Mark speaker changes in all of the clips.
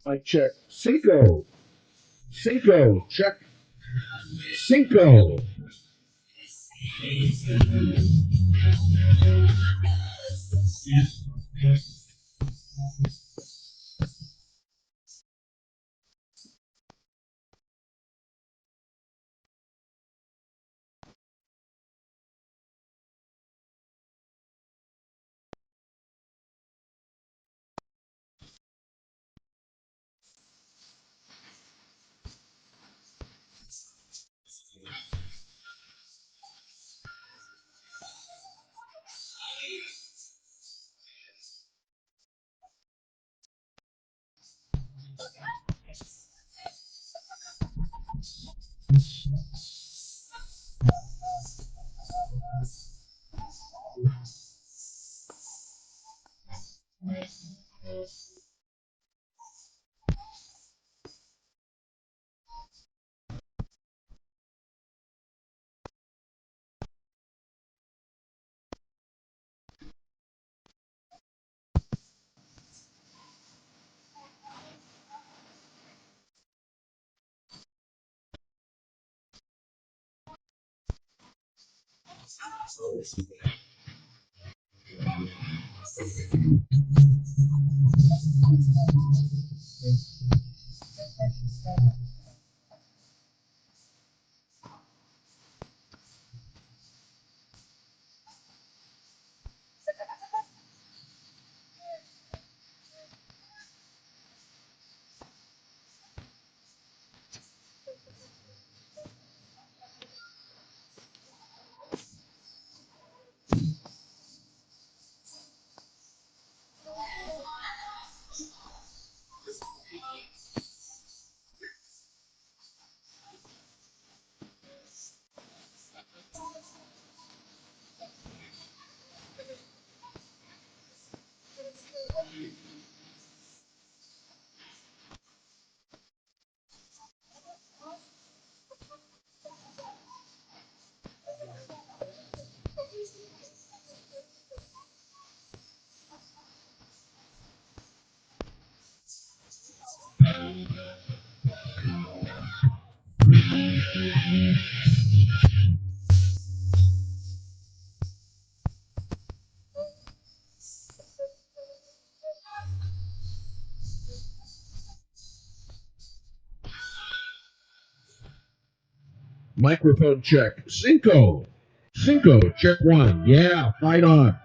Speaker 1: I check. Cinco. Cinco. Check. Cinco. Microphone check. Cinco. Cinco. Check one. Yeah. Fight on.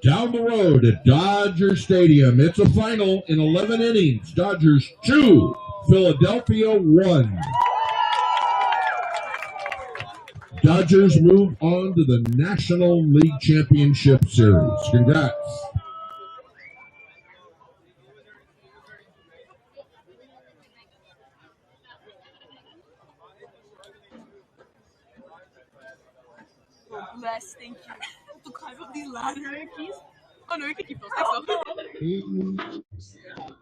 Speaker 1: Down the road at Dodger Stadium, it's a final in 11 innings. Dodgers 2, Philadelphia 1. Dodgers move on to the National League Championship Series. Congrats.
Speaker 2: Bless, thank you. To climb up the ladder keys. Oh no, you can keep those. Thanks, so.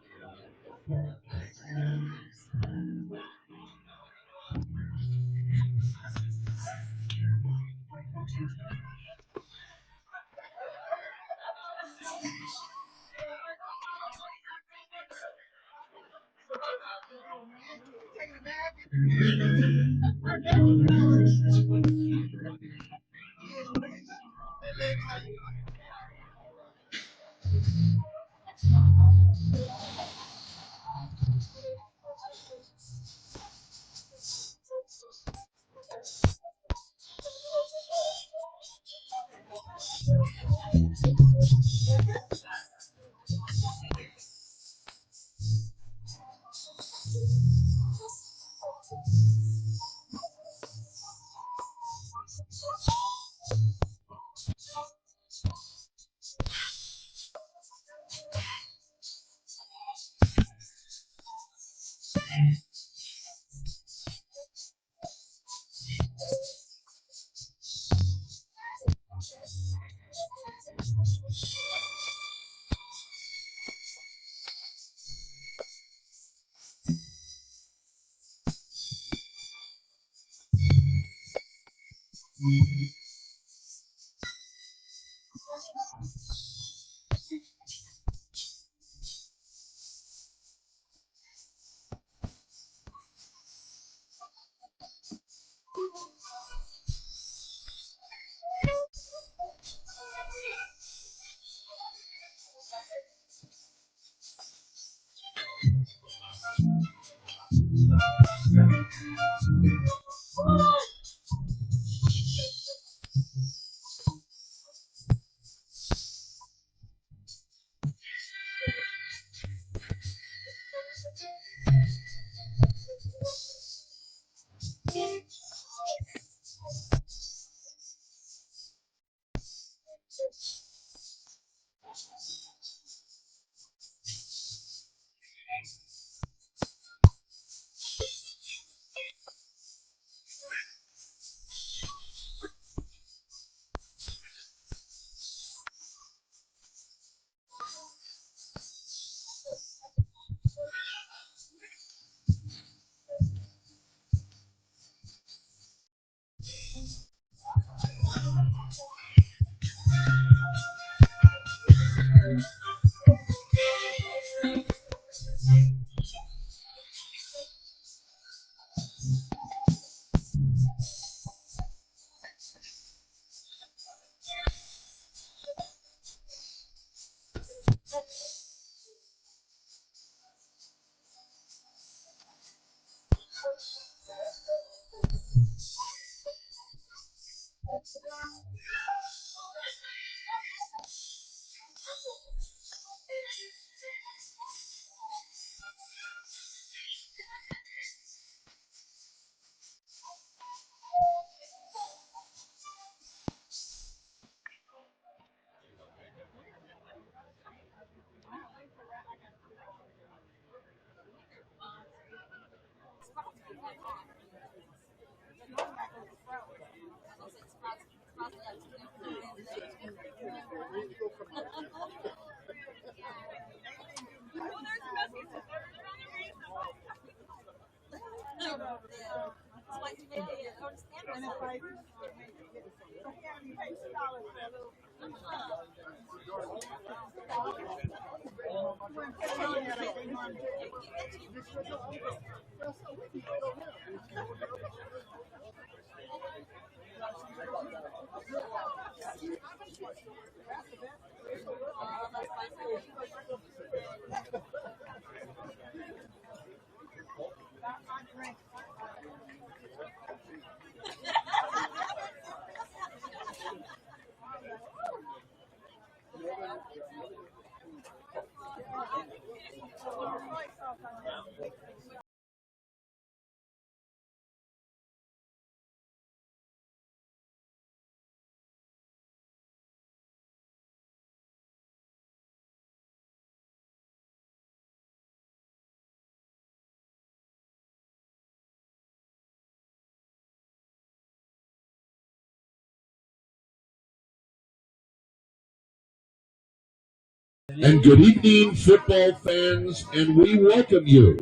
Speaker 1: And good evening, football fans, and we welcome you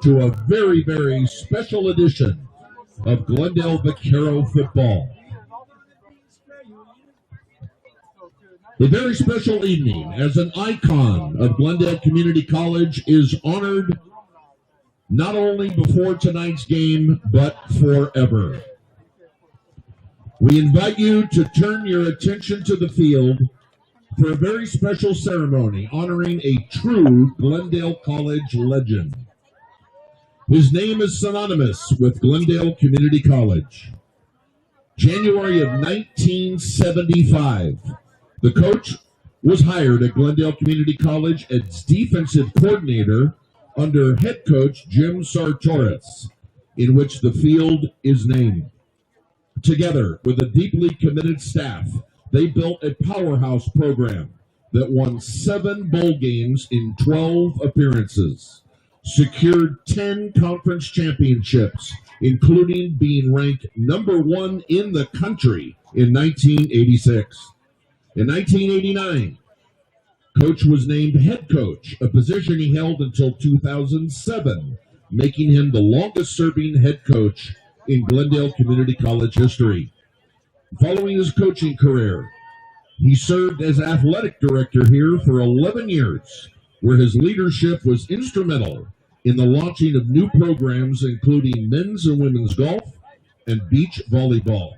Speaker 1: to a very, very special edition of Glendale Vaquero football. A very special evening as an icon of Glendale Community College is honored not only before tonight's game, but forever. We invite you to turn your attention to the field for a very special ceremony honoring a true Glendale College legend. His name is synonymous with Glendale Community College. January of 1975, the coach was hired at Glendale Community College as defensive coordinator under head coach Jim Sartoris, in which the field is named. Together with a deeply committed staff, they built a powerhouse program that won 7 bowl games in 12 appearances, secured 10 conference championships, including being ranked #1 in the country in 1986. In 1989, Coach was named head coach, a position he held until 2007, making him the longest-serving head coach in Glendale Community College history. Following his coaching career, he served as athletic director here for 11 years, where his leadership was instrumental in the launching of new programs including men's and women's golf and beach volleyball.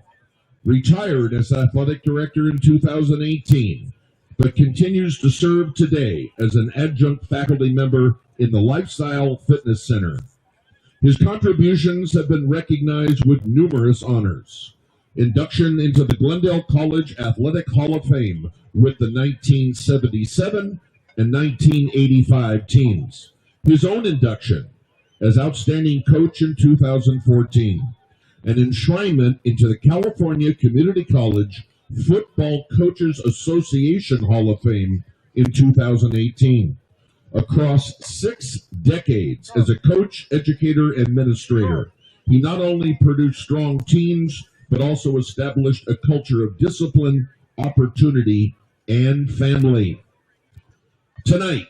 Speaker 1: Retired as athletic director in 2018, but continues to serve today as an adjunct faculty member in the Lifestyle Fitness Center. His contributions have been recognized with numerous honors. Induction into the Glendale College Athletic Hall of Fame with the 1977 and 1985 teams. His own induction as outstanding coach in 2014. An enshrinement into the California Community College Football Coaches Association Hall of Fame in 2018. Across 6 decades as a coach, educator, and administrator, he not only produced strong teams, but also established a culture of discipline, opportunity, and family. Tonight,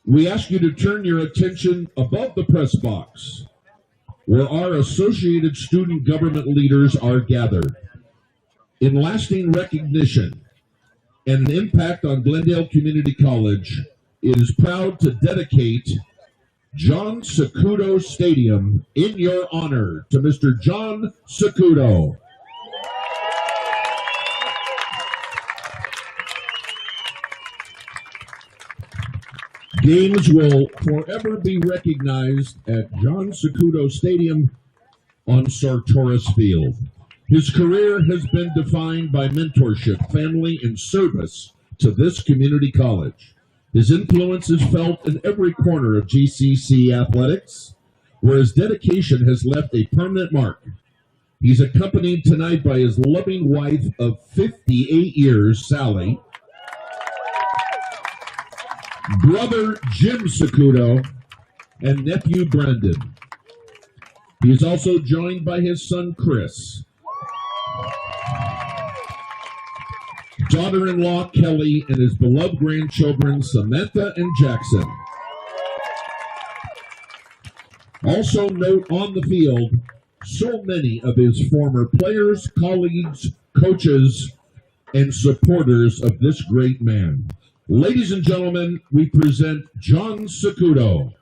Speaker 1: we ask you to turn your attention above the press box, where our associated student government leaders are gathered. In lasting recognition and an impact on Glendale Community College, it is proud to dedicate John Sacudo Stadium in your honor to Mr. John Sacudo. Games will forever be recognized at John Sacudo Stadium on Sartoris Field. His career has been defined by mentorship, family, and service to this community college. His influence is felt in every corner of GCC athletics, where his dedication has left a permanent mark. He's accompanied tonight by his loving wife of 58 years, Sally, brother Jim Sacudo, and nephew Brendan. He is also joined by his son Chris, daughter-in-law Kelly, and his beloved grandchildren Samantha and Jackson. Also note on the field so many of his former players, colleagues, coaches, and supporters of this great man. Ladies and gentlemen, we present John Sacudo.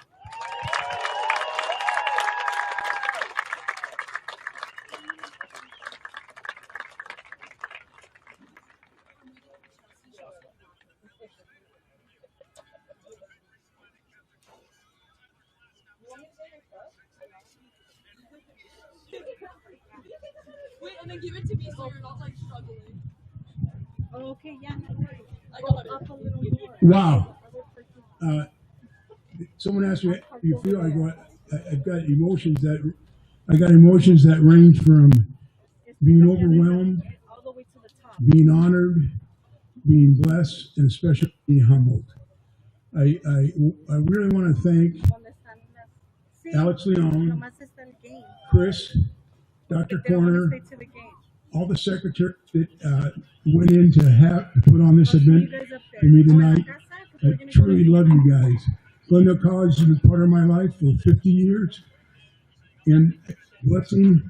Speaker 2: Wait, and then give it to me so you're not like struggling.
Speaker 3: Okay, yeah, no worries.
Speaker 2: I got it.
Speaker 3: Up a little more.
Speaker 4: Wow. Someone asked me, you feel I've got emotions that range from being overwhelmed,
Speaker 3: All the way to the top.
Speaker 4: being honored, being blessed, and especially being humbled. I really want to thank
Speaker 3: Sí,
Speaker 4: Alex Leon,
Speaker 3: nomás está el game.
Speaker 4: Chris, Dr.
Speaker 3: They don't wanna
Speaker 4: Corner,
Speaker 3: stay to the game.
Speaker 4: all the secretaries that went in to put on this
Speaker 3: I'll see you
Speaker 4: event
Speaker 3: guys up there.
Speaker 4: for me
Speaker 3: Oh,
Speaker 4: tonight.
Speaker 3: la casa, 'cause
Speaker 4: I
Speaker 3: we're gonna go
Speaker 4: truly
Speaker 3: to
Speaker 4: love
Speaker 3: the-
Speaker 4: you guys. Glendale College has been part of my life for 50 years. And blessing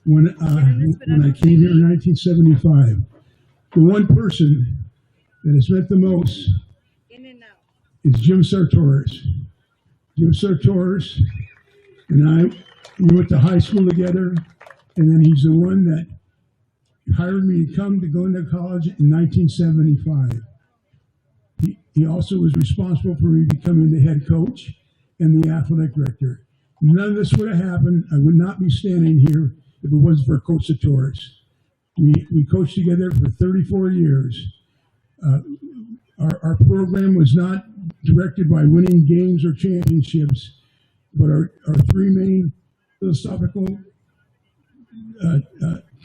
Speaker 4: when I came here in 1975. The one person that has meant the most
Speaker 3: In and out.
Speaker 4: is Jim Sartoris. Jim Sartoris and we went to high school together, and then he's the one that hired me to come to Glendale College in 1975. He also was responsible for me becoming the head coach and the athletic director. None of this would have happened. I would not be standing here if it wasn't for Coach Satoris. We coached together for 34 years. Our program was not directed by winning games or championships, but our three main philosophical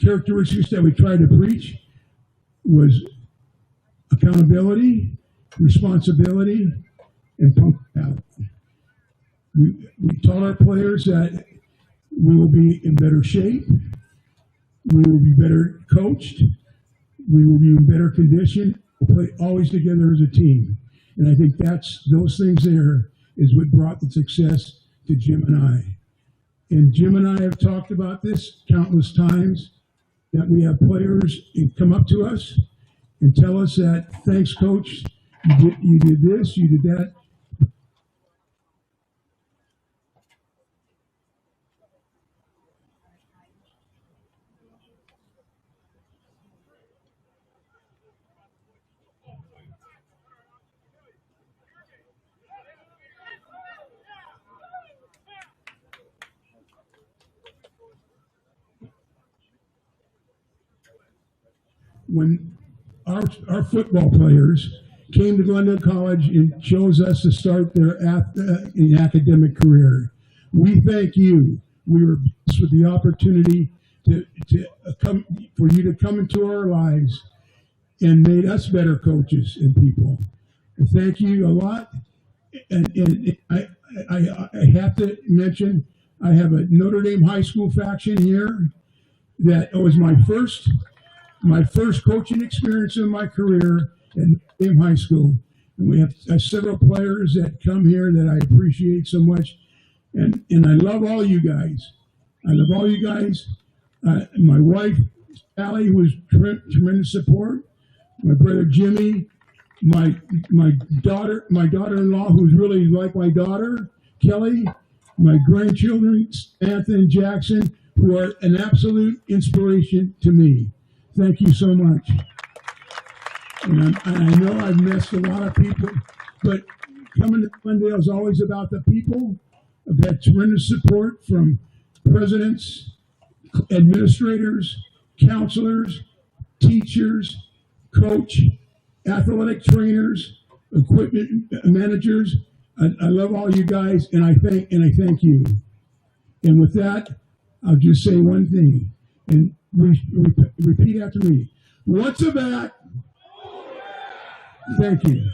Speaker 4: characteristics that we tried to preach was accountability, responsibility, and punctuality. We taught our players that we will be in better shape, we will be better coached, we will be in better condition, we'll play always together as a team. And I think those things there is what brought the success to Jim and I. And Jim and I have talked about this countless times, that we have players come up to us and tell us that, thanks, coach, you did this, you did that. When our football players came to Glendale College and chose us to start their academic career, we thank you. We were blessed with the opportunity to come for you to come into our lives and made us better coaches and people. And thank you a lot. And I have to mention, I have a Notre Dame high school faction here that was my first coaching experience in my career at Notre Dame High School. And we have several players that come here that I appreciate so much. And I love all you guys. I love all you guys. My wife, Sally, who was tremendous support. My brother, Jimmy. My daughter-in-law, who's really like my daughter, Kelly. My grandchildren, Samantha and Jackson, who are an absolute inspiration to me. Thank you so much. And I know I've missed a lot of people, but coming to Glendale is always about the people. I've had tremendous support from presidents, administrators, counselors, teachers, coach, athletic trainers, equipment managers. I love all you guys, and I thank you. And with that, I'll just say one thing, and repeat after me. What's a bat? Thank you.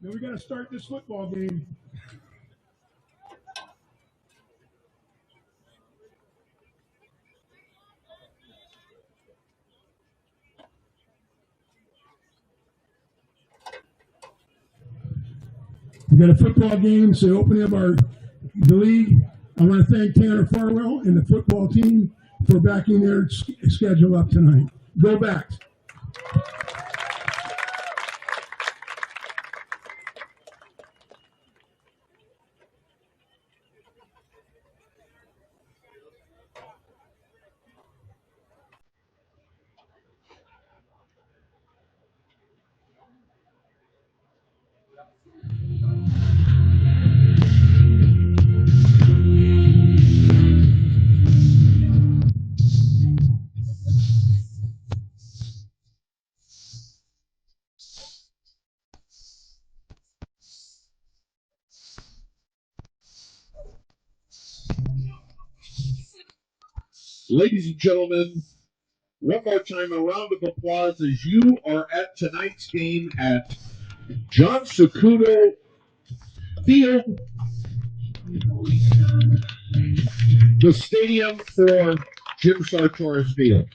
Speaker 4: Now we got to start this football game. We got a football game, so opening up the league. I want to thank Tanner Farwell and the football team for backing their schedule up tonight. Go back.
Speaker 1: Ladies and gentlemen, one more time, a round of applause as you are at tonight's game at John Sacudo Field, the stadium for Jim Sartor's Field.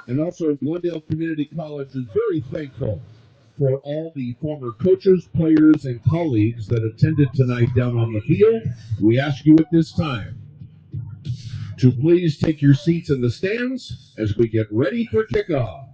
Speaker 1: And also, Glendale Community College is very thankful for all the former coaches, players, and colleagues that attended tonight down on the field. We ask you at this time to please take your seats in the stands as we get ready for kickoff.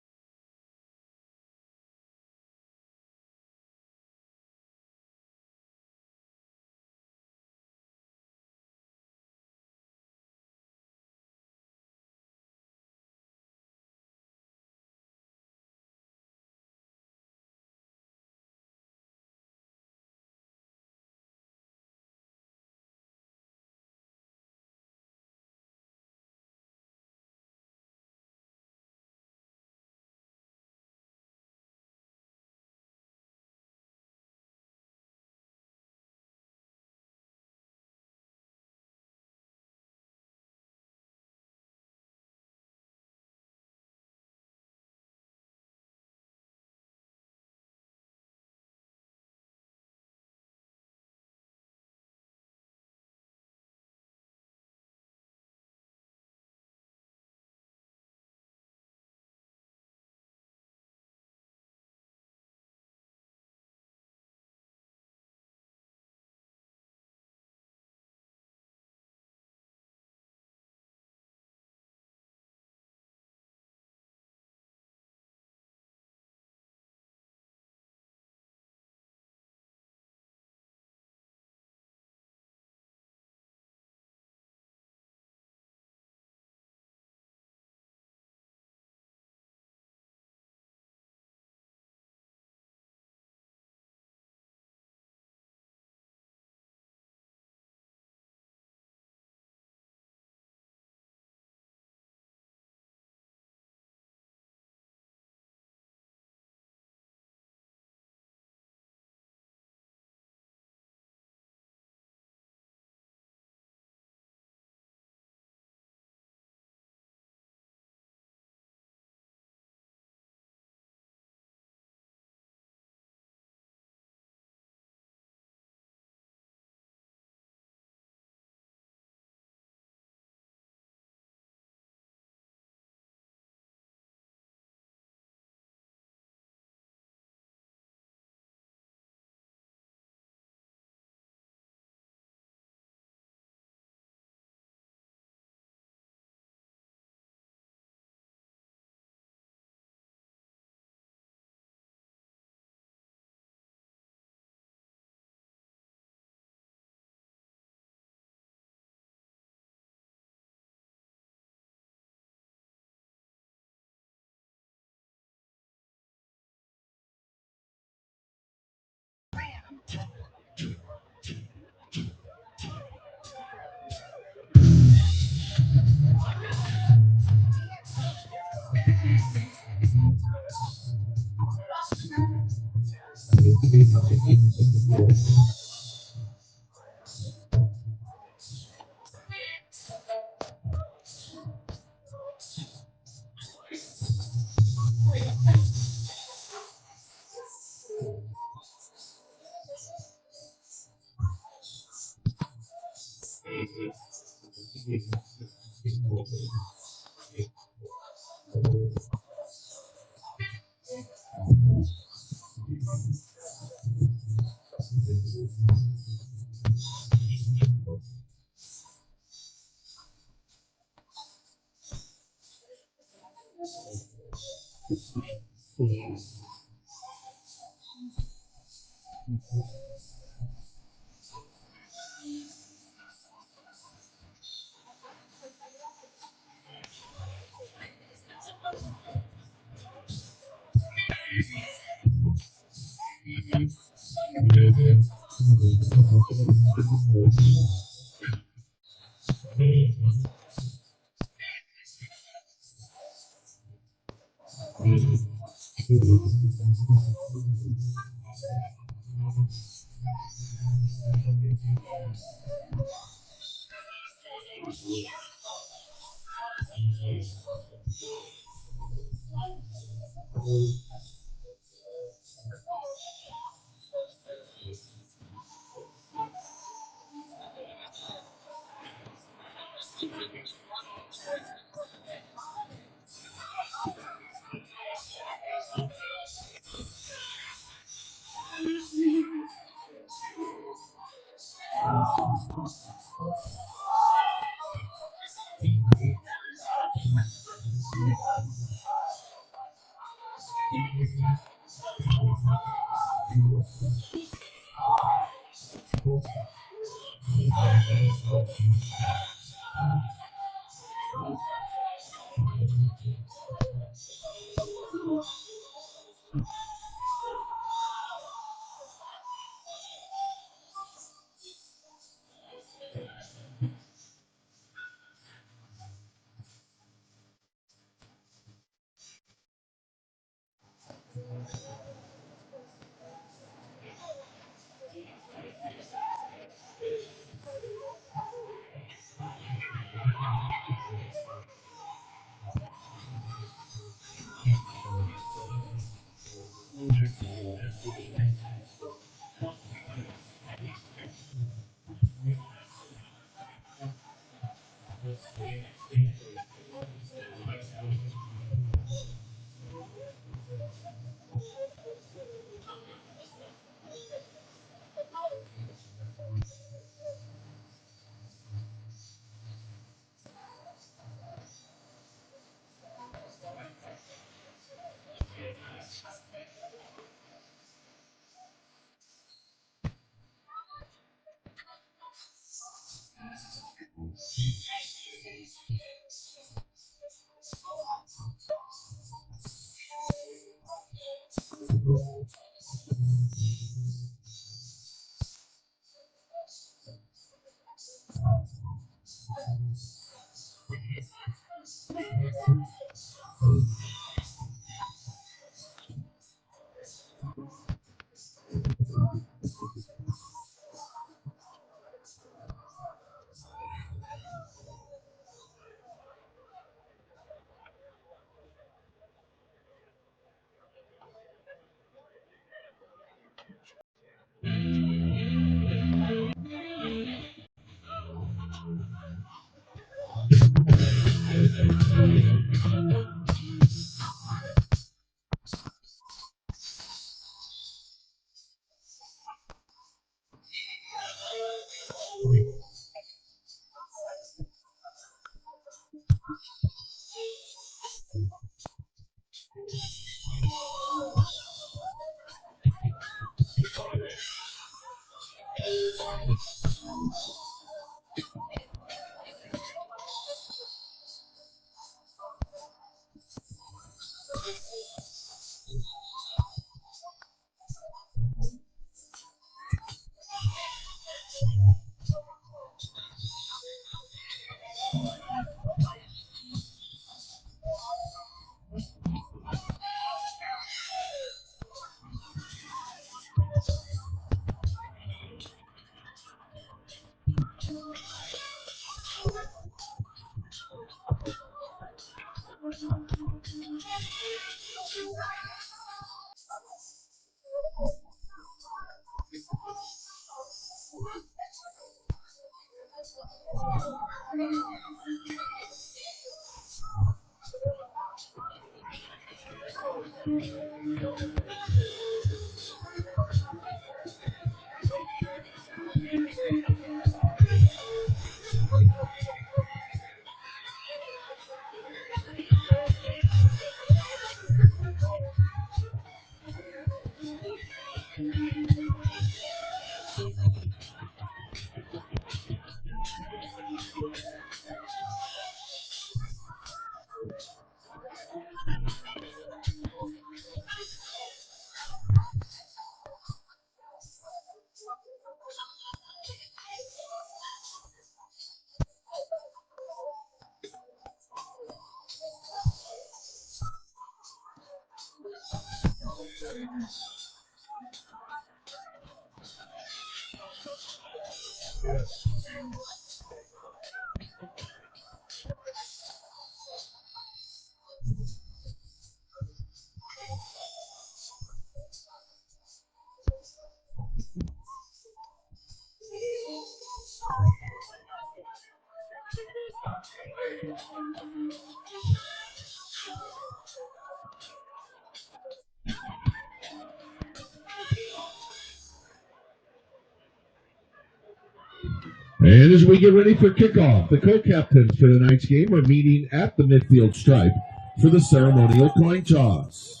Speaker 1: And as we get ready for kickoff, the co-captains for tonight's game are meeting at the midfield stripe for the ceremonial coin toss.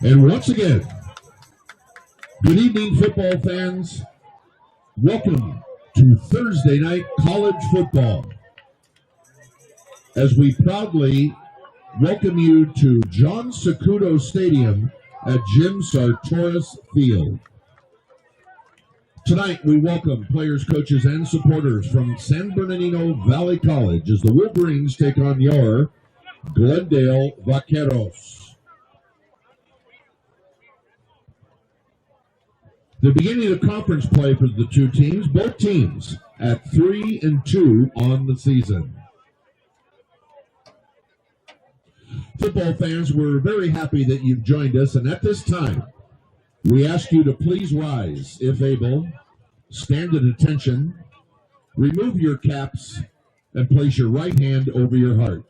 Speaker 1: And once again, good evening, football fans. Welcome to Thursday night college football, as we proudly welcome you to John Sacudo Stadium at Jim Sartoris Field. Tonight, we welcome players, coaches, and supporters from San Bernardino Valley College as the Wolverines take on your Glendale Vaqueros. The beginning of conference play for the two teams, both teams at 3-2 on the season. Football fans, we're very happy that you've joined us, and at this time, we ask you to please rise, if able, stand at attention, remove your caps, and place your right hand over your heart.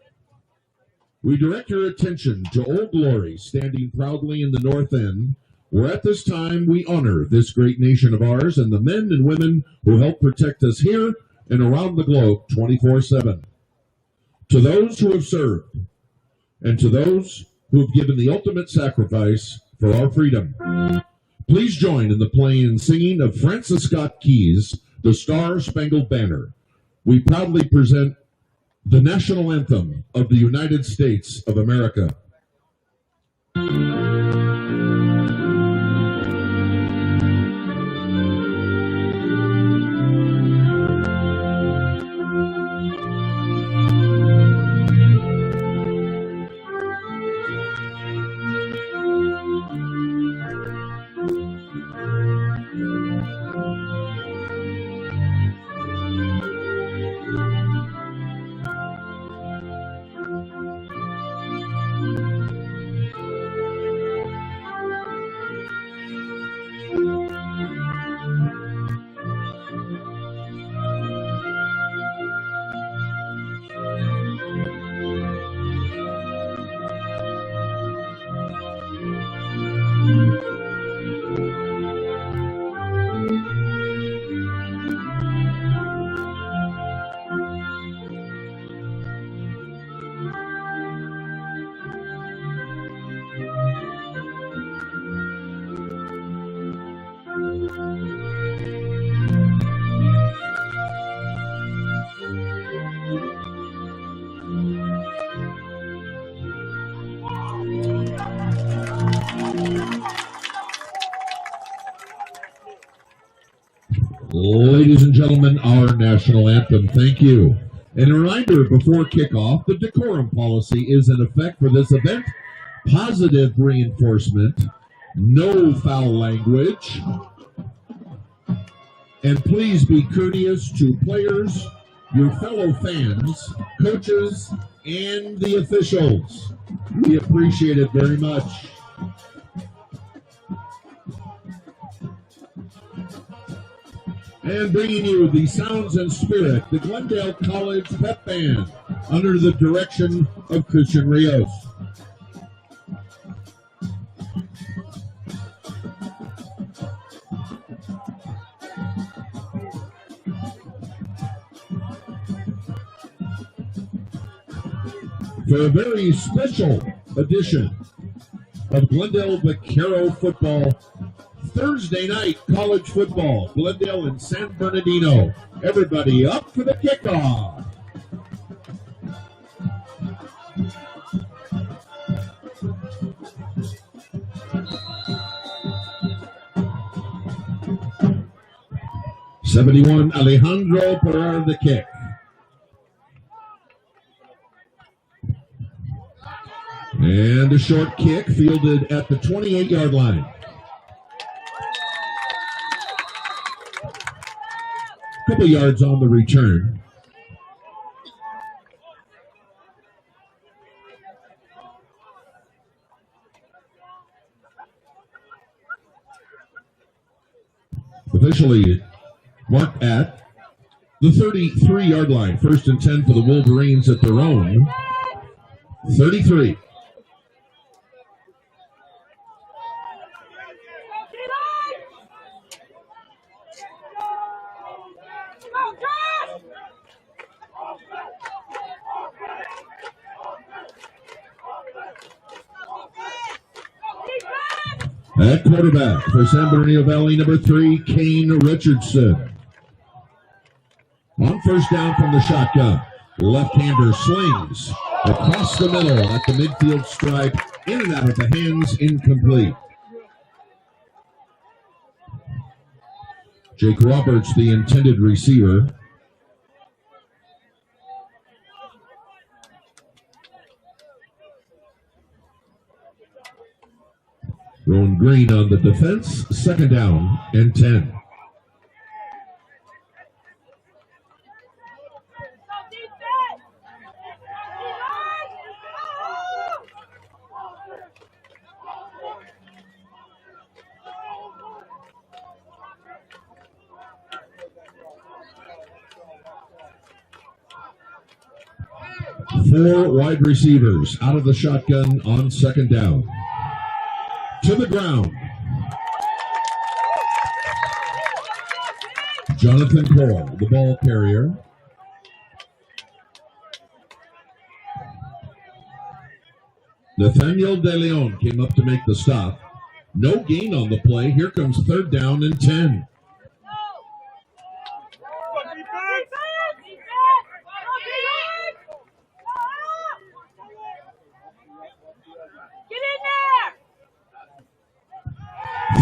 Speaker 1: We direct your attention to Old Glory, standing proudly in the north end, where at this time we honor this great nation of ours and the men and women who help protect us here and around the globe 24/7. To those who have served, and to those who have given the ultimate sacrifice for our freedom, please join in the playing and singing of Francis Scott Key's The Star-Spangled Banner. We proudly present the national anthem of the United States of America. Ladies and gentlemen, our national anthem. Thank you. And a reminder before kickoff, the decorum policy is in effect for this event. Positive reinforcement, no foul language, and please be courteous to players, your fellow fans, coaches, and the officials. We appreciate it very much. And bringing you the sounds and spirit, the Glendale College Pep Band, under the direction of Christian Rios. For a very special edition of Glendale Vaquero football, Thursday night college football, Glendale and San Bernardino. Everybody up for the kickoff. #71, Alejandro Pereira, the kick. And a short kick fielded at the 28-yard line. Couple yards on the return. Officially marked at the 33-yard line. 1st and 10 for the Wolverines at their own 33. At quarterback for San Bernardino Valley, number 3, Kane Richardson. On first down from the shotgun, left-hander slings across the middle at the midfield stripe, in and out of the hands, incomplete. Jake Roberts, the intended receiver. Rowan Green on the defense, 2nd down and 10. Four wide receivers out of the shotgun on 2nd down. To the ground. Jonathan Cole, the ball carrier. Nathaniel De Leon came up to make the stop. No gain on the play. Here comes 3rd down and 10.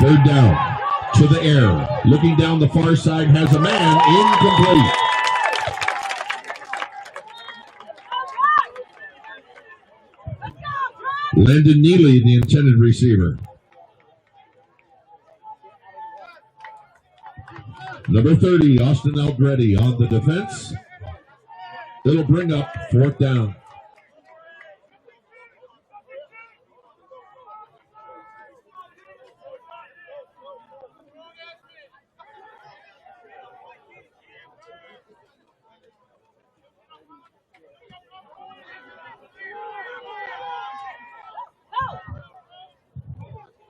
Speaker 1: Third down, to the air. Looking down the far side, has a man, incomplete. Landon Neely, the intended receiver. Number 30, Austin Algretti on the defense. It'll bring up 4th down.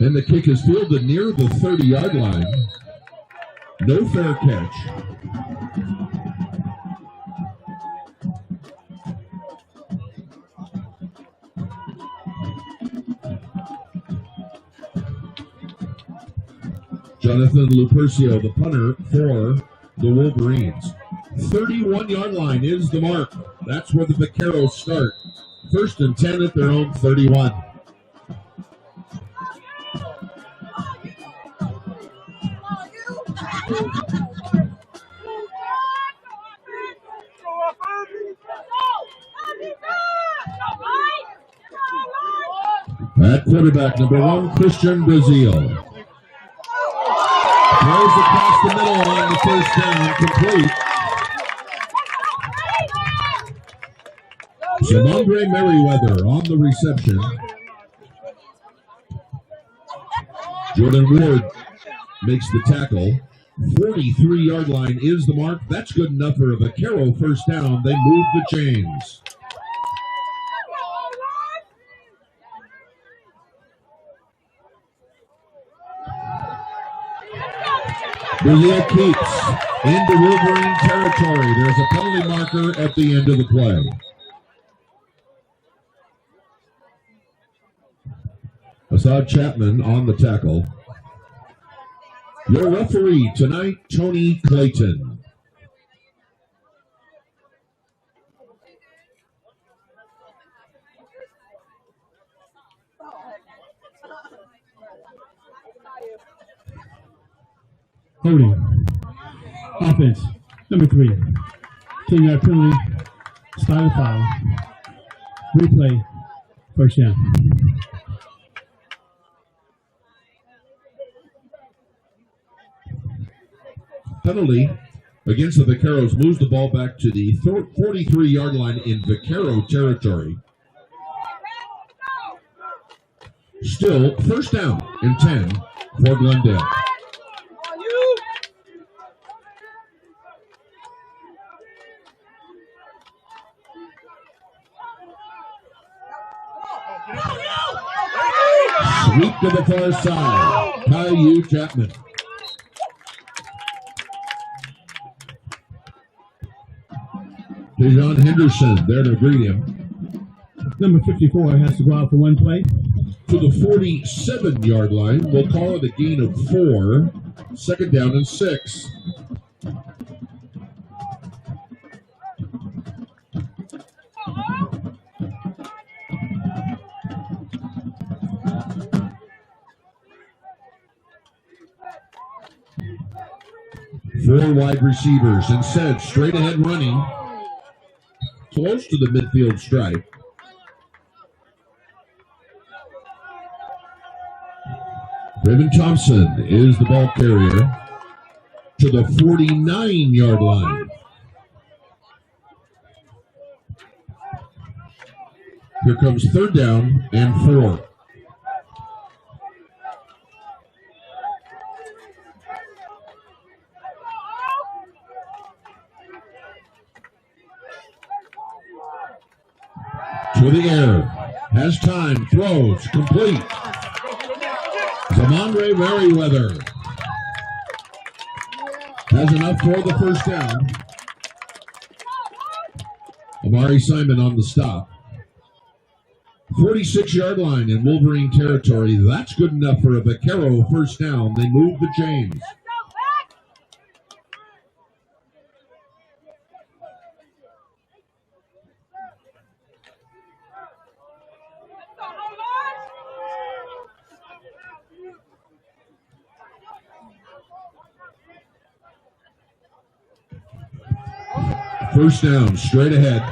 Speaker 1: And the kick is fielded near the 30-yard line. No fair catch. Jonathan Lupercio, the punter for the Wolverines. 31-yard line is the mark. That's where the Vaqueros start. 1st and 10 at their own 31. At quarterback, number 1, Christian Brazil. Throws across the middle on the first down, complete. Samondre Merriweather on the reception. Jordan Ward makes the tackle. 43-yard line is the mark. That's good enough for a Vaquero first down. They move the chains. Brazil keeps into Wolverine territory. There's a penalty marker at the end of the play. Assad Chapman on the tackle. Your referee tonight, Tony Clayton.
Speaker 5: Holding. Offense. Number 3. 10-yard penalty. Start of foul. Replay. First down.
Speaker 1: Penalty against the Vaqueros moves the ball back to the 43-yard line in Vaquero territory. Still, first down and 10 for Glendale. Sweep to the far side. Caillou Chapman. Dejon Henderson there to greet him.
Speaker 5: Number 54 has to go out for one play.
Speaker 1: To the 47-yard line. We'll call it a gain of 4. Second down and 6. Four wide receivers. Instead, straight ahead running. Close to the midfield stripe. Raven Thompson is the ball carrier to the 49-yard line. Here comes third down and 4. To the air, has time, throws, complete. Zamondre Merriweather has enough for the first down. Amari Simon on the stop. 46-yard line in Wolverine territory. That's good enough for a Vaquero first down. They move the chains. First down, straight ahead.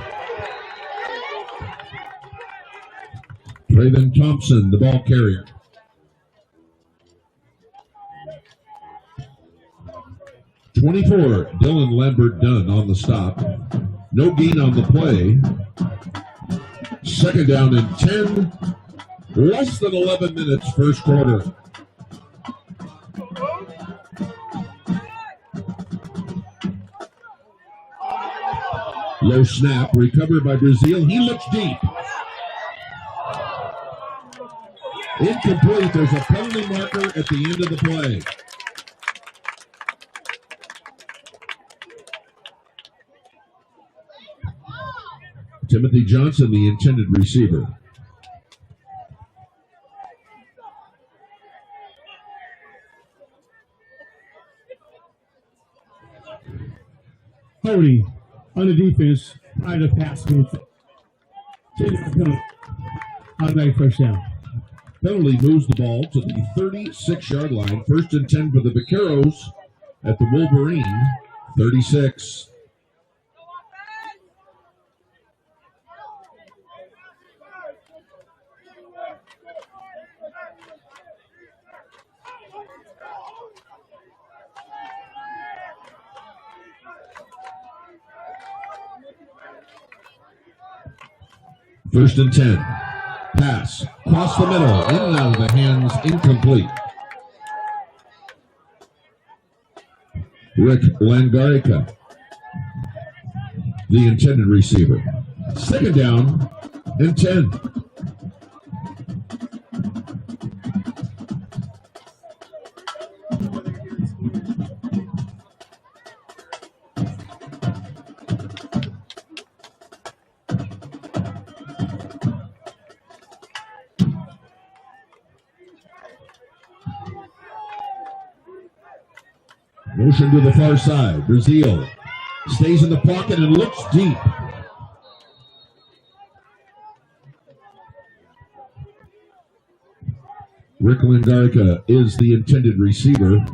Speaker 1: Raven Thompson, the ball carrier. (24) Dylan Lambert-Dunn on the stop. No gain on the play. Second down and 10. Less than 11 minutes, first quarter. Low snap, recovered by Brazil. He looks deep. Incomplete. There's a penalty marker at the end of the play. Timothy Johnson, the intended receiver.
Speaker 5: Holding on the defense, prior to pass. Automatic first down.
Speaker 1: Penalty moves the ball to the 36-yard line. First and 10 for the Vaqueros at the Wolverine 36. First and 10. Pass. Across the middle. In and out of the hands. Incomplete. Rick Langarica, the intended receiver. Second down and 10. Motion to the far side. Brazil stays in the pocket and looks deep. Rick Langarica is the intended receiver.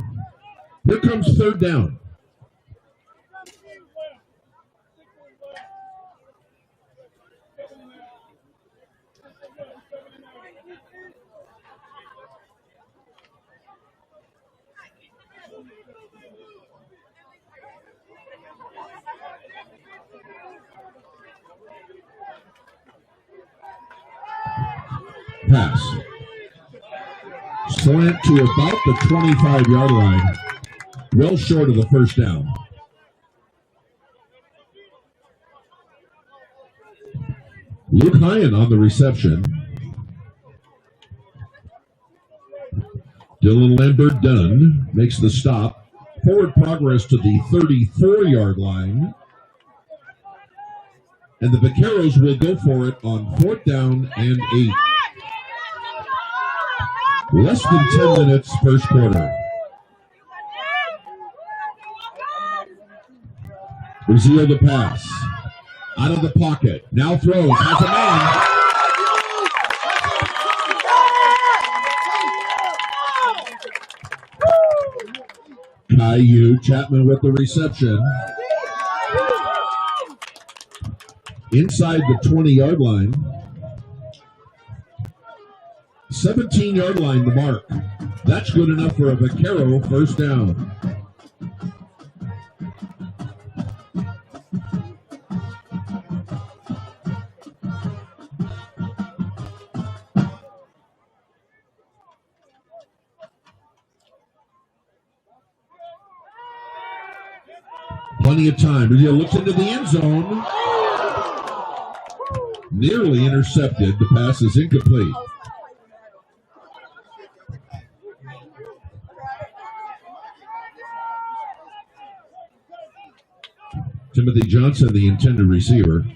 Speaker 1: Here comes third down. Pass. Slant to about the 25-yard line. Well short of the first down. Luke Hyan on the reception. Dylan Lambert Dunn makes the stop. Forward progress to the 34-yard line. And the Vaqueros will go for it on fourth down and 8. Less than 10 minutes first quarter. Brazil the pass. Out of the pocket. Now throws. Has a man. Caillou Chapman with the reception. Inside the 20-yard line. 17-yard line to mark. That's good enough for a Vaquero first down. Plenty of time. Brazil looks into the end zone. Nearly intercepted. The pass is incomplete. Timothy Johnson, the intended receiver.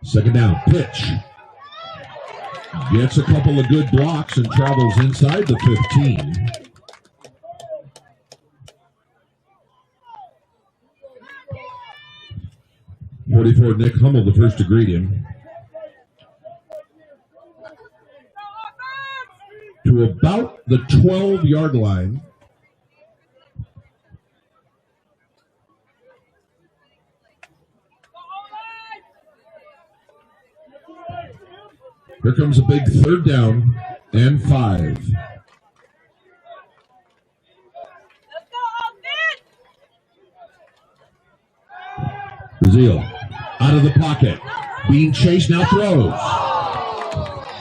Speaker 1: Second down, pitch. Gets a couple of good blocks and travels inside the 15. .44 Nick Hummel, the first to greet him. To about the 12-yard line. Here comes a big third down and 5. Brazil out of the pocket, being chased, now throws.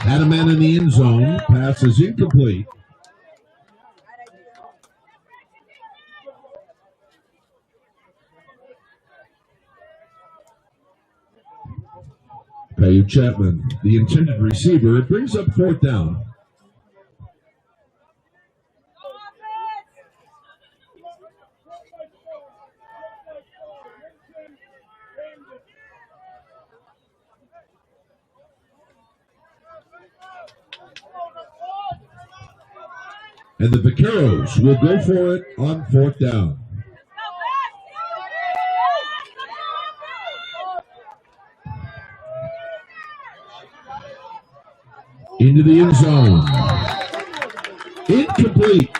Speaker 1: Had a man in the end zone, pass is incomplete. Caillou Chapman, the intended receiver. It brings up fourth down. And the Vaqueros will go for it on fourth down. Into the end zone. Incomplete.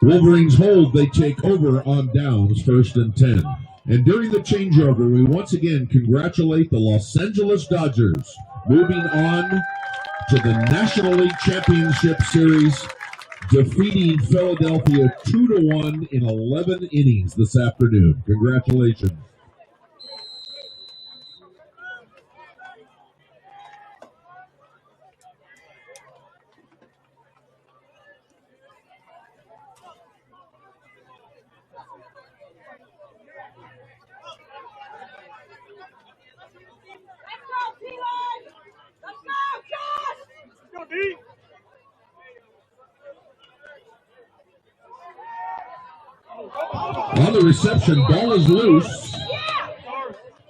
Speaker 1: Wolverines hold. They take over on downs, first and 10. And during the changeover, we once again congratulate the Los Angeles Dodgers, moving on to the National League Championship Series, defeating Philadelphia 2-1 in 11 innings this afternoon. Congratulations. On the reception, ball is loose.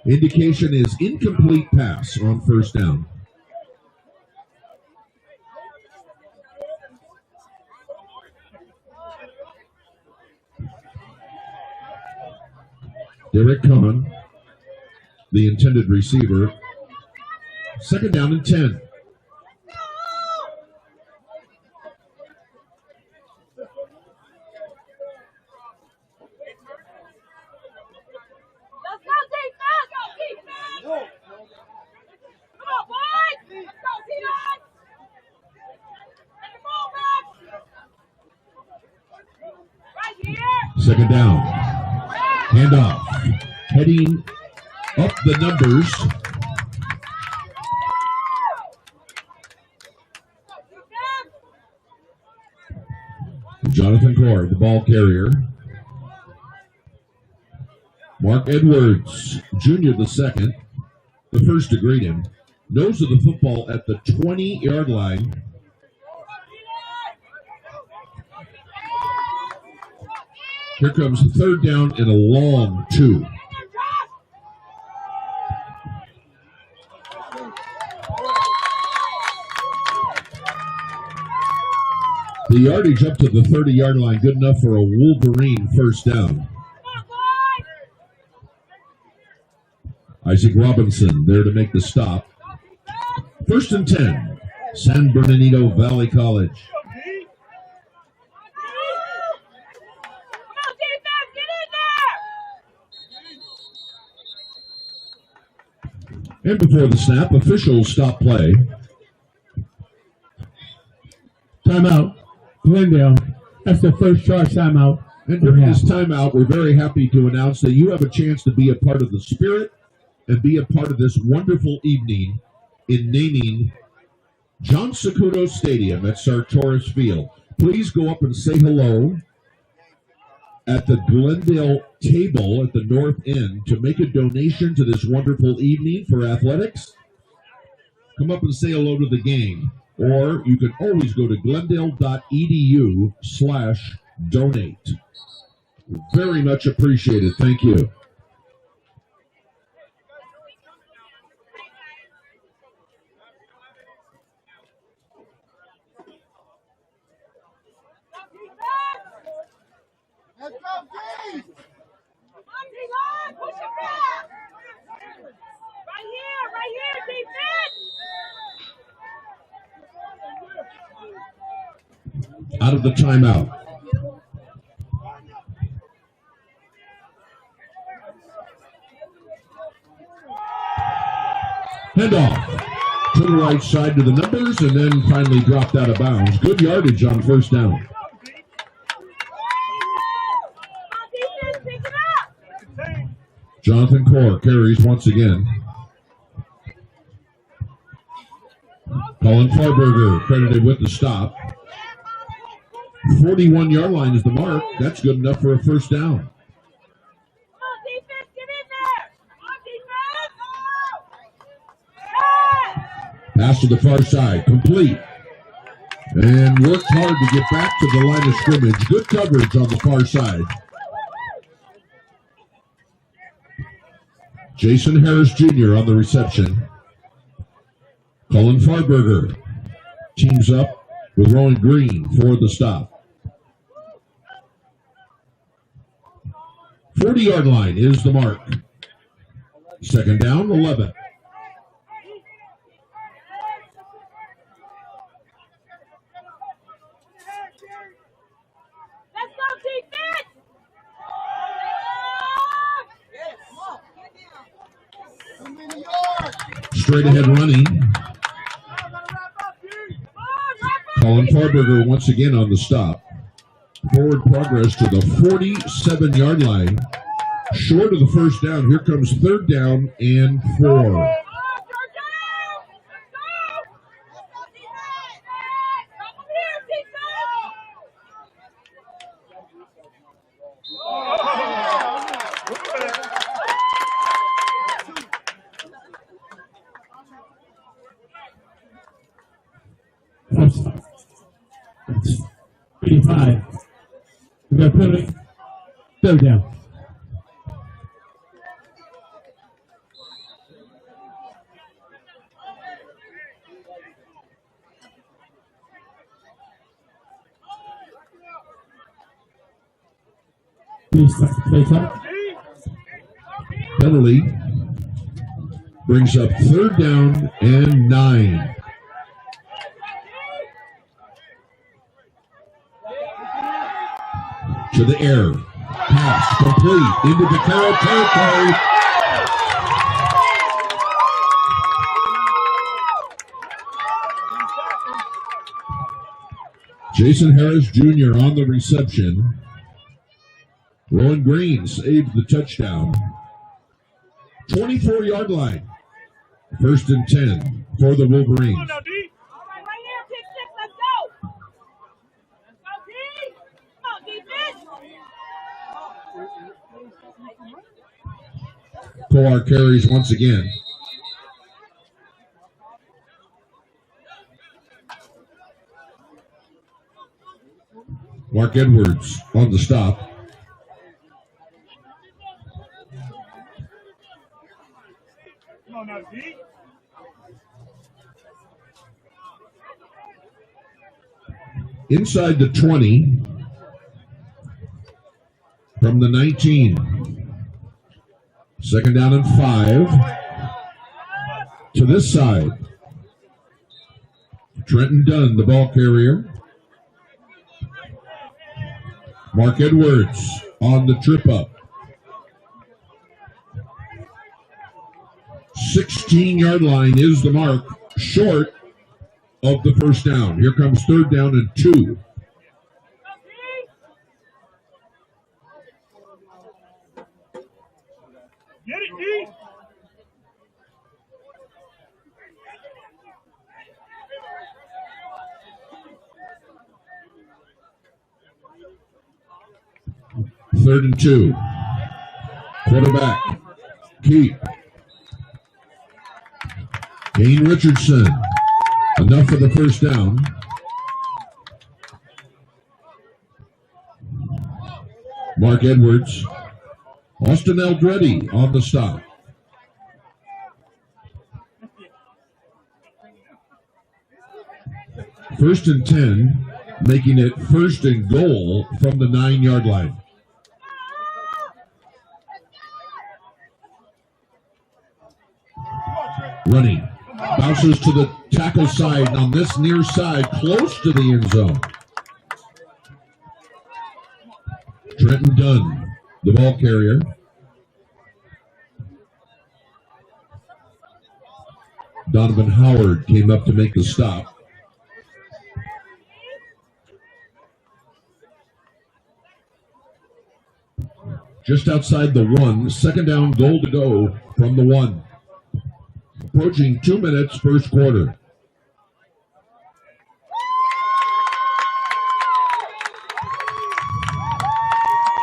Speaker 1: Indication is incomplete pass on first down. Derek Cohen, the intended receiver. Second down and 10. Second down. Handoff. Heading up the numbers. Jonathan Cord, the ball carrier. Mark Edwards, Jr. the second, the first to greet him. Nose of the football at the 20-yard line. Here comes third down and a long 2. The yardage up to the 30-yard line, good enough for a Wolverine first down. Isaac Robinson there to make the stop. First and 10, San Bernardino Valley College. And before the snap, officials stop play.
Speaker 5: Timeout. Glendale. That's the first charge timeout.
Speaker 1: And during this timeout, we're very happy to announce that you have a chance to be a part of the spirit and be a part of this wonderful evening in naming John Sacudo Stadium at Sartoris Field. Please go up and say hello at the Glendale table at the north end to make a donation to this wonderful evening for athletics. Come up and say hello to the game. Or you can always go to glendale.edu/donate. Very much appreciated. Thank you.
Speaker 6: Let's go, Keith!
Speaker 2: Push it back! Right here, defense!
Speaker 1: Out of the timeout. Handoff to the right side to the numbers and then finally dropped out of bounds. Good yardage on first down. Jonathan Core carries once again. Colin Farberger credited with the stop. 41-yard line is the mark. That's good enough for a first down. Pass to the far side, complete. And worked hard to get back to the line of scrimmage. Good coverage on the far side. Jason Harris Jr. on the reception. Colin Farberger teams up with Rowan Green for the stop. 40-yard line is the mark. Second down, 11.
Speaker 2: Let's go, defense!
Speaker 1: straight ahead running. Colin Farberger once again on the stop. Forward progress to the 47-yard line. Short of the first down. Here comes third down and 4.
Speaker 5: Offside. 85. We got penalty. Third down. Play clock.
Speaker 1: Penalty brings up third down and 9. To the air. Pass complete into Vaquero territory. Jason Harris Jr. on the reception. Rowan Green saved the touchdown. 24-yard line. First and 10 for the Wolverines. Kolar carries once again. Mark Edwards on the stop. Inside the 20 from the 19. Second down and 5 to this side. Trenton Dunn, the ball carrier. Mark Edwards on the trip up. 16-yard line is the mark, short of the first down. Here comes third down and 2.
Speaker 7: Get it, D.
Speaker 1: Third and 2. Quarterback. Keep. Kane Richardson. Enough for the first down. Mark Edwards. Austin Eldreddy on the stop. First and 10, making it first and goal from the 9-yard line. Running. Bounces to the tackle side on this near side, close to the end zone. Trenton Dunn, the ball carrier. Donovan Howard came up to make the stop. Just outside the 1, second down, goal to go from the 1. Approaching 2 minutes, first quarter.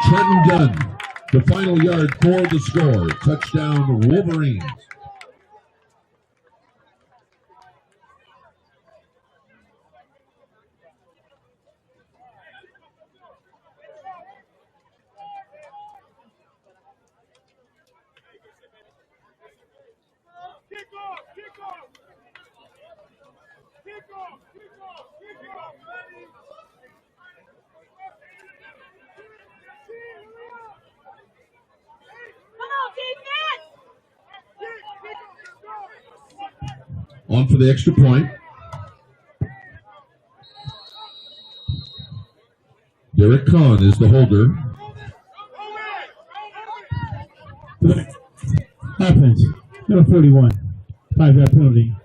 Speaker 1: Trenton Dunn, the final yard for the score. Touchdown, Wolverines. On for the extra point. Derek Kahn is the holder.
Speaker 5: Offense, number 41. 5-yard penalty.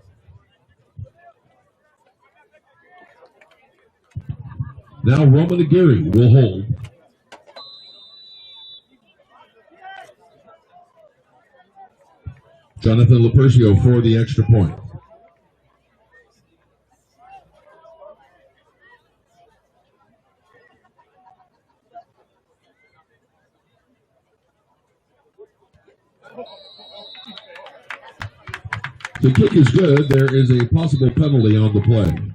Speaker 1: Now Roman Aguirre will hold. Jonathan Lapercio for the extra point. The kick is good. There is a possible penalty on the play.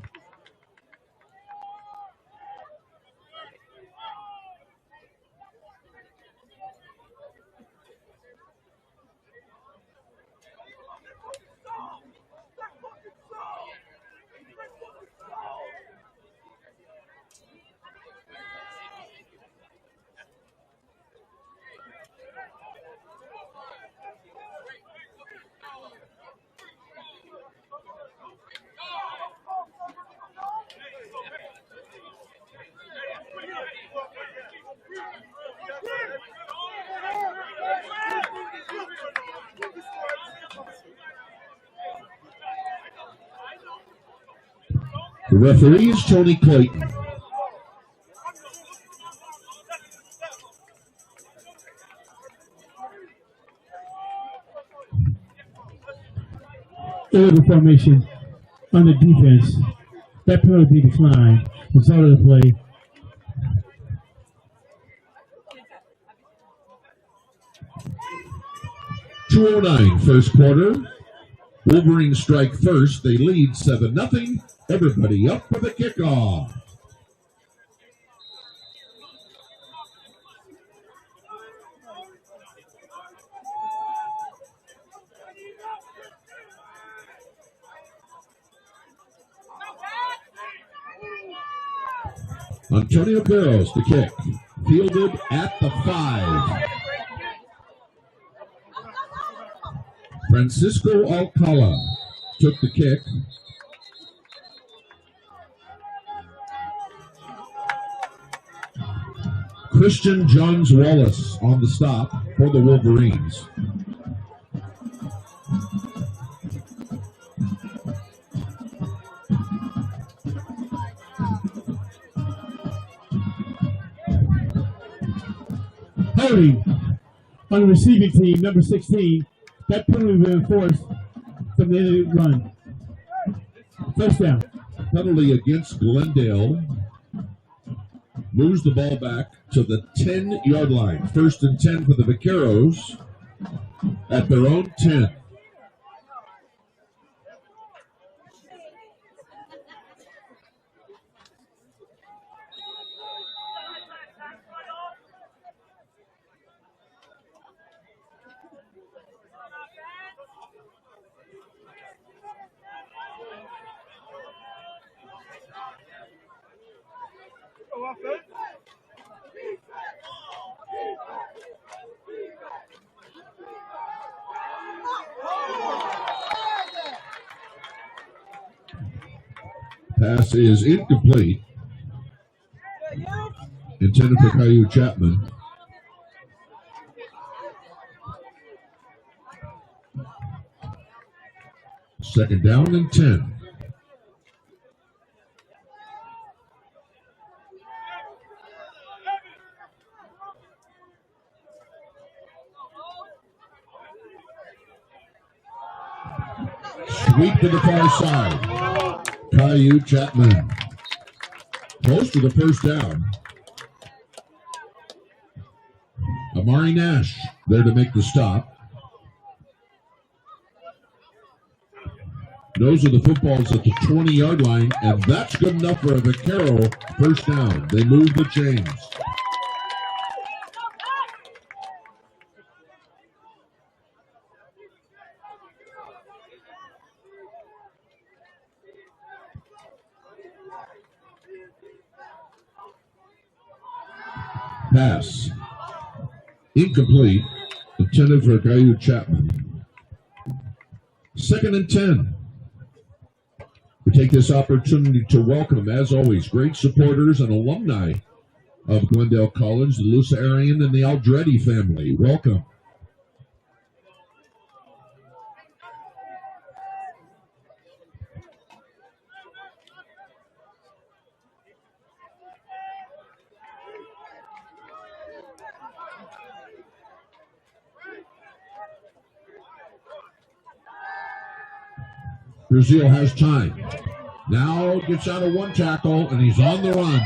Speaker 1: The referee is Tony Clayton.
Speaker 5: Illegal formation on the defense. That penalty declined. Was out of the play.
Speaker 1: .209 first quarter. Wolverines strike first. They lead 7-0. Everybody up for the kickoff. Antonio Carlos, the kick. Fielded at the 5. Francisco Alcala took the kick. Christian Johns Wallace on the stop for the Wolverines.
Speaker 5: Holding on the receiving team, number 16. That penalty was enforced from the end of the run. First down.
Speaker 1: Penalty against Glendale. Moves the ball back to the 10-yard line. 1st and 10 for the Vaqueros at their own 10. Pass is incomplete. Intended for Caillou Chapman. Second down and 10. Sweep to the far side. Caillou Chapman. Close to the first down. Amari Nash there to make the stop. Those are the footballs at the 20-yard line, and that's good enough for a Vaquero first down. They move the chains. Pass. Incomplete. Intended for Caillou Chapman. 2nd and 10. We take this opportunity to welcome, as always, great supporters and alumni of Glendale College, the Lucerian and the Aldretti family. Welcome. Brazil has time. Now gets out of one tackle, and he's on the run.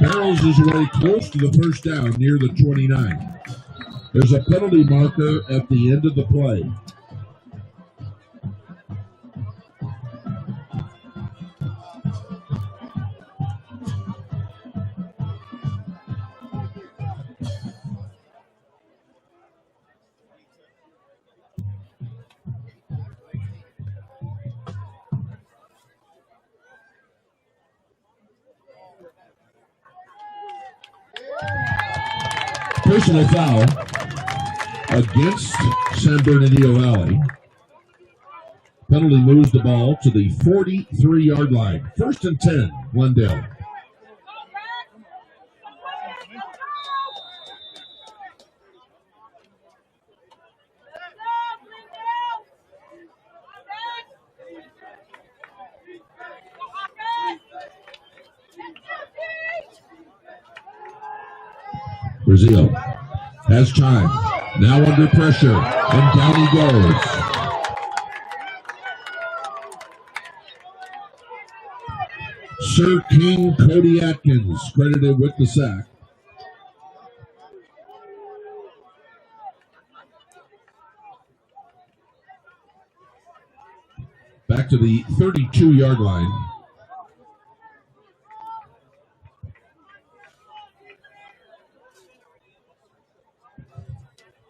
Speaker 1: Barrels his way close to the first down near the 29. There's a penalty marker at the end of the play. Personal foul against San Bernardino Valley. Penalty moves the ball to the 43-yard line. 1st and 10, Glendale. Brazil has time. Now under pressure, and down he goes. Sir King Cody Atkins credited with the sack. Back to the 32-yard line.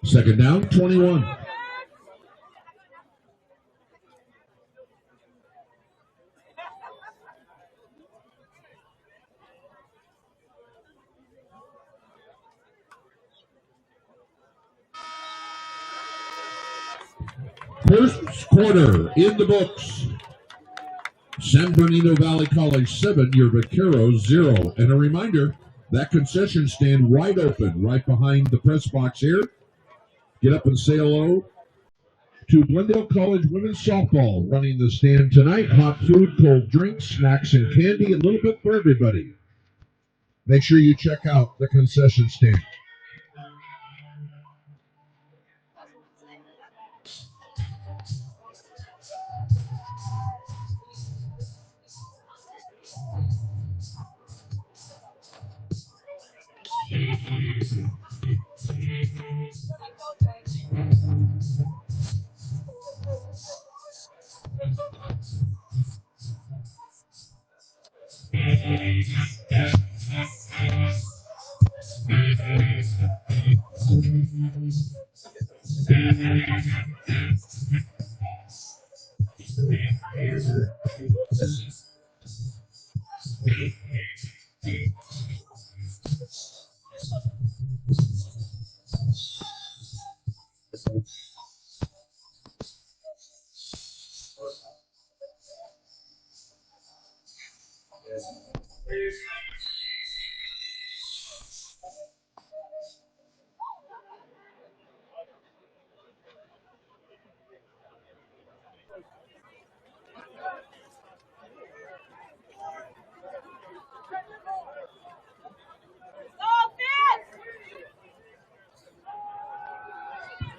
Speaker 1: Second down, 21. First quarter in the books. San Bernardino Valley College 7, your Vaquero 0. And a reminder, that concession stand wide open right behind the press box here. Get up and say hello to Glendale College Women's Softball running the stand tonight. Hot food, cold drinks, snacks, and candy, a little bit for everybody. Make sure you check out the concession stand.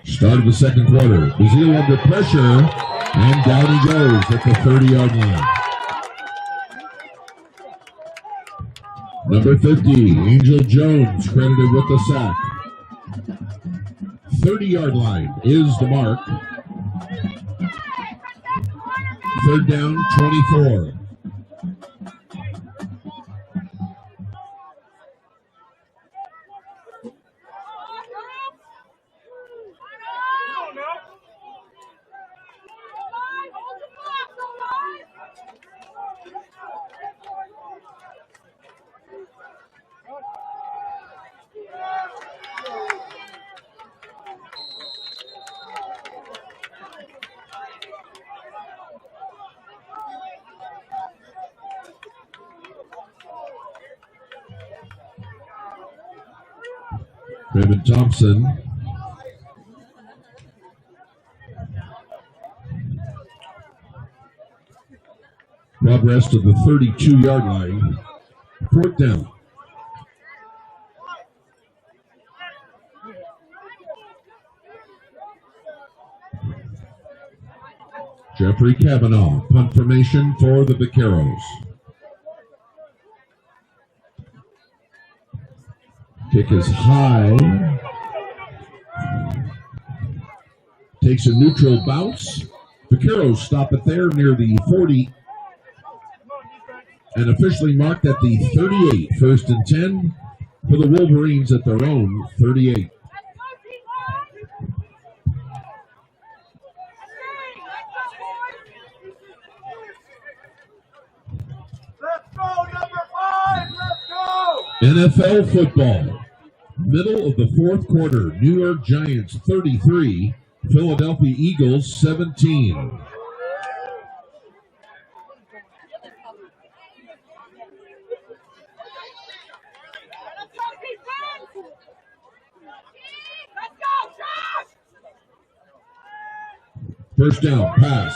Speaker 1: Start of the second quarter. Brazil under pressure, and down he goes at the 30-yard line. Number 50, Angel Jones, credited with the sack. 30-yard line is the mark. Third down, 24. Raymond Thompson. Progress to the 32-yard line. Fourth down. Jeffrey Kavanaugh, punt formation for the Vaqueros. Kick is high. Takes a neutral bounce. Vaqueros stop it there near the 40 and officially marked at the 38. 1st and 10 for the Wolverines at their own 38.
Speaker 6: Let's go, number 5. Let's go.
Speaker 1: NFL football. Middle of the 4th quarter. New York Giants 33. Philadelphia Eagles 17. First down, pass.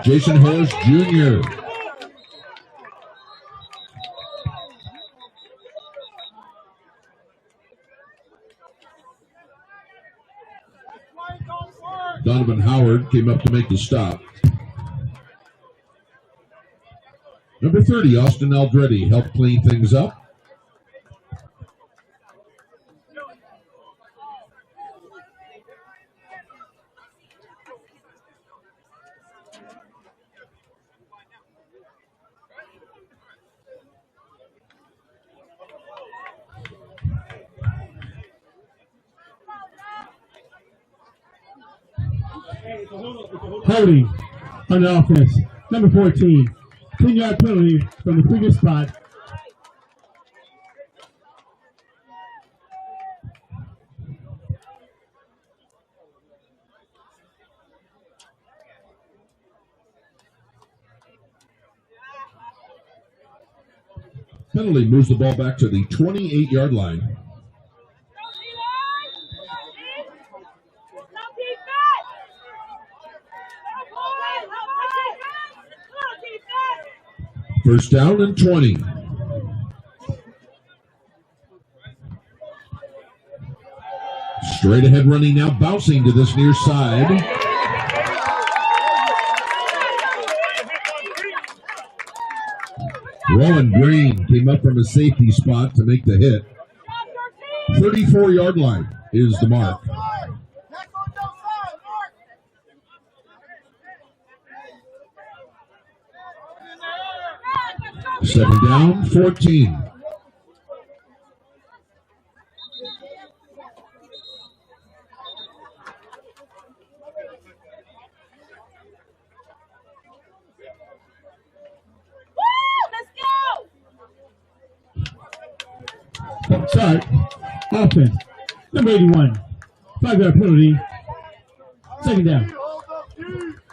Speaker 1: Jason Harris Jr. Donovan Howard came up to make the stop. Number 30, Austin Aldretti, helped clean things up.
Speaker 5: Holding on the offense. Number 14. 10-yard penalty from the previous spot.
Speaker 1: Penalty moves the ball back to the 28-yard line. First down and 20. Straight ahead running now, bouncing to this near side. Rowan Green came up from a safety spot to make the hit. 34-yard line is the mark. Second down, 14.
Speaker 5: Start. Offense. Number 81. 5-yard penalty. Second down.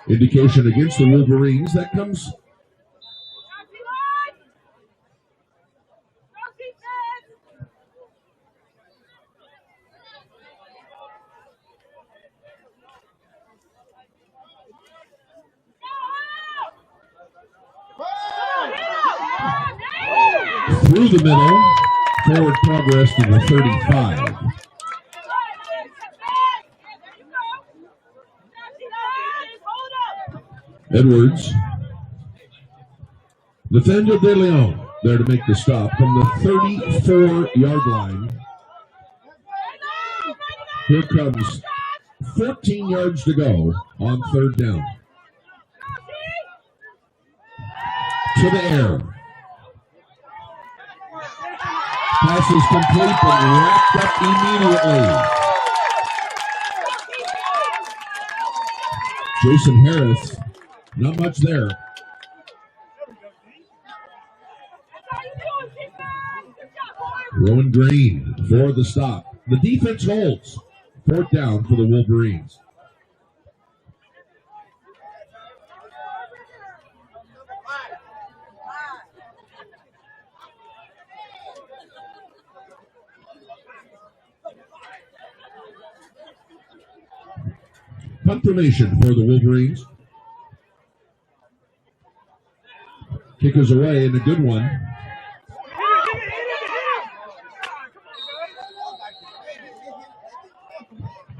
Speaker 1: Indication against the Wolverines. That comes. Through the middle, forward progress to the 35. Edwards. Nathaniel De Leon there to make the stop from the 34-yard line. Here comes 14 yards to go on third down. To the air. Pass is complete but wrapped up immediately. Jason Harris, not much there. Rowan Green for the stop. The defense holds. Fourth down for the Wolverines. Punt formation for the Wolverines. Kick is away and a good one.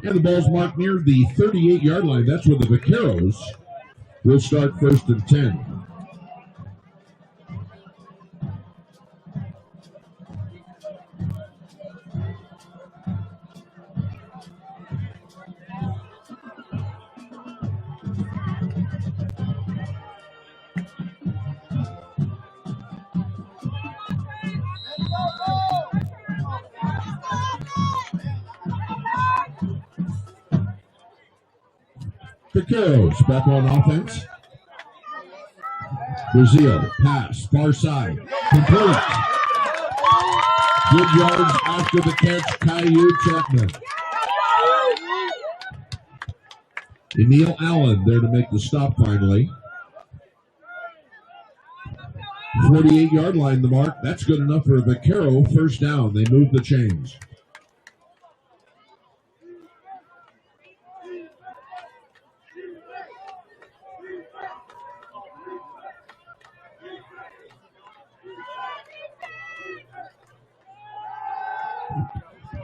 Speaker 1: And the ball's marked near the 38-yard line. That's where the Vaqueros We'll start 1st and 10. Vaqueros back on offense. Brazil, pass, far side, complete. Good yards after the catch, Caillou Chapman. Emil Allen there to make the stop finally. 48-yard line, the mark. That's good enough for Vaquero. First down. They move the chains.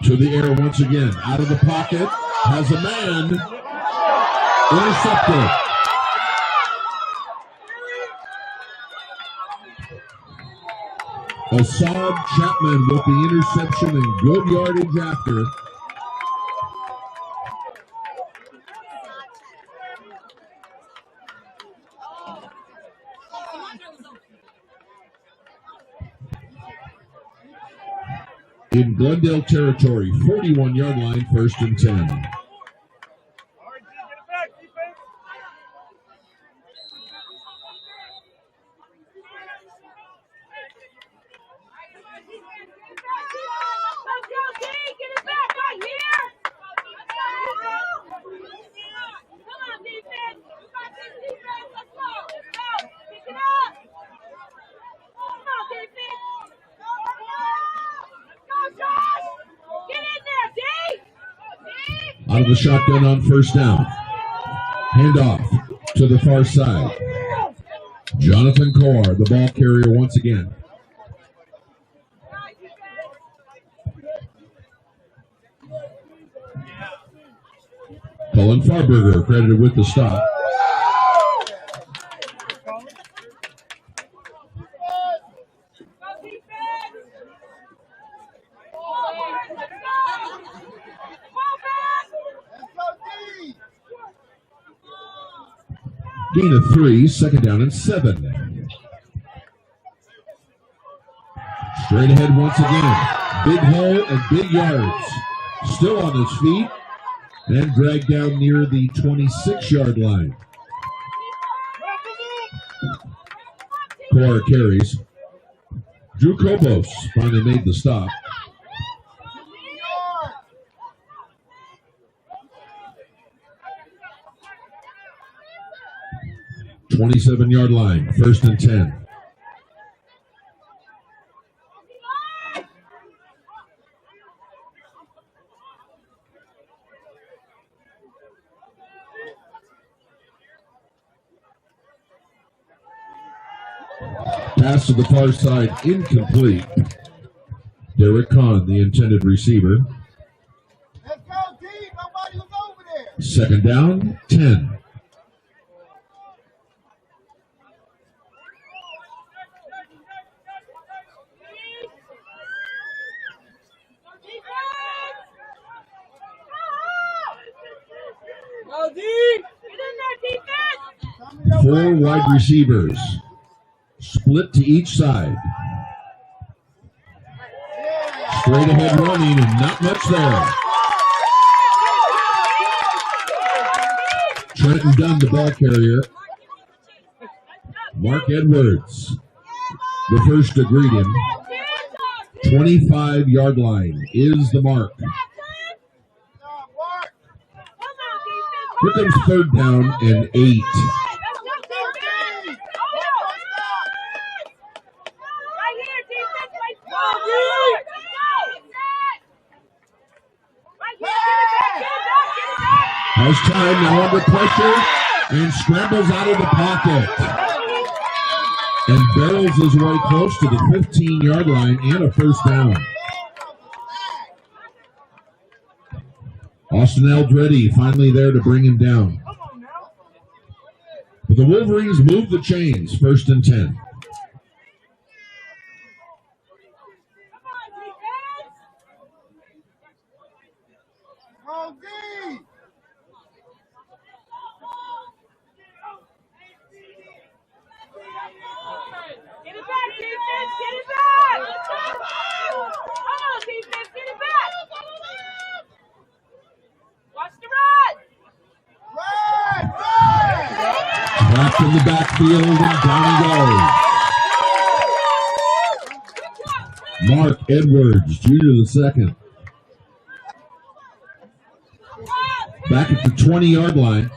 Speaker 1: To the air once again. Out of the pocket. Has a man. Intercepted. Assad Chapman with the interception and good yardage after. In Glendale territory, 41-yard line, 1st and 10. Out of the shotgun on 1st down. Handoff to the far side. Jonathan Carr, the ball carrier once again. Cullen Farberger credited with the stop. Gain of 3, 2nd down and 7. Straight ahead once again. Big hole and big yards. Still on his feet and dragged down near the 26-yard line. Cora carries. Drew Kobos finally made the stop. .27-yard line, 1st and 10. Pass to the far side, incomplete. Derek Kahn, the intended receiver.
Speaker 6: Let's go, D. Nobody was over there.
Speaker 1: 2nd down, 10. Four wide receivers, split to each side. Straight ahead running and not much there. Trenton Dunn, the ball carrier. Mark Edwards, the first to greet him. 25-yard line is the mark. Here comes 3rd down and 8. Has time now under pressure and scrambles out of the pocket. And barrels his way close to the 15-yard line and a 1st down. Austin Eldreddy finally there to bring him down. The The Wolverines move the chains, 1st and 10.
Speaker 6: Go D!
Speaker 2: Get it back, defense! Get it back! Come on, defense! Get it back! Watch the run!
Speaker 6: Run!
Speaker 1: Trapped in the backfield and down he goes. Mark Edwards, junior the second. Back at the 20-yard line.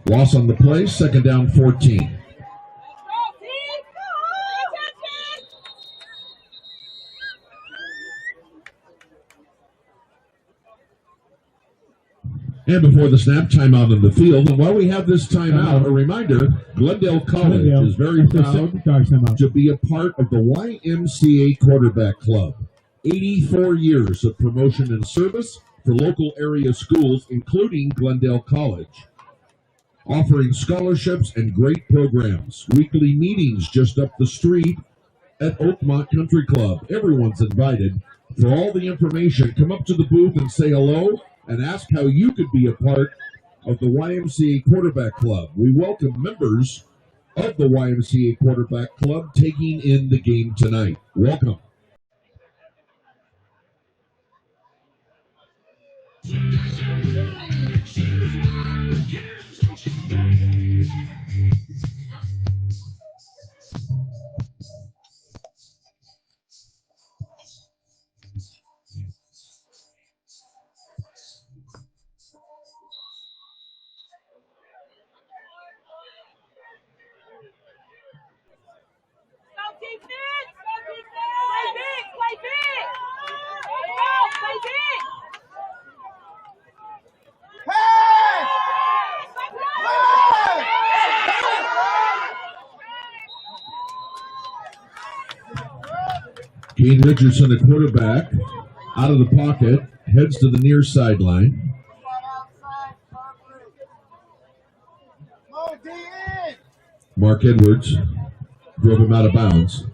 Speaker 1: Loss on the play, 2nd down 14. And before the snap, timeout on the field. And while we have this timeout, a reminder, Glendale College is very proud to be a part of the YMCA Quarterback Club. 84 years of promotion and service for local area schools, including Glendale College. Offering scholarships and great programs. Weekly meetings just up the street at Oakmont Country Club. Everyone's invited. For all the information, come up to the booth and say hello and ask how you could be a part of the YMCA Quarterback Club. We welcome members of the YMCA Quarterback Club taking in the game tonight. Welcome. Kane Richardson, a quarterback, out of the pocket, heads to the near sideline. Mark Edwards drove him out of bounds.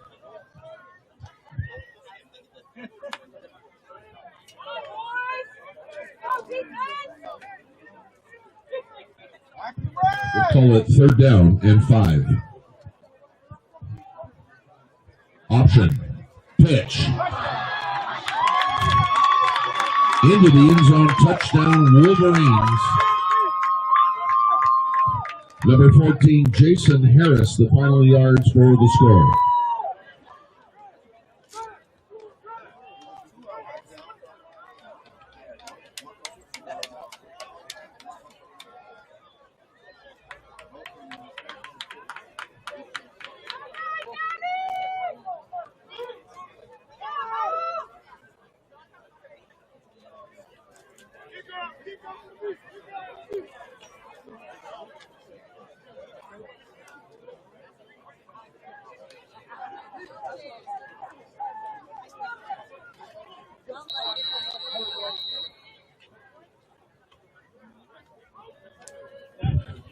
Speaker 1: We'll call it 3rd down and 5. Option. Pitch. Into the end zone, touchdown, Wolverines. Number 14, Jason Harris, the final yards for the score.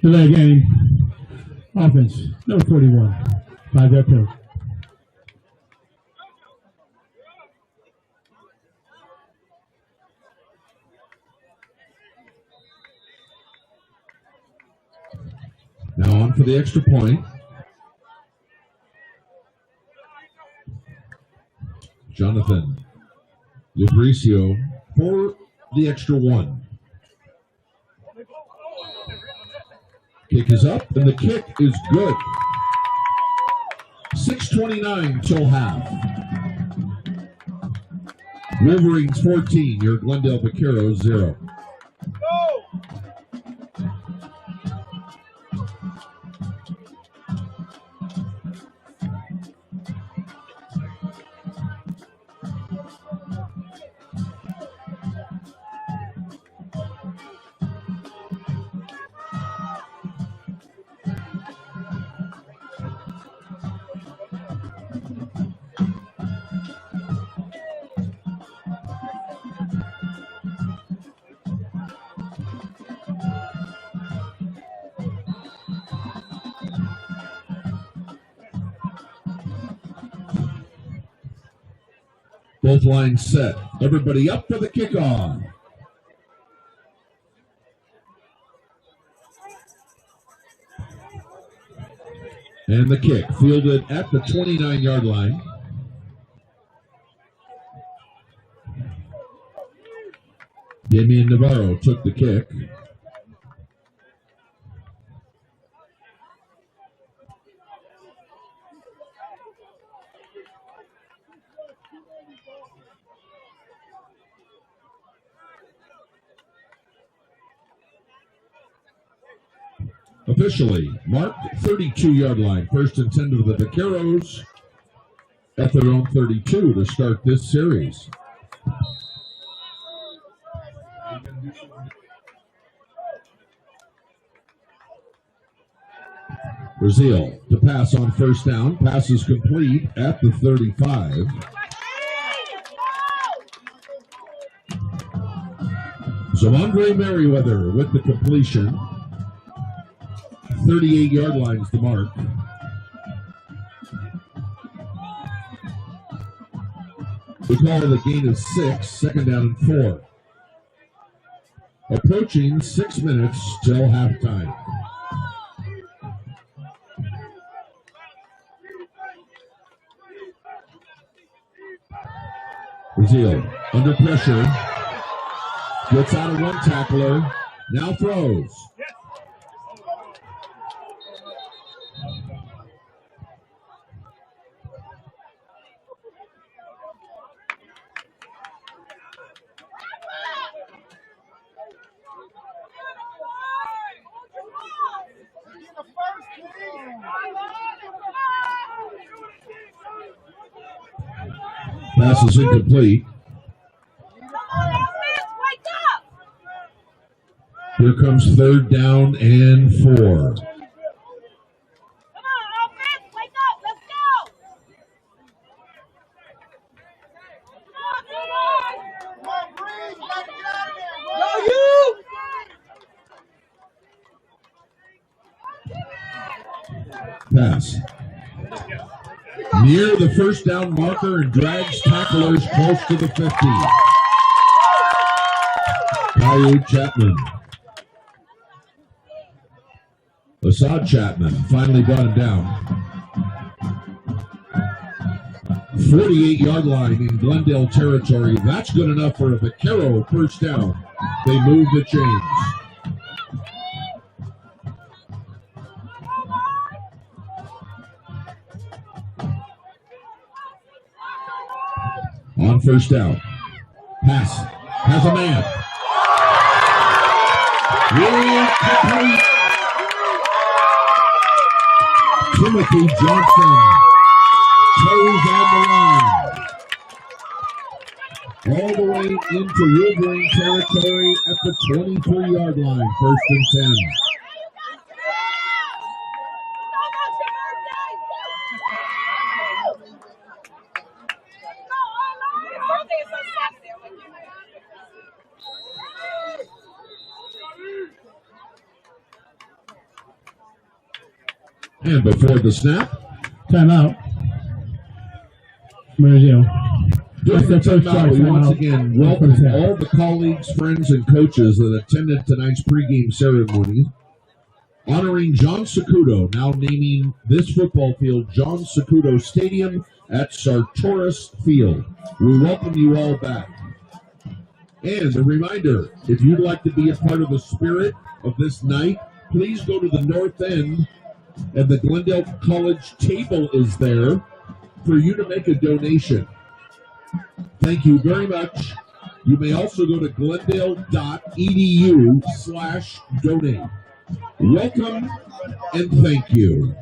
Speaker 5: Delay game. Offense, number 41. 5-yard penalty.
Speaker 1: Now on for the extra point. Jonathan Lubricio for the extra 1. Kick is up, and the kick is good. 6:29 till half. Wolverines 14, your Glendale Vaquero 0. Both lines set. Everybody up for the kickoff. And the kick fielded at the 29-yard line. Damian Navarro took the kick. Officially marked 32-yard line. First and 10 to the Vaqueros at their own 32 to start this series. Brazil to pass on first down. Pass is complete at the 35. So Andre Merriweather with the completion. 38-yard line is the mark. We call it a gain of 6, second down and 4. Approaching 6 minutes till halftime. Brazil under pressure. Gets out of one tackler. Now throws. Pass is incomplete. Here comes third down and 4.
Speaker 2: Come on, offense, wake up, let's go.
Speaker 6: Come on, Breeze, gotta get out of there. Go, you!
Speaker 1: Pass. Near the first down marker and drags tacklers close to the 50. Caillou Chapman. Assad Chapman finally brought him down. 48-yard line in Glendale territory. That's good enough for a Vaquero first down. They move the chains. On first down. Pass. Has a man. Complete. Timothy Johnson. Toes on the line. All the way into Wolverine territory at the 23-yard line. First and 10. And before the snap,
Speaker 5: timeout. Brazil.
Speaker 1: During the timeout, we once again welcome all the colleagues, friends, and coaches that attended tonight's pregame ceremony, honoring John Sacudo, now naming this football field John Sacudo Stadium at Sartoris Field. We welcome you all back. And a reminder, if you'd like to be a part of the spirit of this night, please go to the north end, and the Glendale College table is there for you to make a donation. Thank you very much. You may also go to glendale.edu/donate. Welcome and thank you.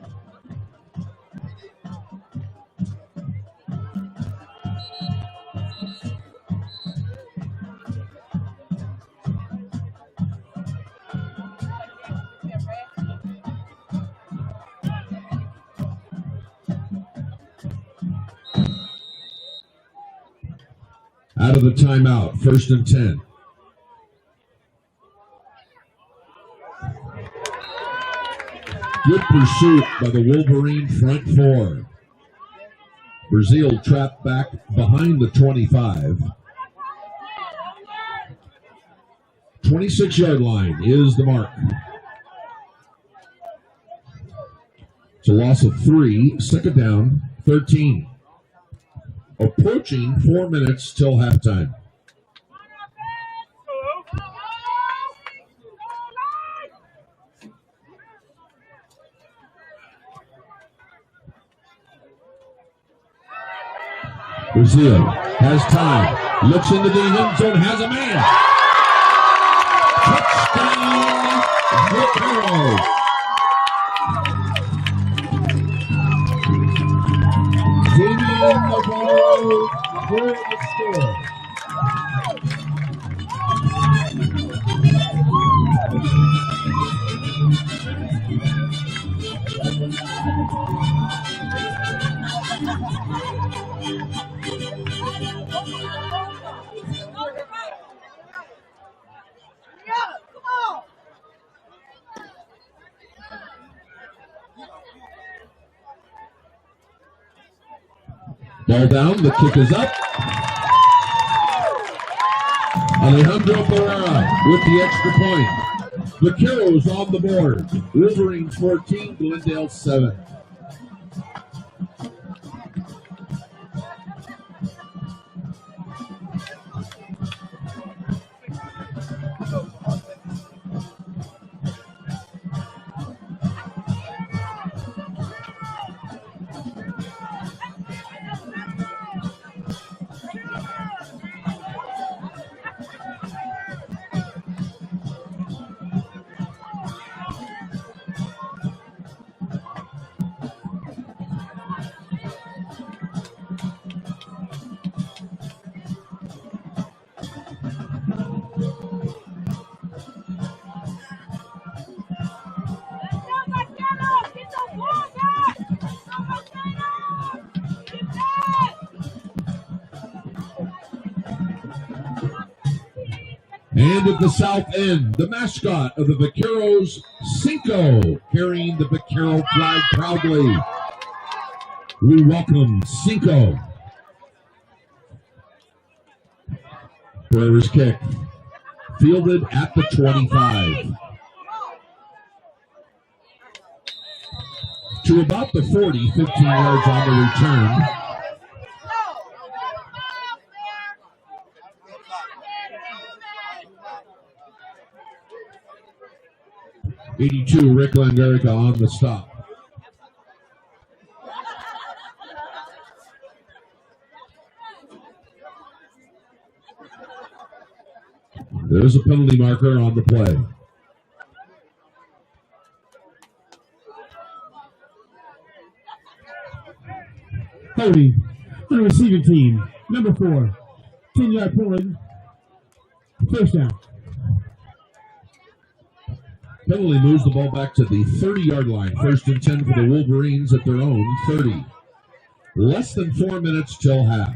Speaker 1: Out of the timeout, first and 10. Good pursuit by the Wolverine front four. Brazil trapped back behind the 25. 26-yard line is the mark. It's a loss of 3, second down, 13. Approaching 4 minutes till halftime. Brazil has time, looks into the end zone, has a man. Touchdown, Vaquero. Damian Navarro for the score. Ball down, the kick is up. Alejandro Pereira with the extra point. Vaqueros on the board. Wolverines 14, Glendale 7. And at the south end, the mascot of the Vaqueros, Cinco, carrying the Vaquero flag proudly. We welcome Cinco. Pereira's kick, fielded at the 25. To about the 40, 15 yards on the return. '82, Rick Langarica on the stop. There's a penalty marker on the play.
Speaker 5: Holding on the receiving team, number 4, 10-yard pulling, first down.
Speaker 1: Penalty moves the ball back to the 30-yard line. First and 10 for the Wolverines at their own 30. Less than 4 minutes till half.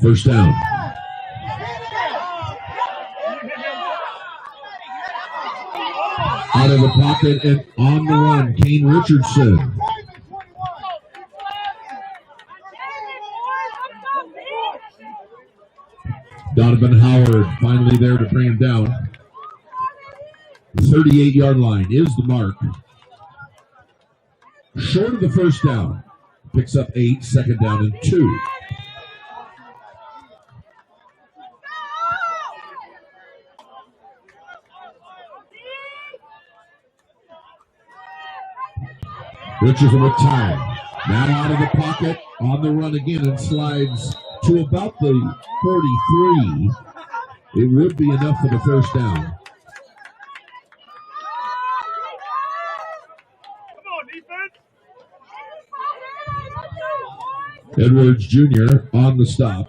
Speaker 1: First down. Out of the pocket and on the run, Kane Richardson. Donovan Howard finally there to bring him down. 38-yard line is the mark. Short of the first down. Picks up 8, second down and 2. Richardson with time. Now out of the pocket, on the run again, and slides to about the 43. It would be enough for the first down. Edwards Jr. on the stop.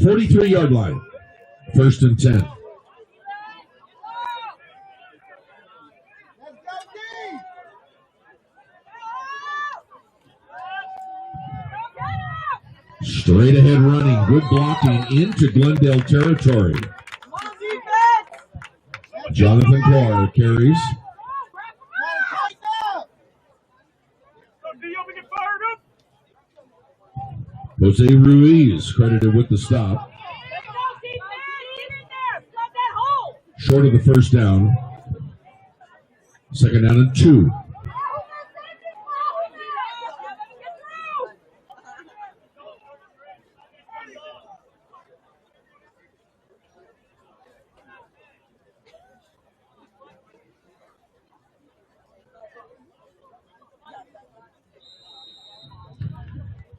Speaker 1: 43-yard line. First and 10. Straight ahead running, good blocking into Glendale territory.
Speaker 2: Come on, defense.
Speaker 1: Jonathan Clark carries. Jose Ruiz credited with the stop.
Speaker 2: Let's go, defense. Get in there. Plug that hole.
Speaker 1: Short of the first down. Second down and 2.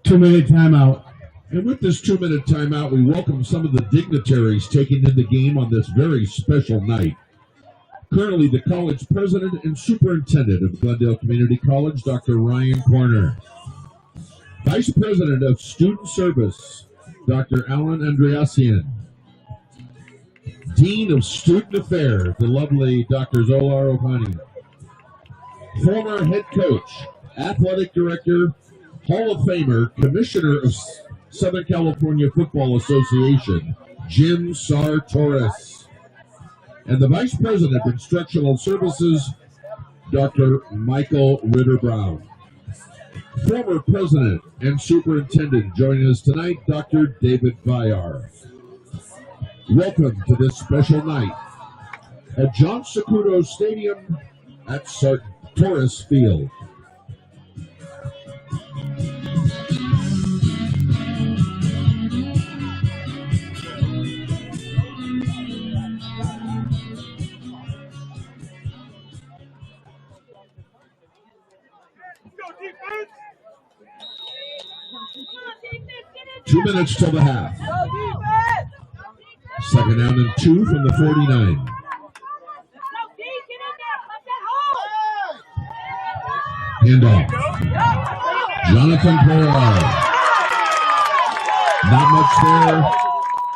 Speaker 5: 2-minute timeout.
Speaker 1: And with this 2-minute timeout, we welcome some of the dignitaries taking in the game on this very special night. Currently, the college president and superintendent of Glendale Community College, Dr. Ryan Corner. Vice President of Student Service, Dr. Alan Andreassian. Dean of Student Affairs, the lovely Dr. Zolar Ohani. Former head coach, athletic director, Hall of Famer, Commissioner of Southern California Football Association, Jim Sar Torres. And the Vice President of Instructional Services, Dr. Michael Ritter Brown. Former President and Superintendent joining us tonight, Dr. David Vyar. Welcome to this special night at John Sacudo Stadium at Sartoris Field.
Speaker 2: Come on, defense.
Speaker 1: 2 minutes till the half.
Speaker 2: Go, defense.
Speaker 1: Second down and 2 from the 49.
Speaker 2: Let's go, D. Get in there. Plug that hole.
Speaker 1: Handoff. Jonathan Pereira. Not much there.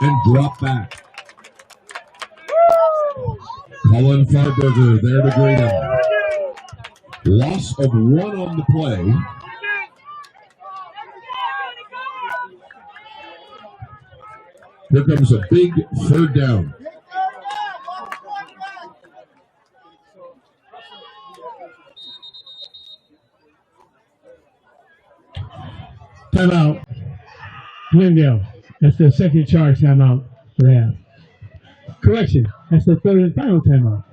Speaker 1: And drop back. Colin Farberger there to greet him. Loss of 1 on the play. Here comes a big third down.
Speaker 5: Timeout. Glendale. That's the second charge timeout for half. Correction. That's the third and final timeout.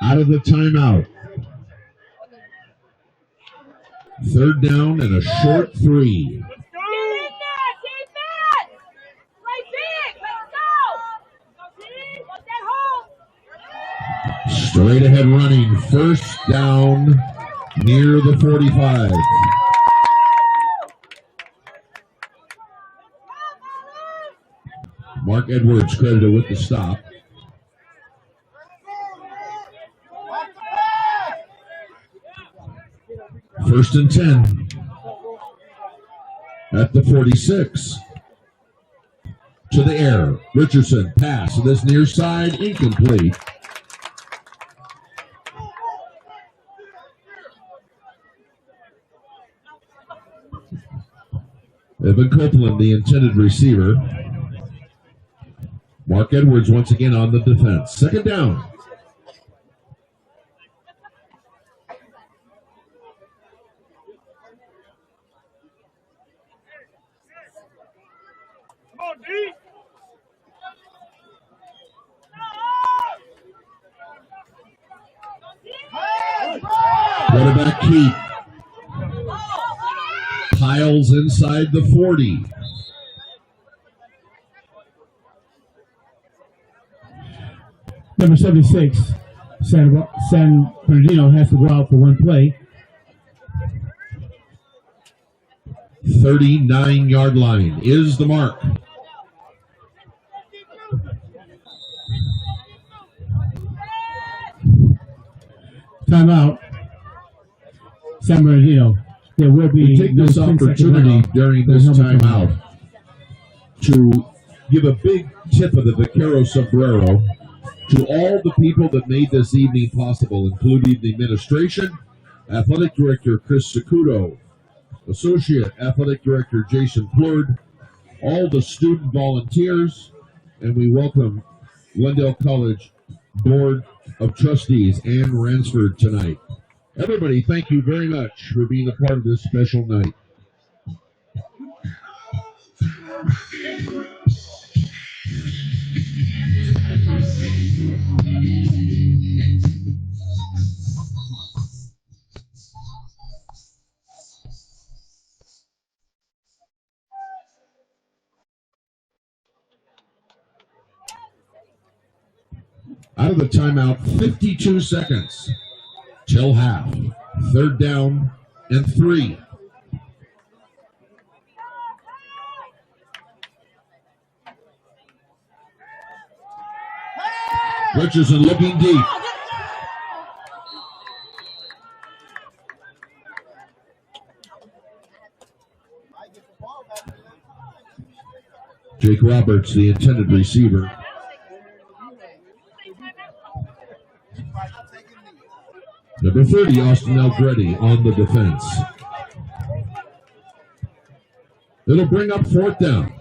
Speaker 1: Out of the timeout. Third down and a short 3.
Speaker 2: Get in there, defense. Play big. Let's go. Go, D. Plug that hole.
Speaker 1: Straight ahead running. First down near the 45. Mark Edwards credited with the stop. First and 10 at the 46. To the air. Richardson pass to this near side, incomplete. Evan Copeland, the intended receiver. Mark Edwards once again on the defense. Second down.
Speaker 6: Come on, D.
Speaker 1: Quarterback keep. Piles inside the 40.
Speaker 5: Number 76, San Bernardino has to go out for one play.
Speaker 1: 39-yard line is the mark.
Speaker 5: Timeout. San Bernardino. There will be
Speaker 1: We take
Speaker 5: no
Speaker 1: this
Speaker 5: 10-second
Speaker 1: opportunity
Speaker 5: runoff.
Speaker 1: during this timeout to give a big tip of the Vaquero sombrero to all the people that made this evening possible, including the administration, Athletic Director Chris Sacudo, Associate Athletic Director Jason Plurd, all the student volunteers, and we welcome Glendale College Board of Trustees Ann Ransford tonight. Everybody, thank you very much for being a part of this special night. Out of the timeout, 52 seconds till half. 3rd down and 3. Richardson looking deep. Jake Roberts, the intended receiver. Number 30, Austin Algretti on the defense. It'll bring up 4th down.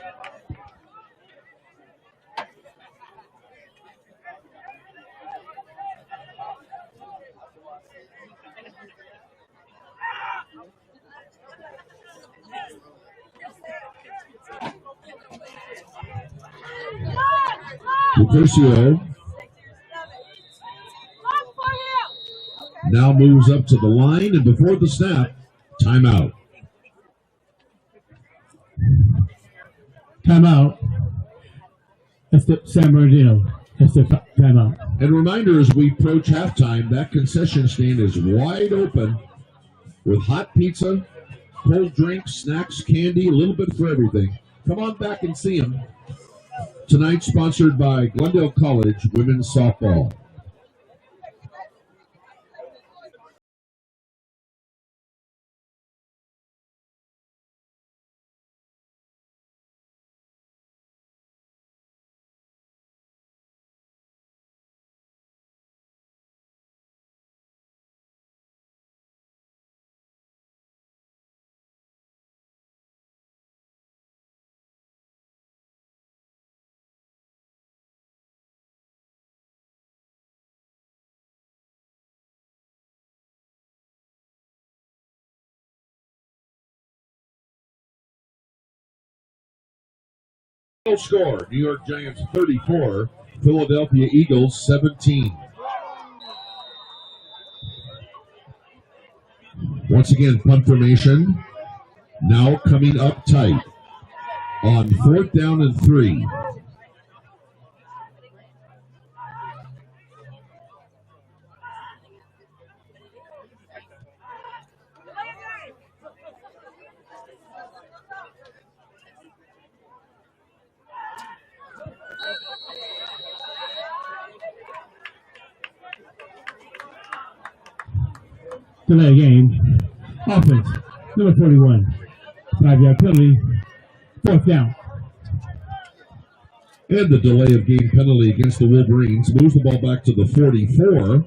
Speaker 1: Lupercio now moves up to the line, and before the snap, timeout.
Speaker 5: Timeout. That's the San Bernardino. That's the timeout.
Speaker 1: And reminder, as we approach halftime, that concession stand is wide open with hot pizza, cold drinks, snacks, candy, a little bit for everything. Come on back and see them. Tonight, sponsored by Glendale College Women's Softball. Score, New York Giants 34, Philadelphia Eagles 17. Once again, punt formation now coming up tight on 4th down and 3.
Speaker 5: Delay game. Offense. Number 41. 5-yard penalty. 4th down.
Speaker 1: And the delay of game penalty against the Wolverines moves the ball back to the 44.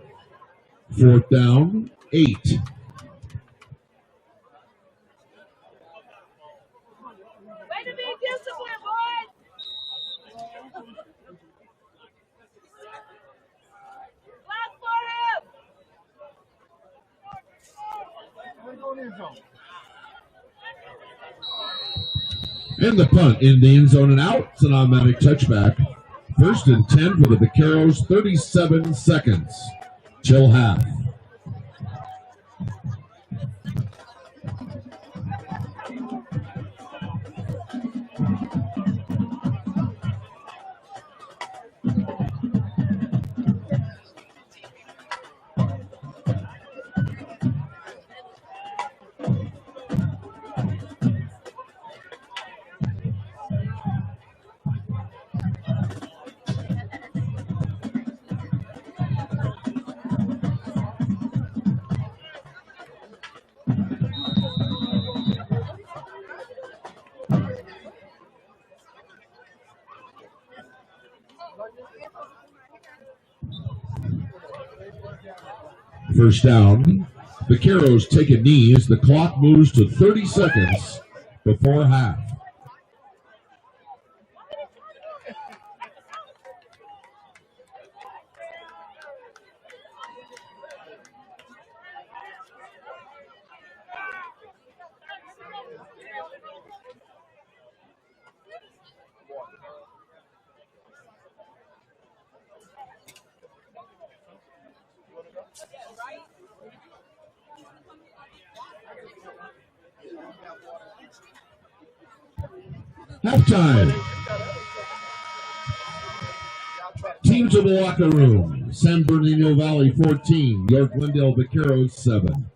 Speaker 1: 4th down, 8.
Speaker 2: Way to be disciplined, boys. Block for him.
Speaker 1: And the punt in the end zone and out. It's an automatic touchback. 1st and 10 for the Vaqueros, 37 seconds till half. First down. Vaqueros take a knee as the clock moves to 30 seconds before half. Halftime. Team to the locker room. San Bernardino Valley 14, York Glendale Vaqueros 7.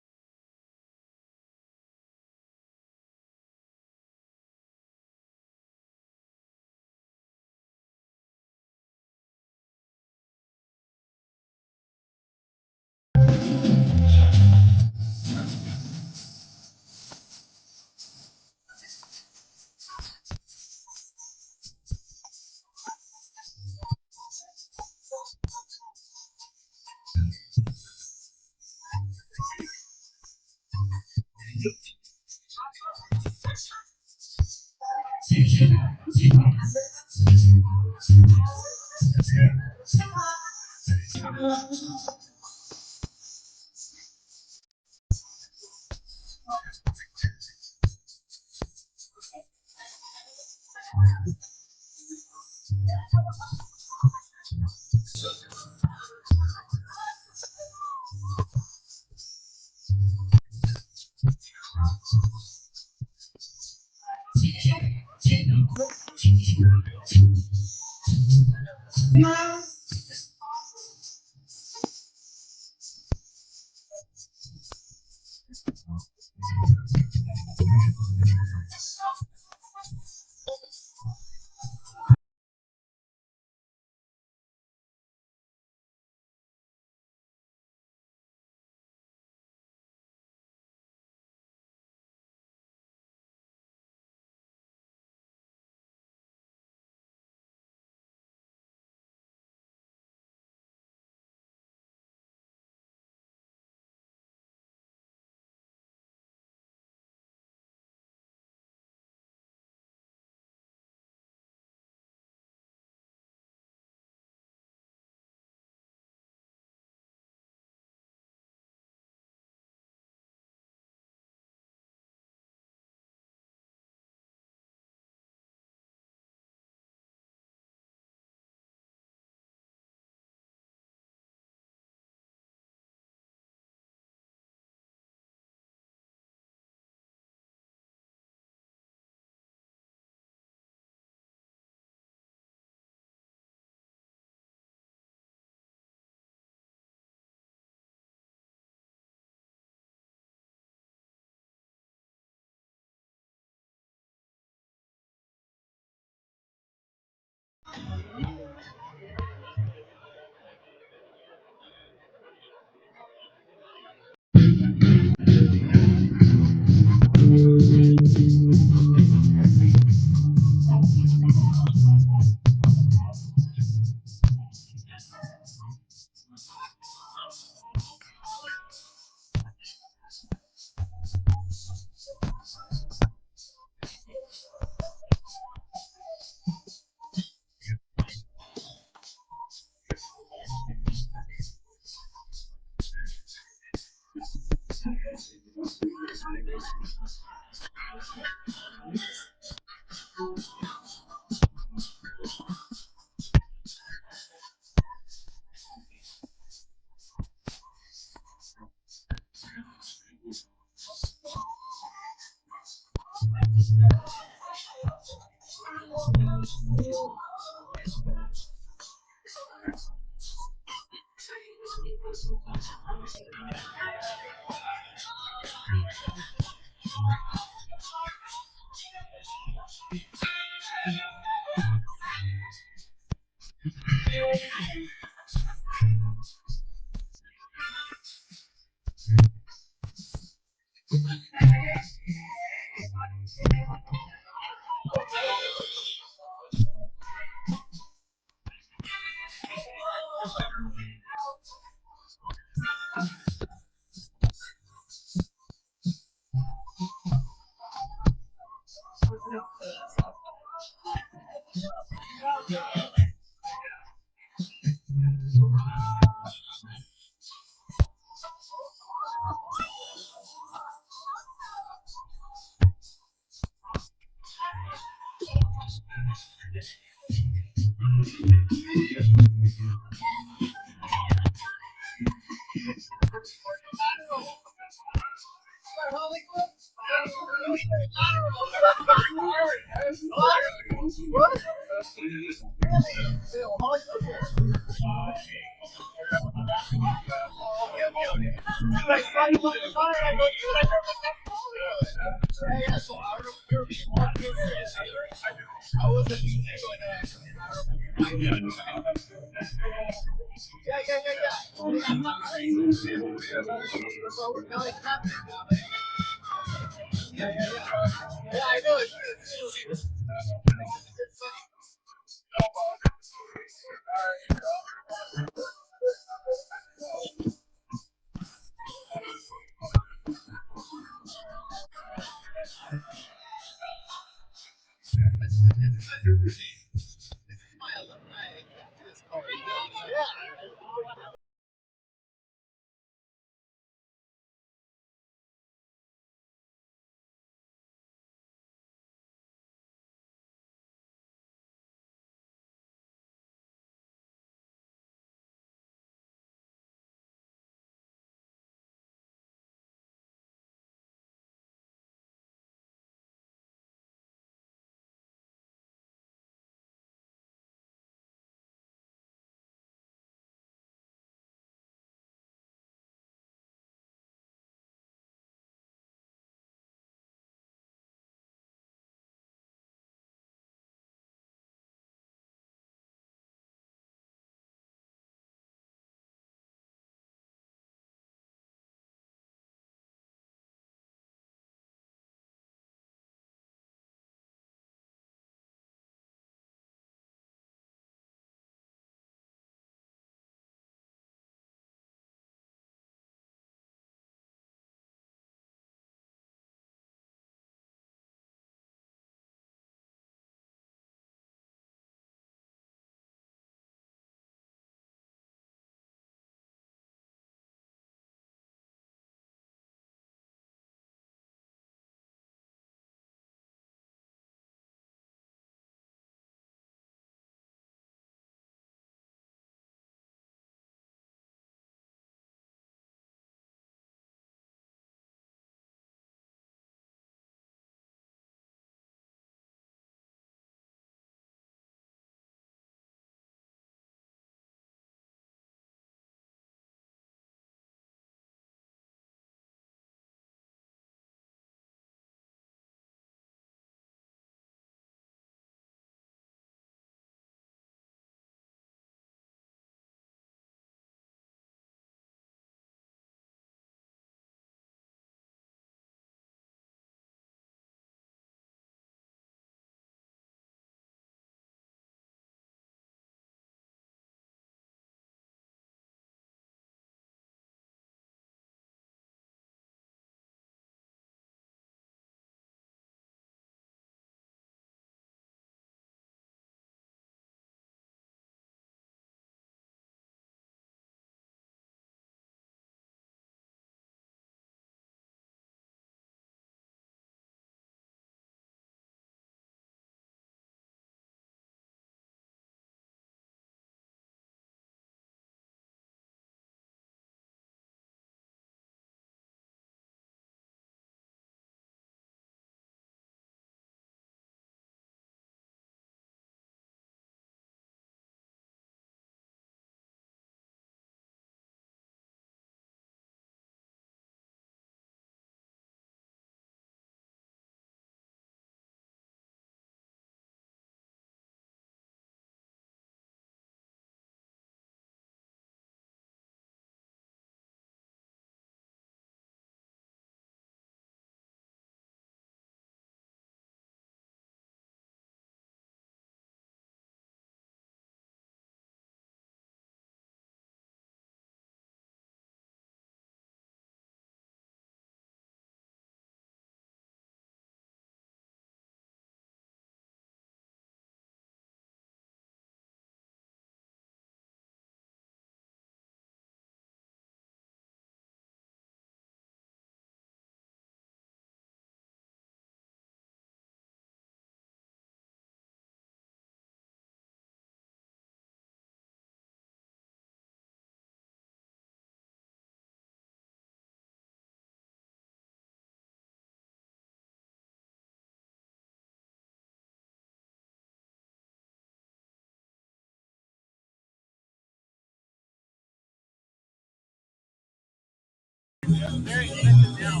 Speaker 6: Very expensive now.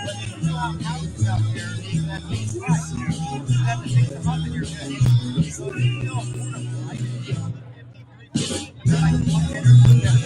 Speaker 6: But they still have houses out there that pay price. You have to fix them up and you're good. So it's still affordable. I think if you could get like one bedroom.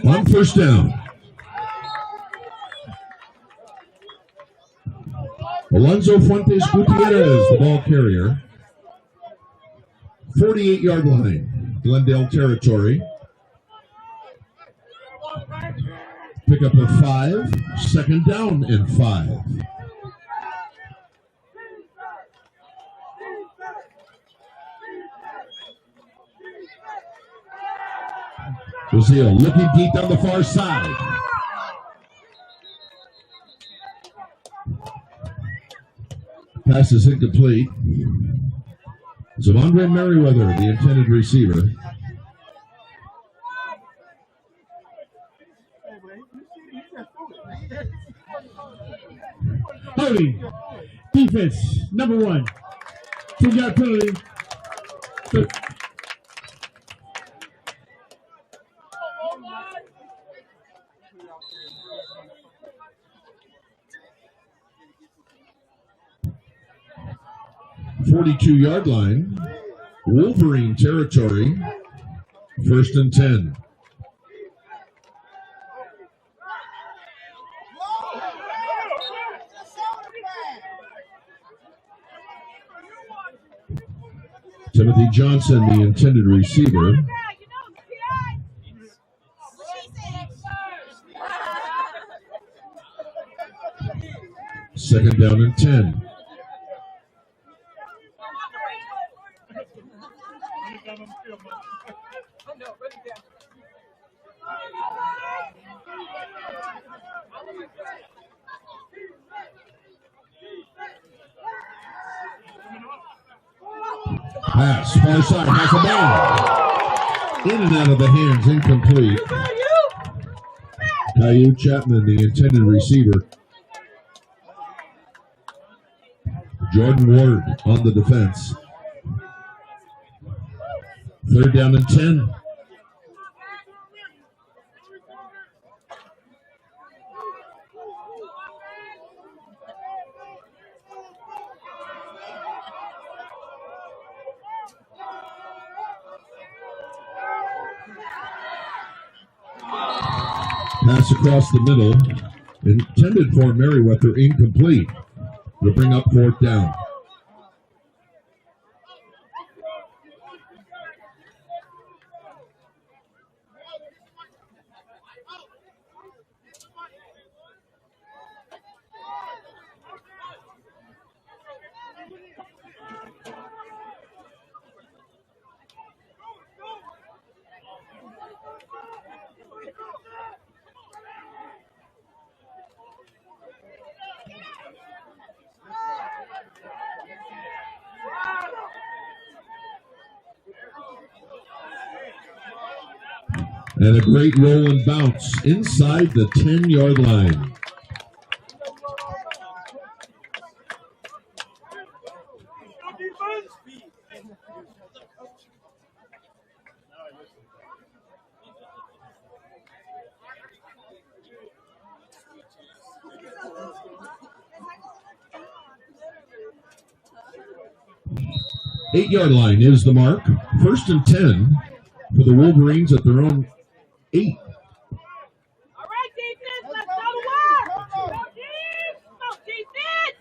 Speaker 1: On first down. Alonzo Fuentes Gutierrez, the ball carrier. 48-yard line, Glendale territory. Pick up a 5, second down and 5. Brazil looking deep down the far side. Pass is incomplete. Zavondre Merriweather, the intended receiver.
Speaker 5: Holding. Defense, number 1. 2-yard penalty.
Speaker 1: 42-yard line. Wolverine territory. 1st and 10. Timothy Johnson, the intended receiver. Second down and 10. Pass, far side, has a ball. In and out of the hands, incomplete. Caillou Chapman, the intended receiver. Jordan Ward on the defense. 3rd down and 10. Pass across the middle, intended for Merriweather, incomplete. To bring up 4th down. And a great roll and bounce inside the 10-yard line. Eight-yard line is the mark. 1st and 10 for the Wolverines at their own 8.
Speaker 2: All right, defense, let's go to work. Go defense. Go defense.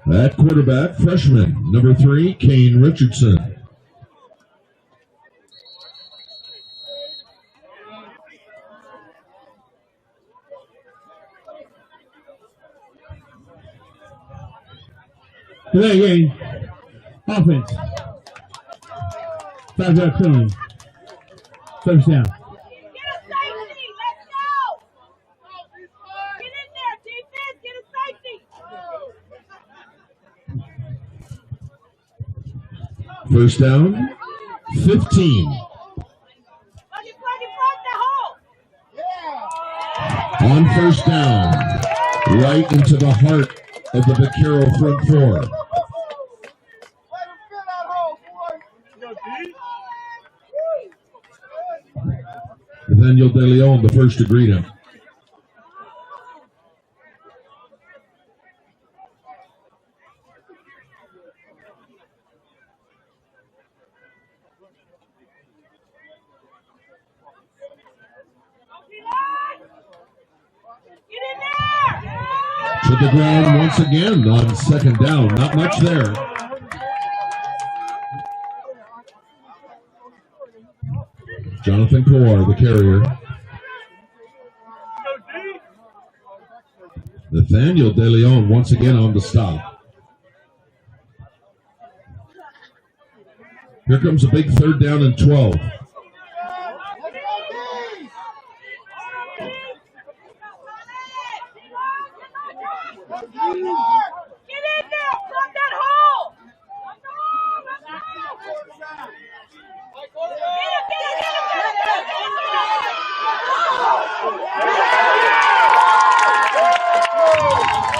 Speaker 1: That quarterback, freshman, number 3, Kane Richardson.
Speaker 5: Delay game. Offense. 5-yard penalty. 1st down.
Speaker 2: Get a safety. Let's go. Get in there, defense. Get a safety.
Speaker 1: 1st down, 15.
Speaker 2: Plug it front that hole.
Speaker 1: On 1st down, right into the heart of the Vaquero front 4. Nathaniel De Leon, the first to greet him.
Speaker 2: Get in there.
Speaker 1: To the ground once again on 2nd down. Not much there. Jonathan Kaur, the carrier. Nathaniel De Leon once again on the stop. Here comes a big 3rd down and 12.
Speaker 2: Get in there. Plug that hole.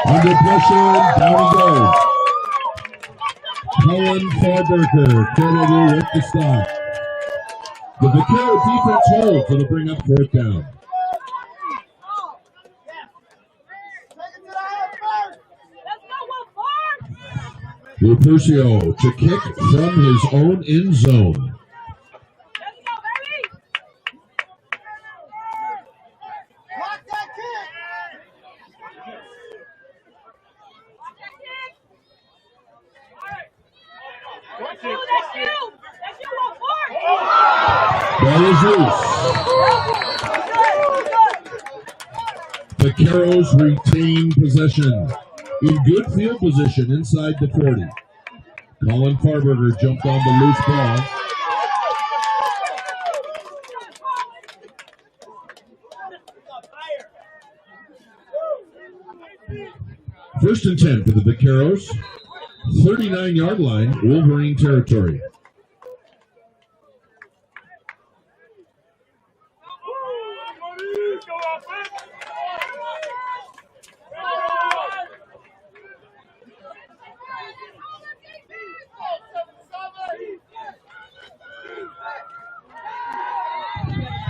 Speaker 1: Under pressure, down he goes. Cullen Farberger credited with the stop. The Vaquero defense holds. It'll bring up 4th down. Lupercio to kick from his own end zone.
Speaker 2: Let's go, baby!
Speaker 6: Block that kick!
Speaker 2: Watch that kick! That's you! That's you! That's you, on board!
Speaker 1: Ball is loose. Vaqueros retain possession. In good field position inside the 40. Colin Farberger jumped on the loose ball. First and 10 for the Vaqueros. 39-yard line, Wolverine territory.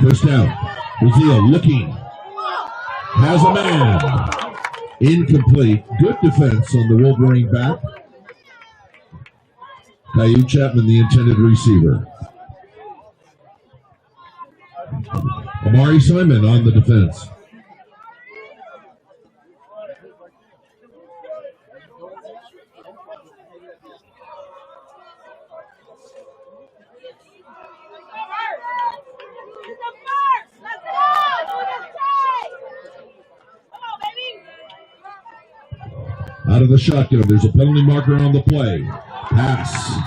Speaker 1: First down. Brazil looking. Has a man. Incomplete. Good defense on the Wolverine back. Caillou Chapman, the intended receiver. Amari Simon on the defense. Out of the shotgun, there's a penalty marker on the play. Pass.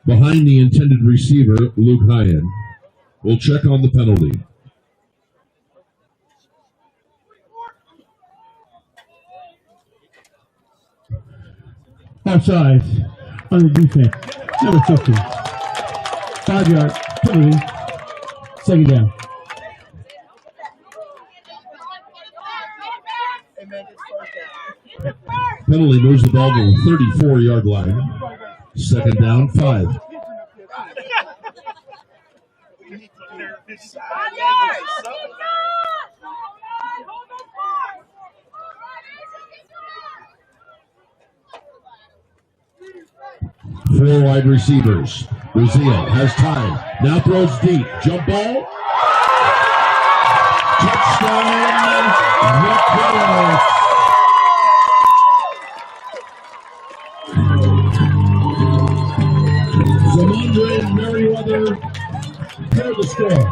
Speaker 1: Behind the intended receiver, Luke Hyan. We'll check on the penalty.
Speaker 5: Offside on the defense. Number 50. 5-yard penalty. Second down.
Speaker 1: Penalty moves the ball to the 34-yard line. Second down, 5. Four wide receivers. Brazil has time. Now throws deep. Jump ball. Touchdown. Vaqueros. Zamondre and Merriweather pair the score.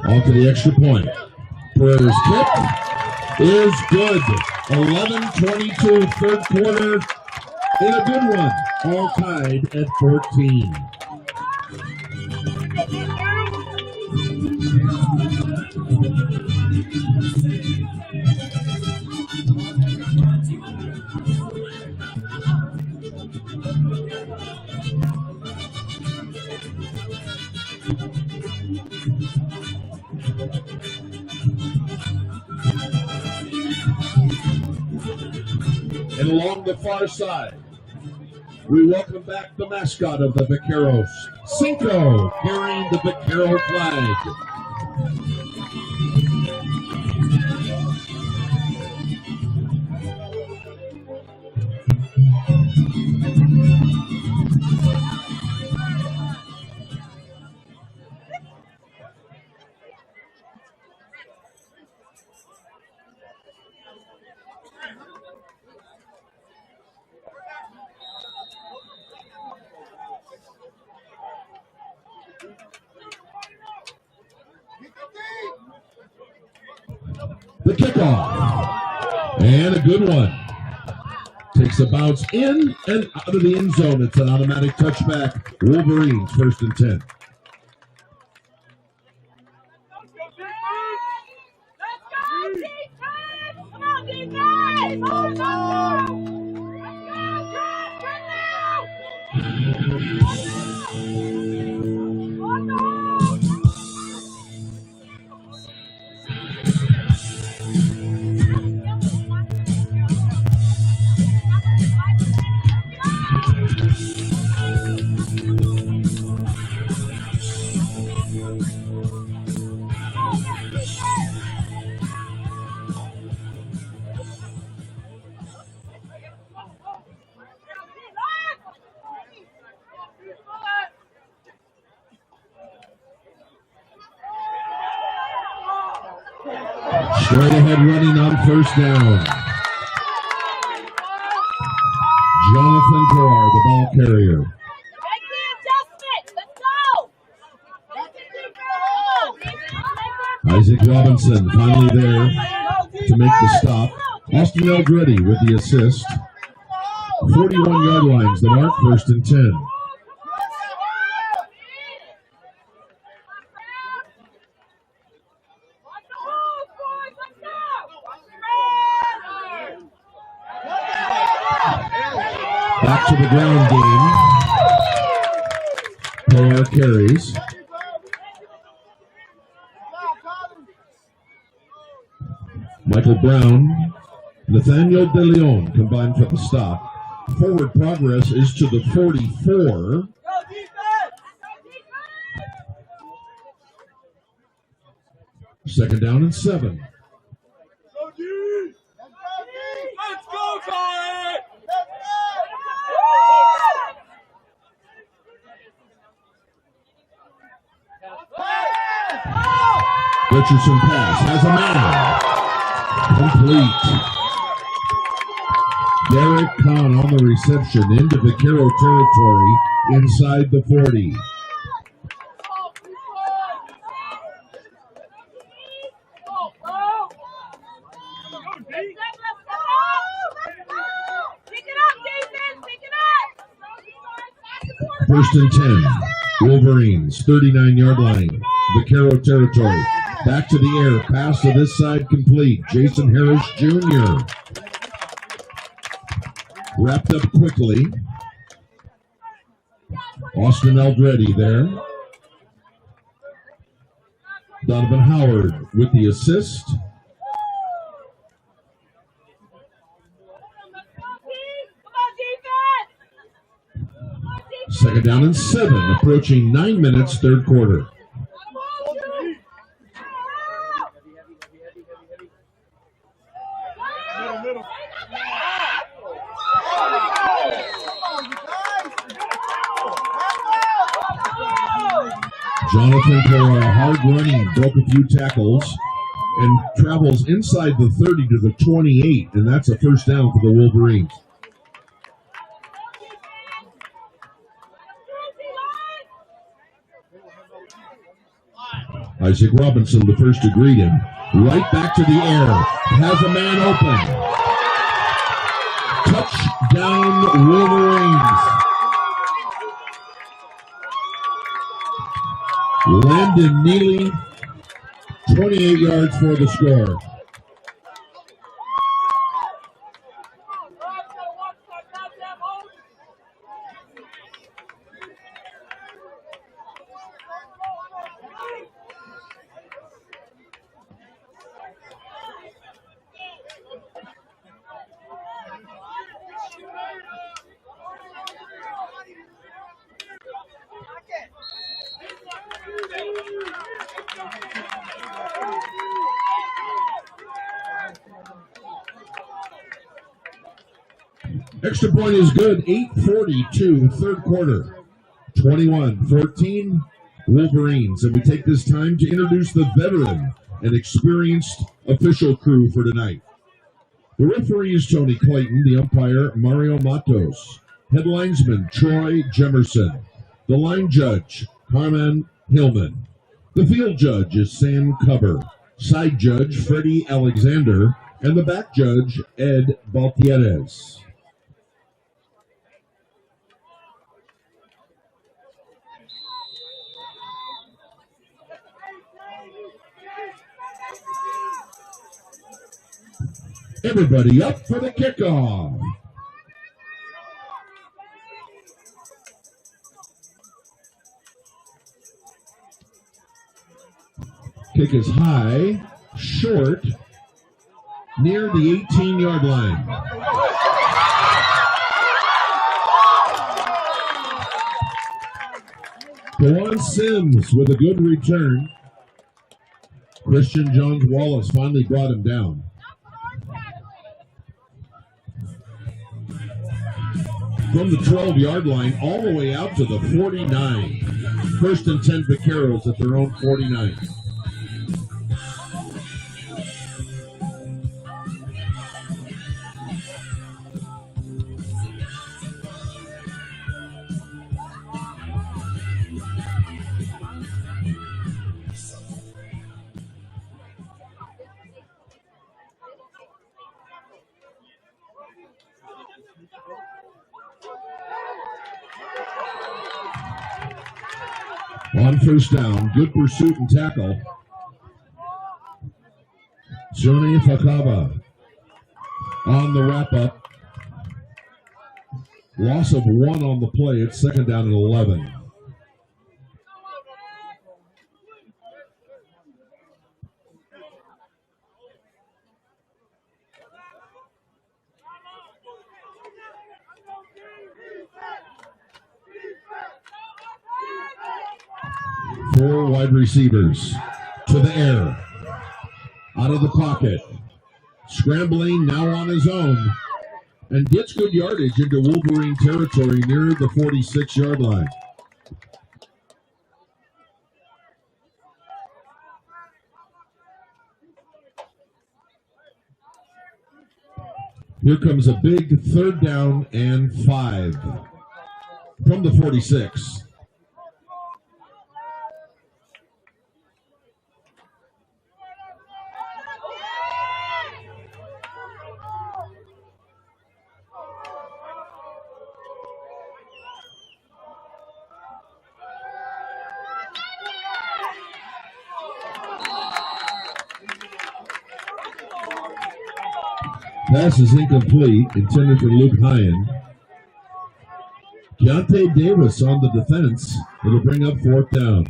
Speaker 1: On to the extra point. Pereira's kick is good. 11-22 third quarter in a good one. All tied at 14. And along the far side, we welcome back the mascot of the Vaqueros, Cinco, carrying the Vaquero flag. The kickoff. And a good one. Takes a bounce in and out of the end zone. It's an automatic touchback. Wolverines first and 10. Straight ahead running on first down. Jonathan Torr, the ball carrier.
Speaker 2: Make the adjustment. Let's go.
Speaker 1: Isaac Robinson finally there to make the stop. Austin Eldreddy with the assist. 41-yard lines, the mark, 1st and 10. Back to the ground game. Torr carries. Michael Brown, Nathaniel De Leon combined for the stop. Forward progress is to the 44. Second down and 7.
Speaker 6: Let's go, Colin!
Speaker 1: Richardson pass has a man. Complete. Derek Kahn on the reception into Vaquero territory inside the 40. First and 10. Wolverines, 39-yard line. Vaquero territory. Back to the air. Pass to this side complete. Jason Harris Jr. Wrapped up quickly. Austin Eldreddy there. Donovan Howard with the assist. Second down and 7, approaching 9 minutes, 3rd quarter. Jonathan Torr, hard running, broke a few tackles and travels inside the 30 to the 28, and that's a first down for the Wolverines. Isaac Robinson, the first to greet him. Right back to the air. Has a man open. Touchdown, Wolverines. Landon Neely, 28 yards for the score. Extra point is good. 8:42, 3rd quarter. 21-14, Wolverines. And we take this time to introduce the veteran and experienced official crew for tonight. The referee is Tony Clayton, the umpire Mario Matos, head linesman Troy Jemerson, the line judge Carmen Hillman, the field judge is Sam Cover, side judge Freddie Alexander, and the back judge Ed Baltieres. Everybody up for the kickoff. Kick is high, short, near the 18-yard line. Dewan Sims with a good return. Christian Johns Wallace finally brought him down. From the 12-yard line all the way out to the 49. First and 10 Vaqueros at their own 49. On first down, good pursuit and tackle. Johnny Fakaba on the wrap-up. Loss of 1 on the play. It's second down and 11. Four wide receivers to the air. Out of the pocket. Scrambling now on his own. And gets good yardage into Wolverine territory near the 46-yard line. Here comes a big third down and 5 from the 46. Pass is incomplete, intended for Luke Hyen. Keontae Davis on the defense. It'll bring up fourth down.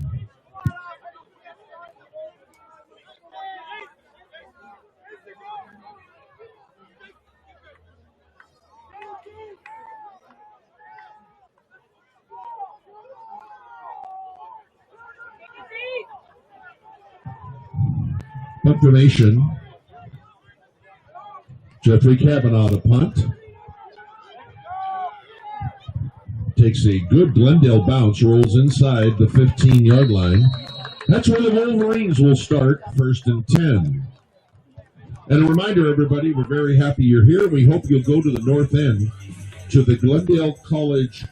Speaker 1: Punt formation. Jeffrey Kavanaugh to punt. Takes a good Glendale bounce, rolls inside the 15-yard line. That's where the Wolverines will start, first and 10. And a reminder, everybody, we're very happy you're here. We hope you'll go to the north end to the Glendale College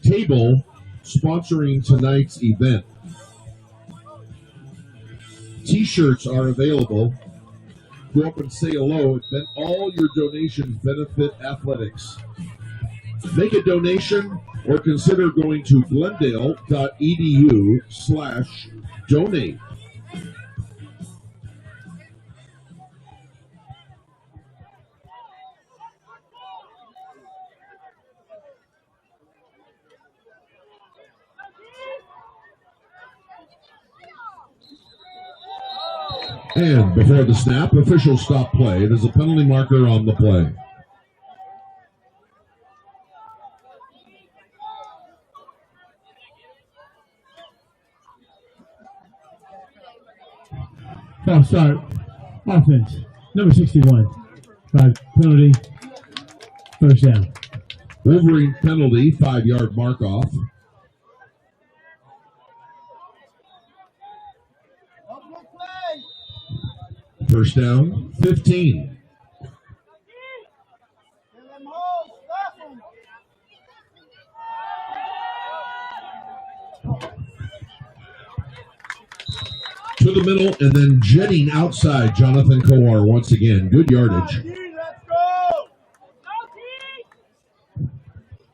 Speaker 1: table sponsoring tonight's event. T-shirts are available. Go up and say hello. Then all your donations benefit athletics. Make a donation or consider going to glendale.edu/donate. And before the snap, official stop play. There's a penalty marker on the play.
Speaker 5: False start. Offense. Number 61. 5 penalty. First down.
Speaker 1: Wolverine penalty, 5-yard mark off. First down, 15. To the middle and then jetting outside, Jonathan Kowar once again. Good yardage.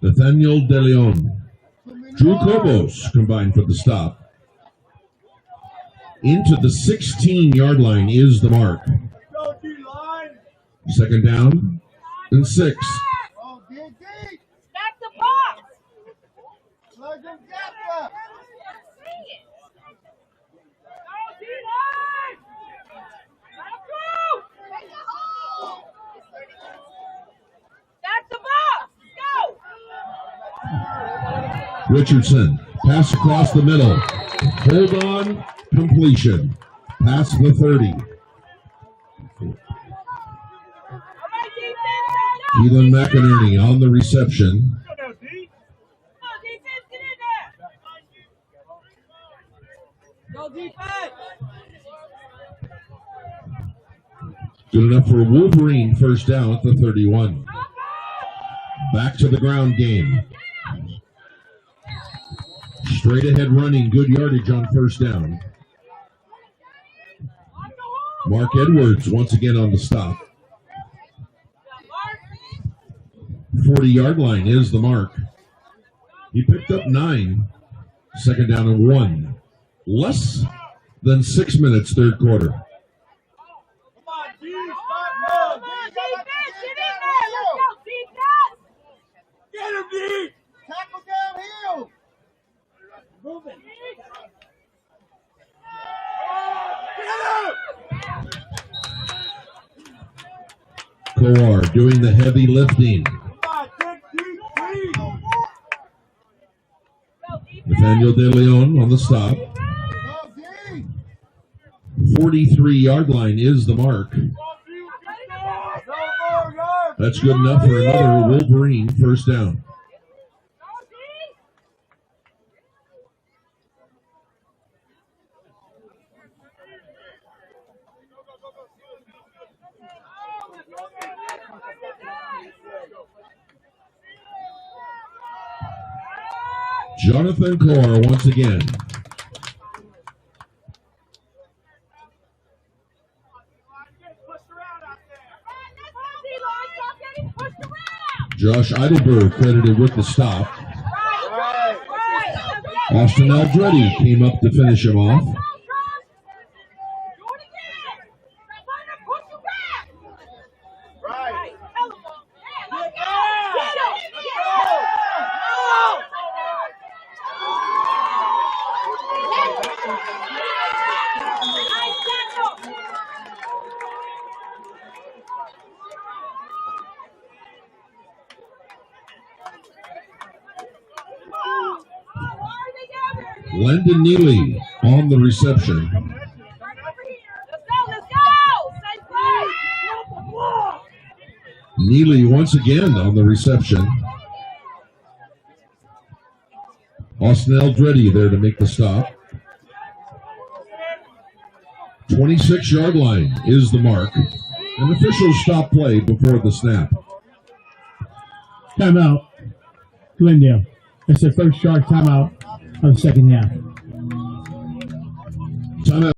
Speaker 1: Nathaniel De Leon. Drew Cobos combined for the stop. Into the 16-yard line is the mark. Second down and 6.
Speaker 2: Back the box. That's the box. Go.
Speaker 1: Richardson, pass across the middle. Hold on, completion. Pass the 30. Keelan McInerney on the reception.
Speaker 2: Go defense.
Speaker 1: Good enough for Wolverine first down at the 31. Back to the ground game. Straight ahead running, good yardage on first down. Mark Edwards once again on the stop. 40-yard line is the mark. He picked up 9. Second down and 1. Less than 6 minutes, third quarter.
Speaker 6: Come on, D. Stop.
Speaker 2: Defense, get in there. Let's go, defense.
Speaker 6: Get him, D. Tackle downhill. Moving.
Speaker 1: Coar doing the heavy lifting.
Speaker 6: Come on,
Speaker 1: Nathaniel De Leon on the stop. 43-yard line is the mark. That's good enough for another Wolverine first down. Jonathan Coar once again. Josh Eidelberg credited with the stop. Austin Aldretti came up to finish him off. Landon Neely on the reception. Neely once again on the reception. Austin Aldretti there to make the stop. 26-yard line is the mark. An official stop play before the snap.
Speaker 5: Timeout. Glendale. That's their first short timeout of the second half.
Speaker 1: Timeout.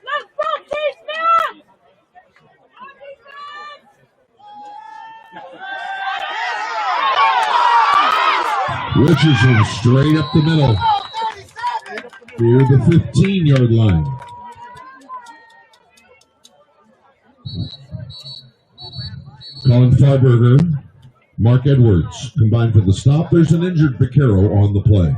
Speaker 2: Let's go, defense!
Speaker 1: Richardson straight up the middle. Near the 15-yard line. Colin Farberger, Mark Edwards combined for the stop. There's an injured Vaquero on the play.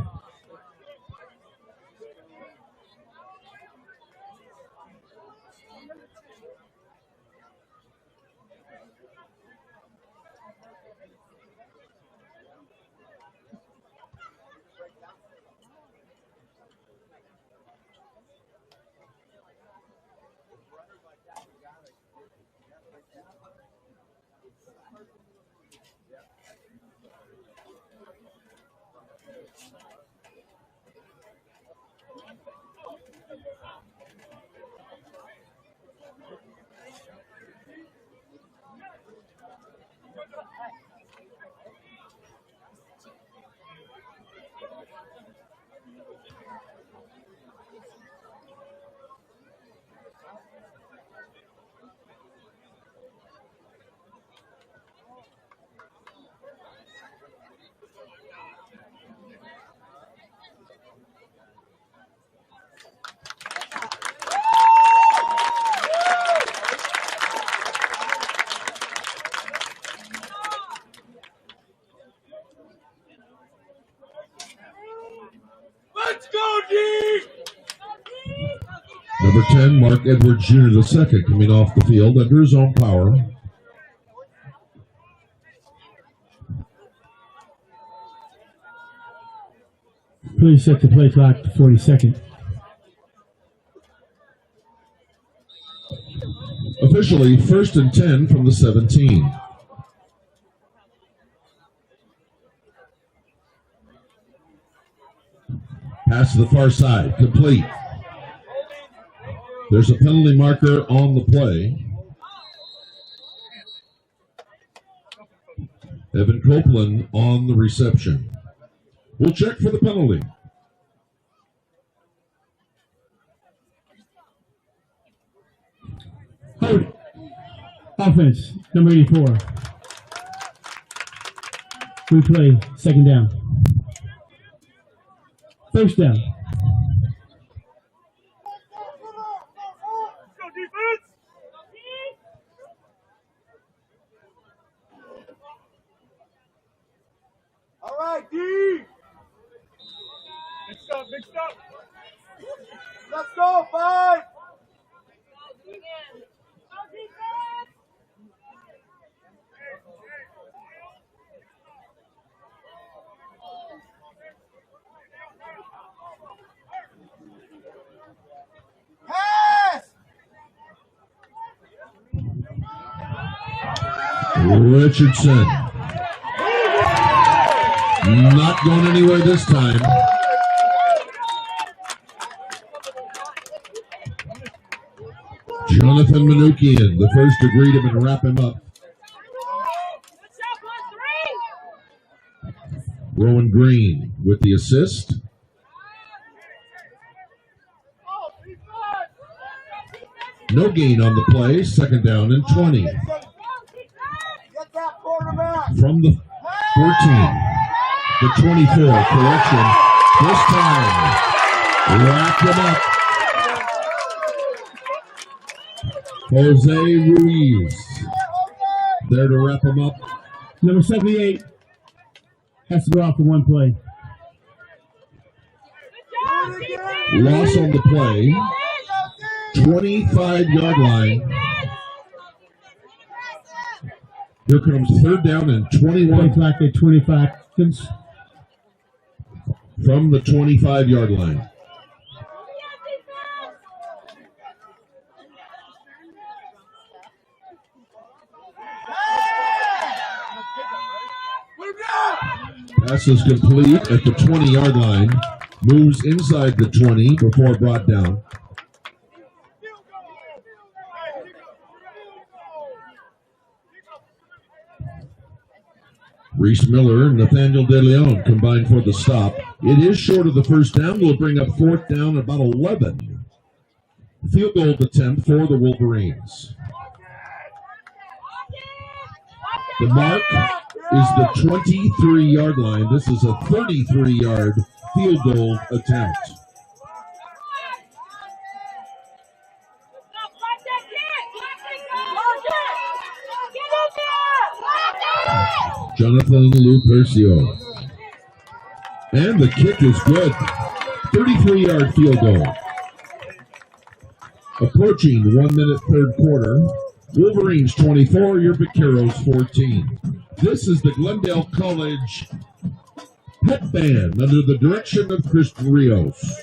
Speaker 6: Let's go, D!
Speaker 1: Number 10, Mark Edwards Jr. II, coming off the field under his own power.
Speaker 5: Please set the play clock to 40-second.
Speaker 1: Officially, 1st and 10 from the 17. Pass to the far side, complete. There's a penalty marker on the play. Evan Copeland on the reception. We'll check for the penalty.
Speaker 5: Hold it. Offense, number 84. Replay, second down. First down.
Speaker 6: Go, defense! All right, D! Big stop, big stop! Let's go, 5! Pass!
Speaker 1: Richardson. Not going anywhere this time. Jonathan Manukian, the first to greet him and wrap him up. Rowan Green with the assist. No gain on the play, second down and 20.
Speaker 6: Get that quarterback!
Speaker 1: From the 14, the 24, correction. This time, wrapped him up. Jose Ruiz there to wrap him up.
Speaker 5: Number 78 has to go out for one play.
Speaker 1: Loss on the play. 25-yard line. Here comes third down and 21
Speaker 5: Play clock at 25 seconds.
Speaker 1: from the 25-yard line. Pass is complete at the 20-yard line. Moves inside the 20 before brought down. Reese Miller and Nathaniel De Leon combined for the stop. It is short of the first down. Will bring up fourth down at about 11. Field goal attempt for the Wolverines. The mark is the 23-yard line. This is a 33-yard field goal attempt. Jonathan Lupercio. And the kick is good. 33-yard field goal. Approaching 1 minute third quarter. Wolverines 24, your Vaqueros 14. This is the Glendale College Pep Band under the direction of Kristen Rios.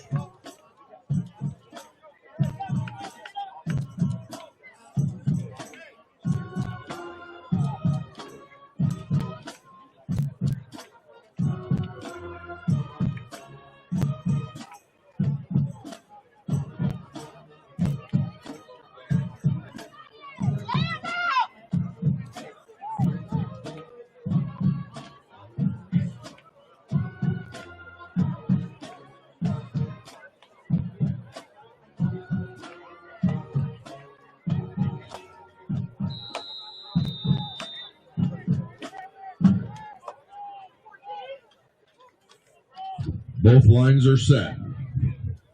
Speaker 1: Both lines are set.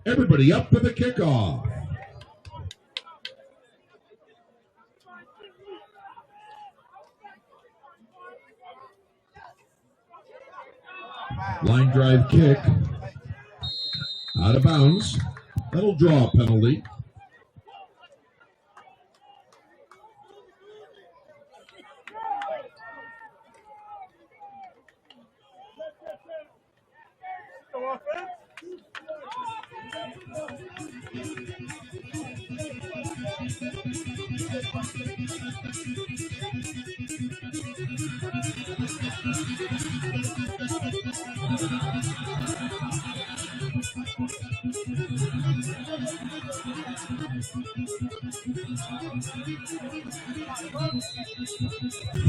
Speaker 1: Everybody up for the kickoff. Line drive kick. Out of bounds. That'll draw a penalty.
Speaker 6: Offense.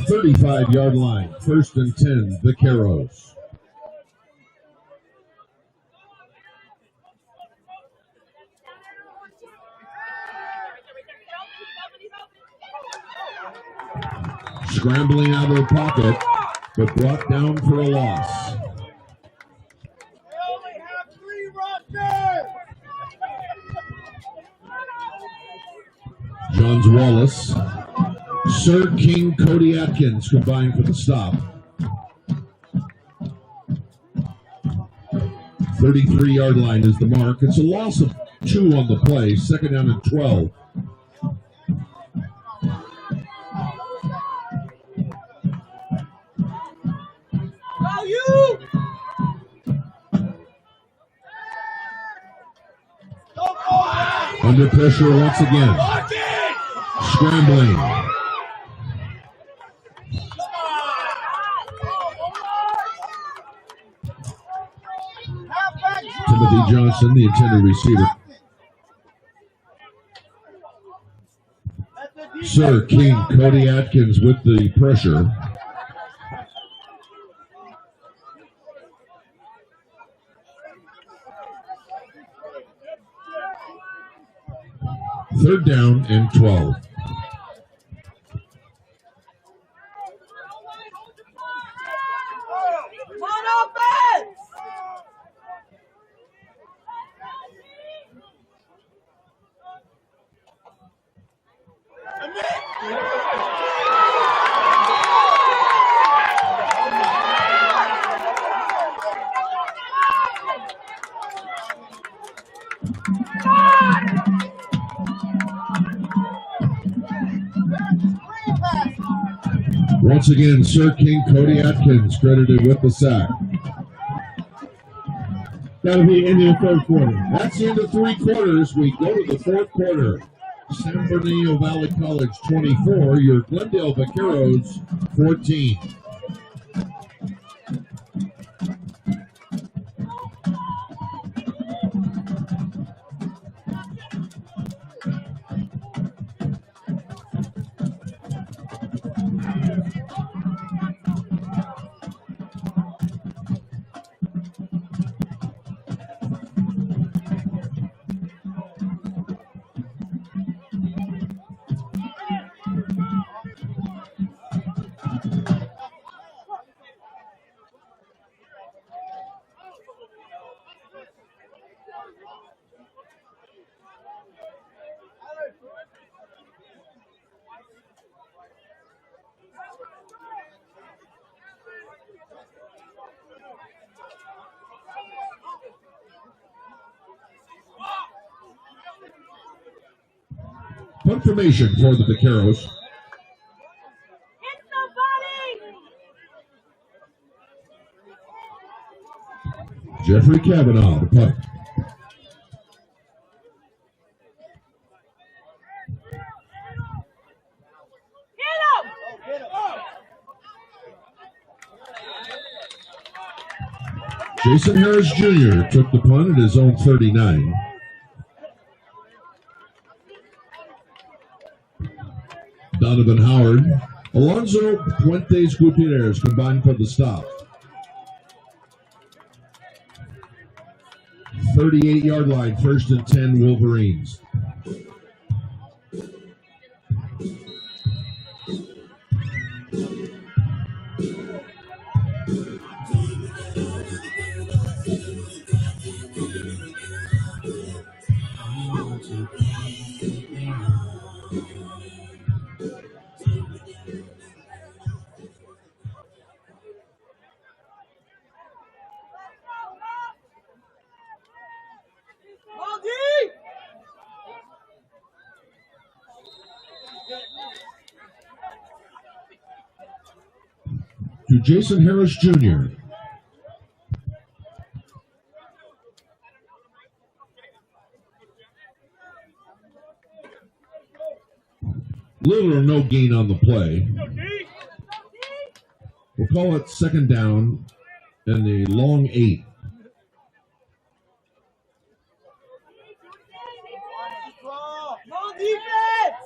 Speaker 1: 35-yard line. 1st and 10, Vaqueros. Scrambling out of the pocket, but brought down for a loss.
Speaker 6: They only have 3 rushers.
Speaker 1: Johns Wallace. Sir King, Cody Atkins combined for the stop. 33-yard line is the mark. It's a loss of 2 on the play. 2nd down and 12. Under pressure once again. Scrambling. Timothy Johnson, the intended receiver. Sir King, Cody Atkins with the pressure. Third down and 12. Once again, Sir King, Cody Atkins credited with the sack.
Speaker 5: That'll be the end of the 3rd quarter.
Speaker 1: That's the end of 3 quarters. We go to the 4th quarter. San Bernardino Valley College 24, your Glendale Vaqueros 14. Punt formation for the Vaqueros.
Speaker 2: Hit somebody!
Speaker 1: Jeffrey Kavanaugh, the punt.
Speaker 2: Hit him!
Speaker 1: Jason Harris Jr. took the punt at his own 39. Donovan Howard, Alonzo Puentes Gutierrez combined for the stop. 38-yard line, 1st and 10 Wolverines. to Jason Harris Jr. Little or no gain on the play. We'll call it second down and a long 8.
Speaker 6: No defense!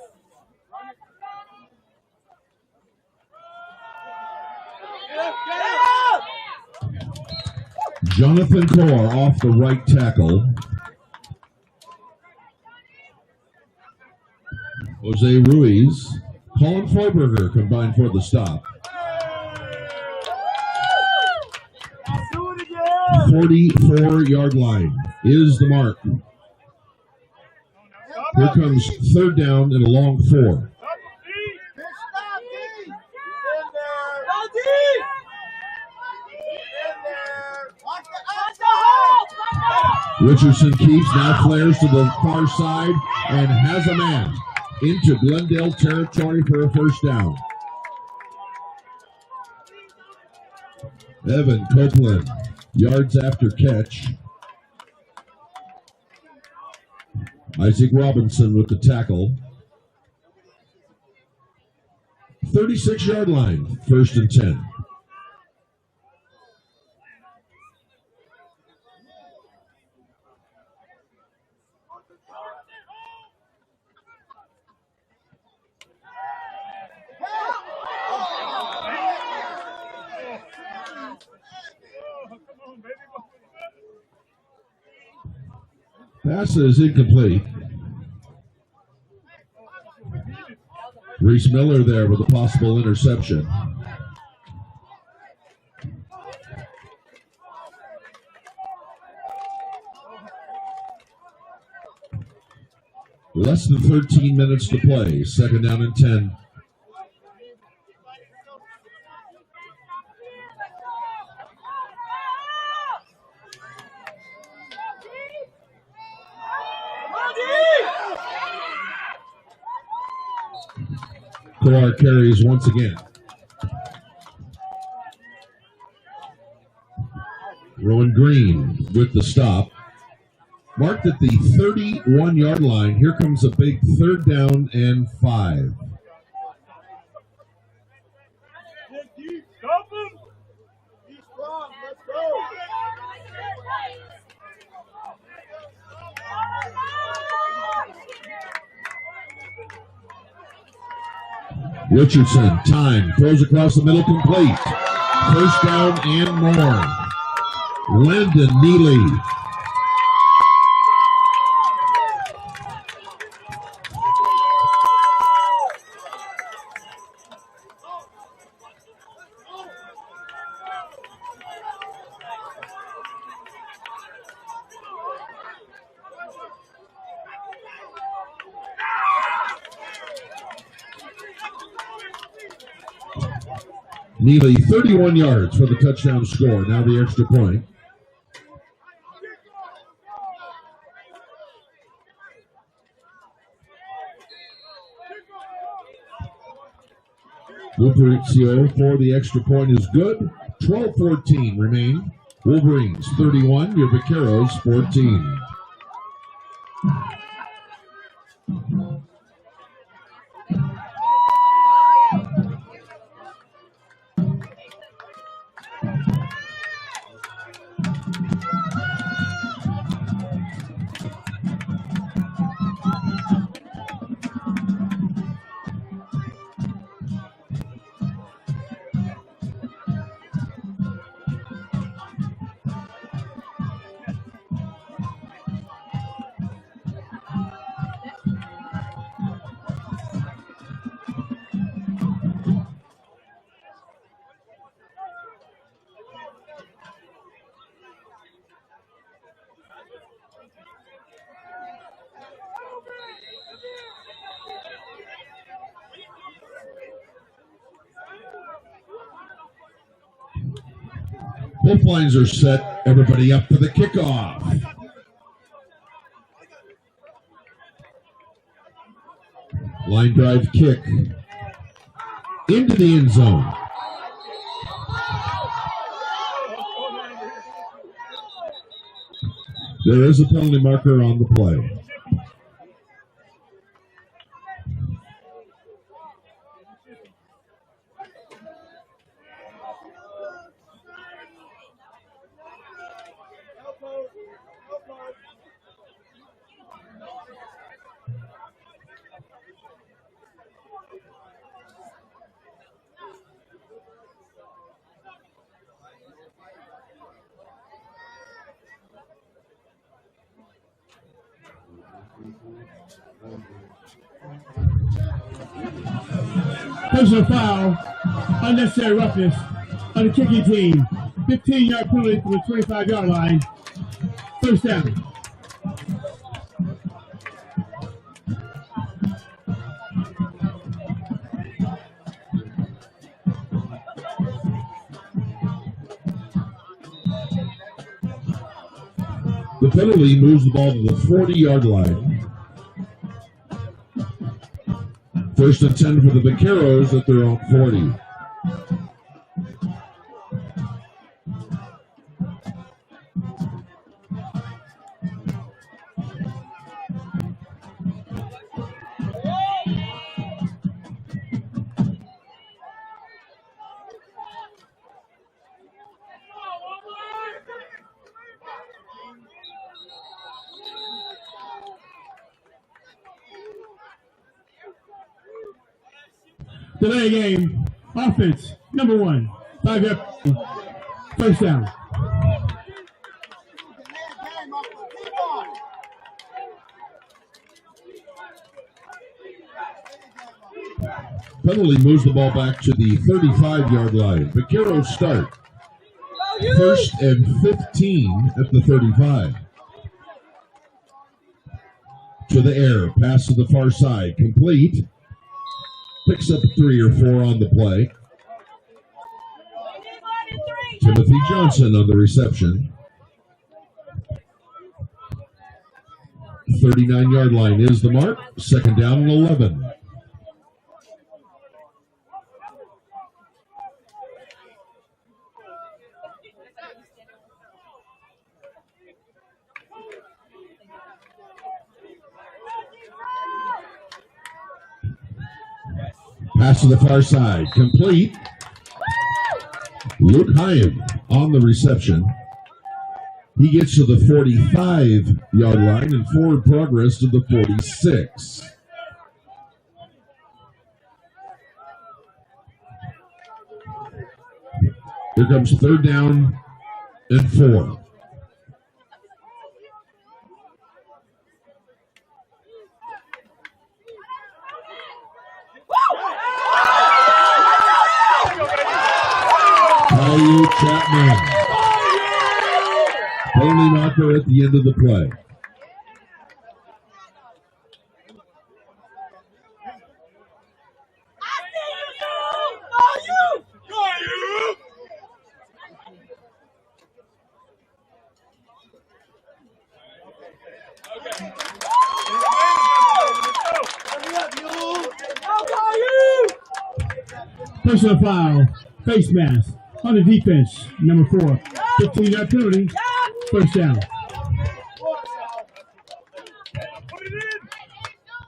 Speaker 1: Jonathan Corr off the right tackle. Jose Ruiz, Colin Freiberger combined for the stop. 44-yard line is the mark. Here comes third down and a long 4. Richardson keeps, now flares to the far side and has a man into Glendale territory for a first down. Evan Copeland, yards after catch. Isaac Robinson with the tackle. 36-yard line, first and 10. Pass is incomplete. Reese Miller there with a possible interception. Less than 13 minutes to play. Second down and 10. Corr carries once again. Rowan Green with the stop. Marked at the 31-yard line. Here comes a big third down and 5.
Speaker 6: Stop him! He's strong. Let's go.
Speaker 1: Richardson, time, throws across the middle, complete. First down and more. Landon Neely. Neely, 31 yards for the touchdown score. Now the extra point. Luperizio for the extra point is good. 12-14 remain. Wolverines 31, your Vaqueros 14. Both lines are set. Everybody up for the kickoff. Line drive kick into the end zone. There is a penalty marker on the play.
Speaker 5: Personal foul, unnecessary roughness on the kicking team. 15-yard penalty from the 25-yard line. First down.
Speaker 1: The penalty moves the ball to the 40-yard line. First and 10 for the Vaqueros at their own 40.
Speaker 5: Delay game. Offense, number 1. 5-yard. First down.
Speaker 1: Penalty moves the ball back to the 35-yard line. Vaqueros start. First and 15 at the 35. To the air. Pass to the far side. Complete. Picks up 3 or 4 on the play. Timothy Johnson on the reception. 39-yard line is the mark. Second down and 11. Pass to the far side. Complete. Luke Hyam on the reception. He gets to the 45-yard line and forward progress to the 46. Here comes third down and 4. Chapman. Penalty marker at the end of the play.
Speaker 5: Personal foul, face mask. On the defense, number 4. 15-yard penalty. First down.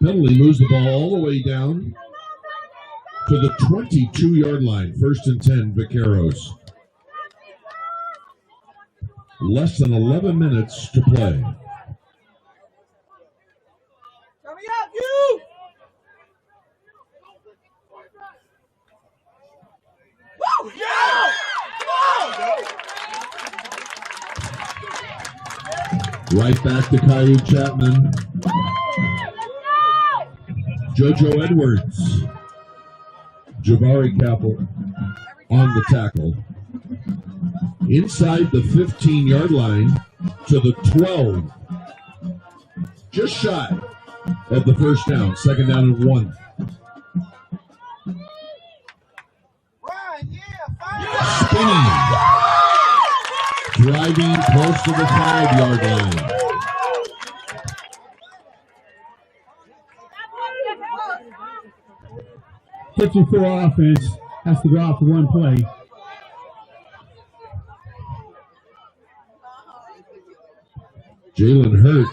Speaker 1: Penalty moves the ball all the way down to the 22-yard line. First and 10, Vaqueros. Less than 11 minutes to play. Right back to Caillou Chapman. JoJo Edwards. Jabari Capel on the tackle. Inside the 15-yard line to the 12. Just shy of the first down. Second down and 1. Spinning. Driving close to the 5-yard line.
Speaker 5: .54 offense has to go out for one play.
Speaker 1: Jalen Hurt.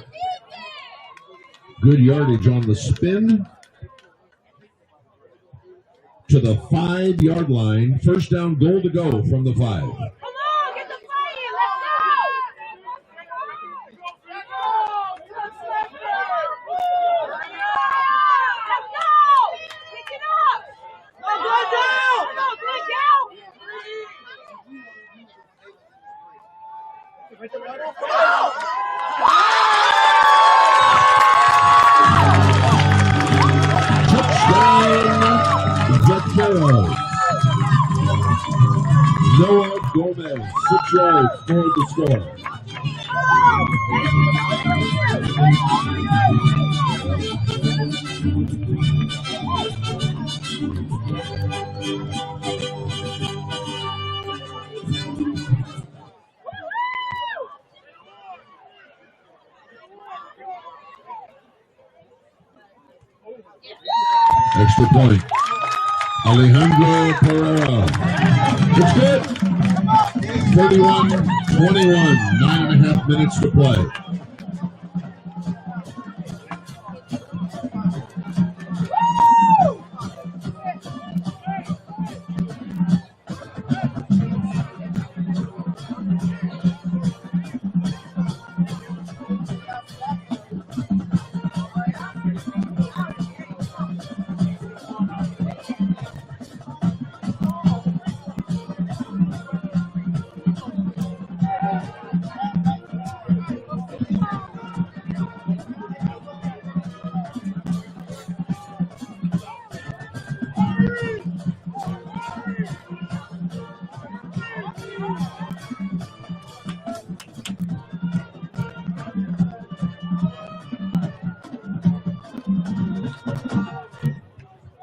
Speaker 1: Good yardage on the spin. To the 5-yard line. First down, goal to go from the 5.
Speaker 2: Come on, get the play in. Let's go. Let's go. Pick it up. Go down. Go down.
Speaker 1: Vaquero. Noah Gomez, 6 yards for the score. Extra point. Alejandro Pereira. It's good. 31-21. 9.5 minutes to play.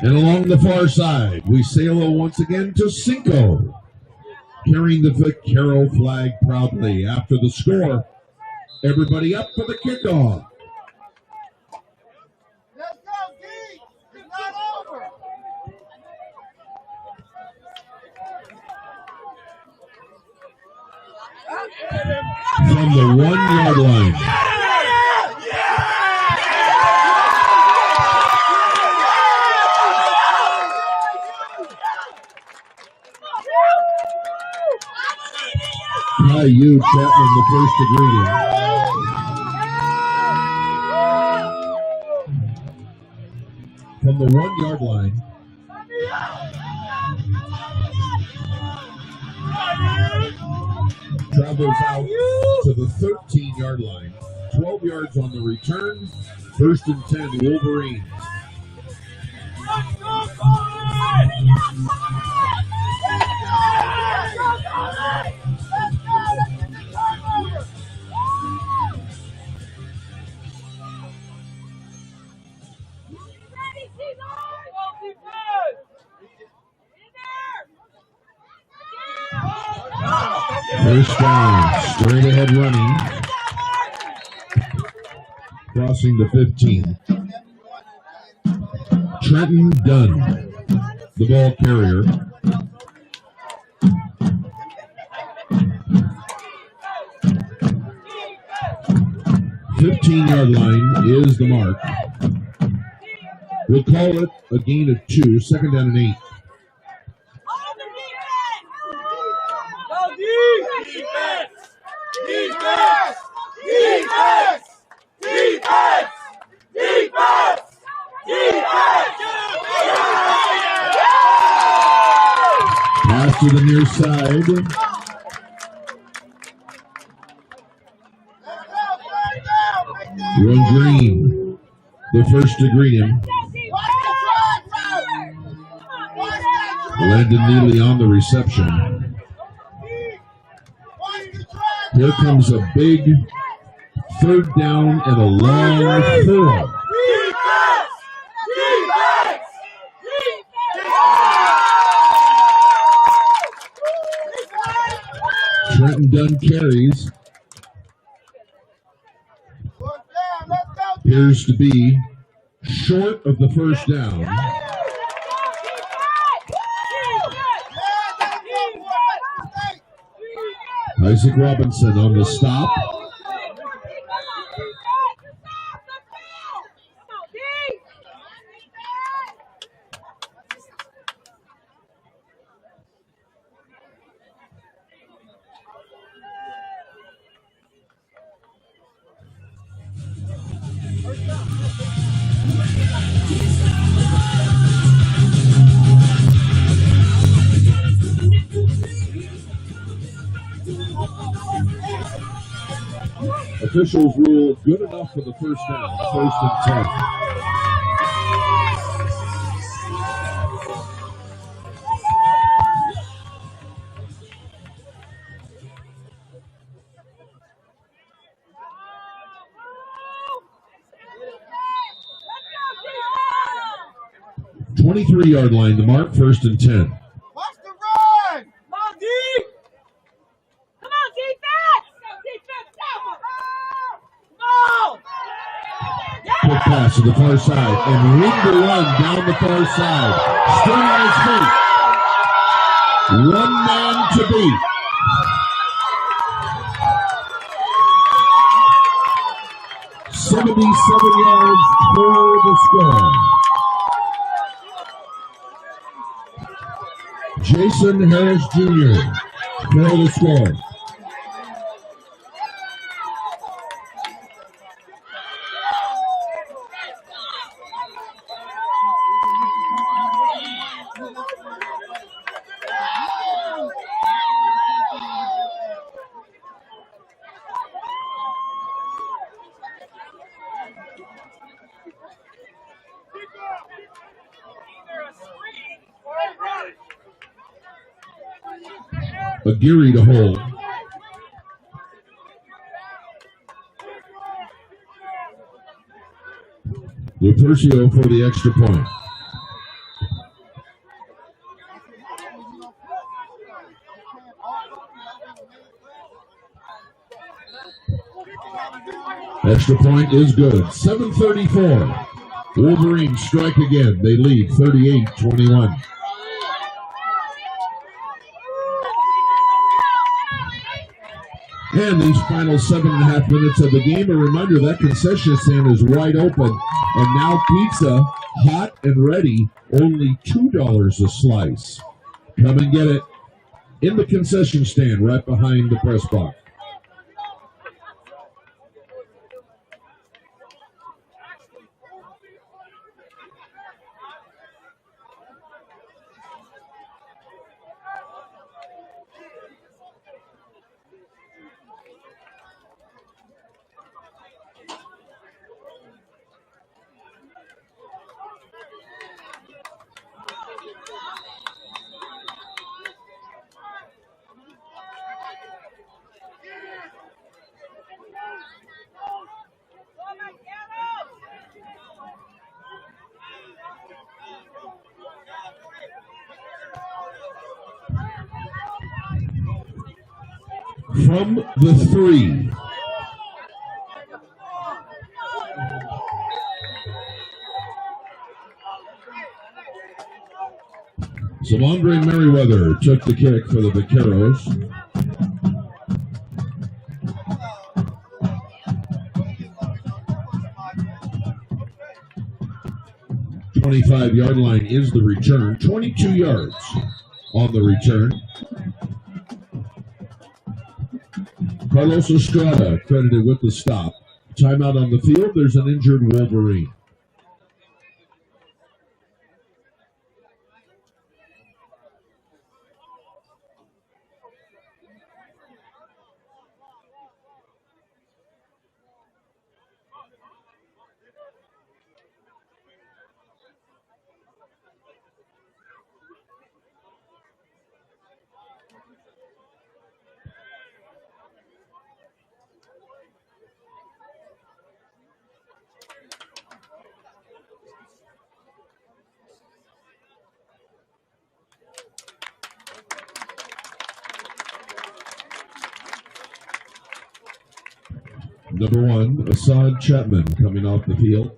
Speaker 1: And along the far side, we sail once again to Cinco, carrying the Vaquero flag proudly. After the score, everybody up for the kickoff.
Speaker 6: Let's go, D. It's not over.
Speaker 1: From the 1-yard line. Caillou Chapman, the first to greet him. From the 1-yard line. Travels out to the 13-yard line. 12 yards on the return. First and 10, Wolverines. First down, straight ahead running. Crossing the 15. Trenton Dunn, the ball carrier. The 15-yard line is the mark. We'll call it a gain of 2, second down and 8. Pass to the near side. Ron Green, the first to greet him. Landon Neely on the reception. Here comes a big third down and a long 4. Trenton Dunn carries. Appears to be short of the first down. Isaac Robinson on the stop. Officials rule good enough for the first down, 1st and 10.
Speaker 2: Let's go,
Speaker 1: 23-yard line to mark, 1st and 10.
Speaker 6: Watch the run!
Speaker 2: Come on, D! Come on, defense! Defense, go!
Speaker 1: Quick pass to the far side, and ring the run down the far side. Still on his feet. One man to beat. $77 yards for the score. Jason Harris Jr. for the score. Aguirre to hold. Lupercio for the extra point. Extra point is good. 7:34. Wolverines strike again. They lead 38-21. And these final 7.5 minutes of the game, a reminder that concession stand is wide open. And now pizza, hot and ready, only $2 a slice. Come and get it in the concession stand right behind the press box. From the 3. Savondre Merriweather took the kick for the Vaqueros. The 25-yard line is the return. 22 yards on the return. Carlos Estrada credited with the stop. Timeout on the field. There's an injured Wolverine. Number 1, Assad Chapman coming off the field.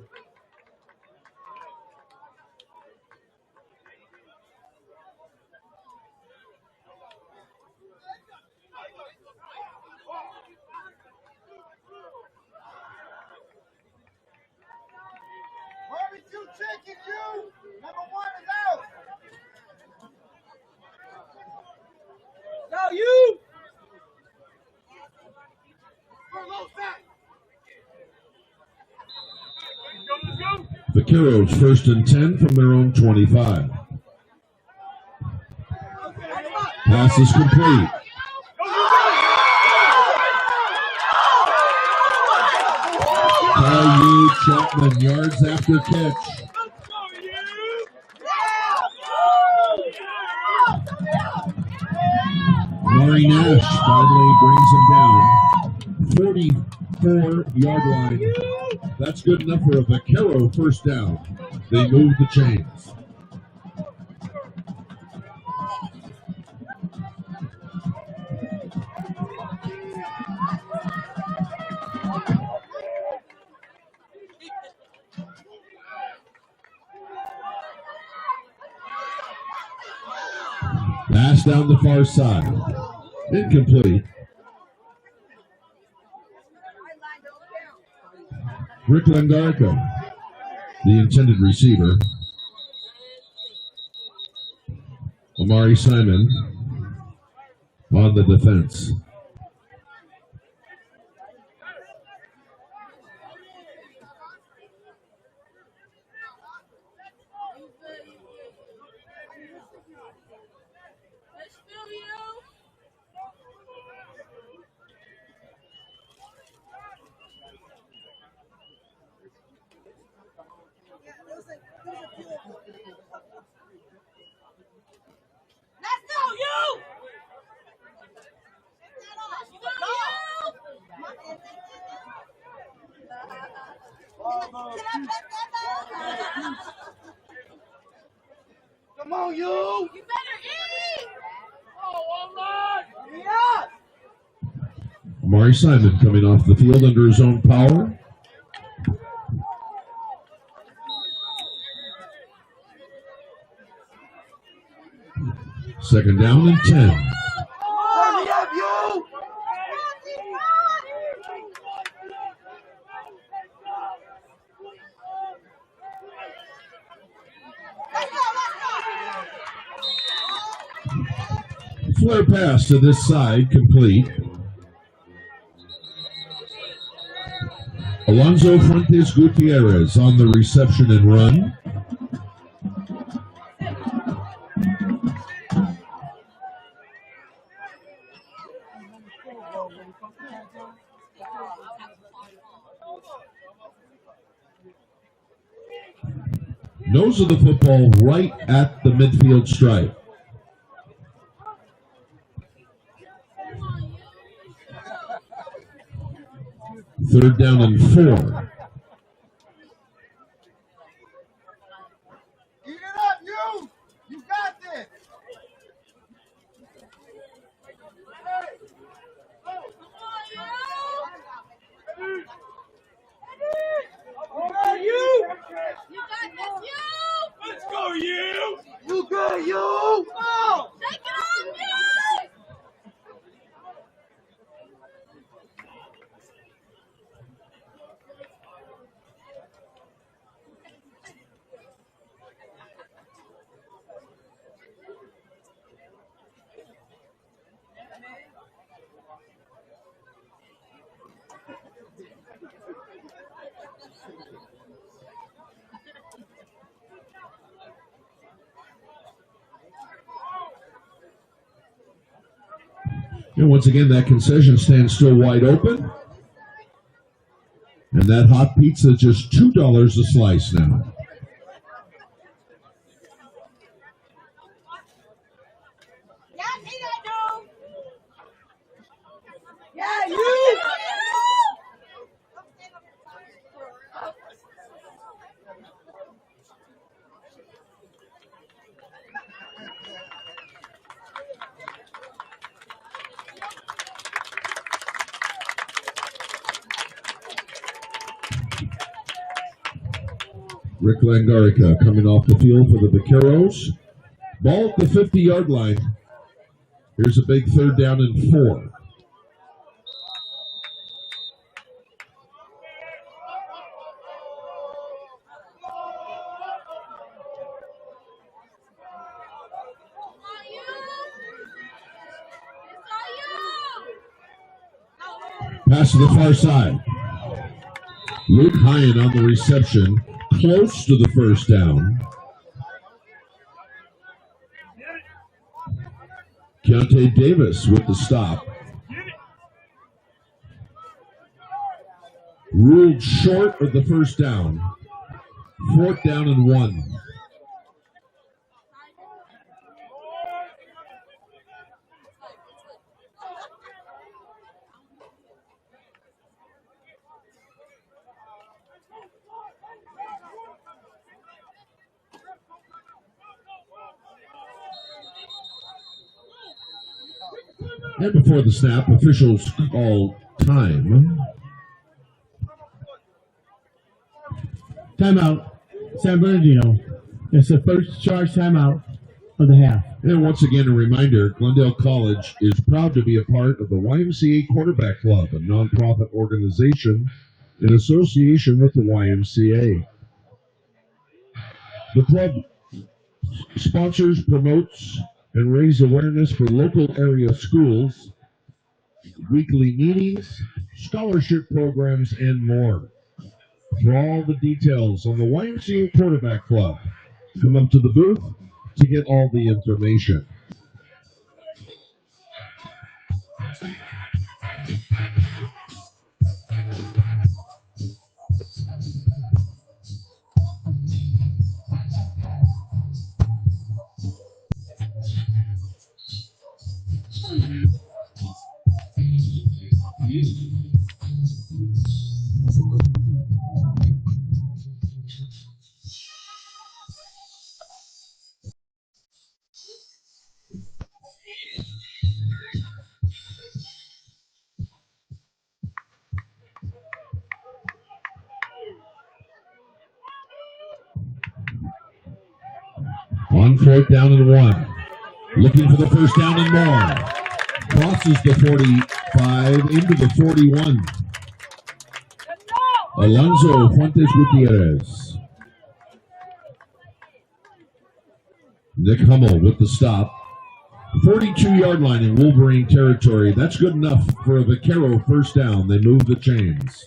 Speaker 6: Barbecue chicken, you! Number 1 is out!
Speaker 2: Go, you!
Speaker 1: Vaqueros 1st and 10 from their own 25. Pass is complete. By Chapman, yards after catch. Maury Nash finally brings him down. 44-yard line. That's good enough for a Vaquero first down. They move the chains. Pass down the far side. Incomplete. Rick Langarca, the intended receiver. Amari Simon on the defense.
Speaker 6: Come on, you! You
Speaker 2: better eat!
Speaker 1: Amari Simon coming off the field under his own power. Second down and 10.
Speaker 6: Turn me up, you!
Speaker 1: Flare pass to this side, complete. Alonzo Fuentes Gutierrez on the reception and run. Nose of the football right at the midfield stripe. Third down and 4.
Speaker 6: Eat it up, you! You got this!
Speaker 2: You got this, you!
Speaker 6: Let's go, you! You good, you! Come on!
Speaker 2: Take it off, you!
Speaker 1: And once again, that concession stand still wide open. And that hot pizza just $2 a slice now.
Speaker 2: Yeah, see that, dude?
Speaker 6: Yeah, you!
Speaker 1: Rick Langarica coming off the field for the Vaqueros. Ball at the 50-yard line. Here's a big third down and 4. Pass to the far side. Luke Hyan on the reception, close to the first down. Keontae Davis with the stop. Ruled short of the first down. 4th down and 1. And before the snap, officials call time.
Speaker 5: Timeout, San Bernardino. It's the first charge timeout of the half.
Speaker 1: And once again, a reminder, Glendale College is proud to be a part of the YMCA Quarterback Club, a nonprofit organization in association with the YMCA. The club sponsors, promotes, and raises awareness for local area schools, weekly meetings, scholarship programs, and more. For all the details on the YMCA Quarterback Club, come up to the booth to get all the information. On 4th down and 1. Looking for the first down and more. Crosses the 45 into the 41. Alonso Fuentes Gutierrez. Nick Hummel with the stop. 42-yard line in Wolverine territory. That's good enough for a Vaquero first down. They move the chains.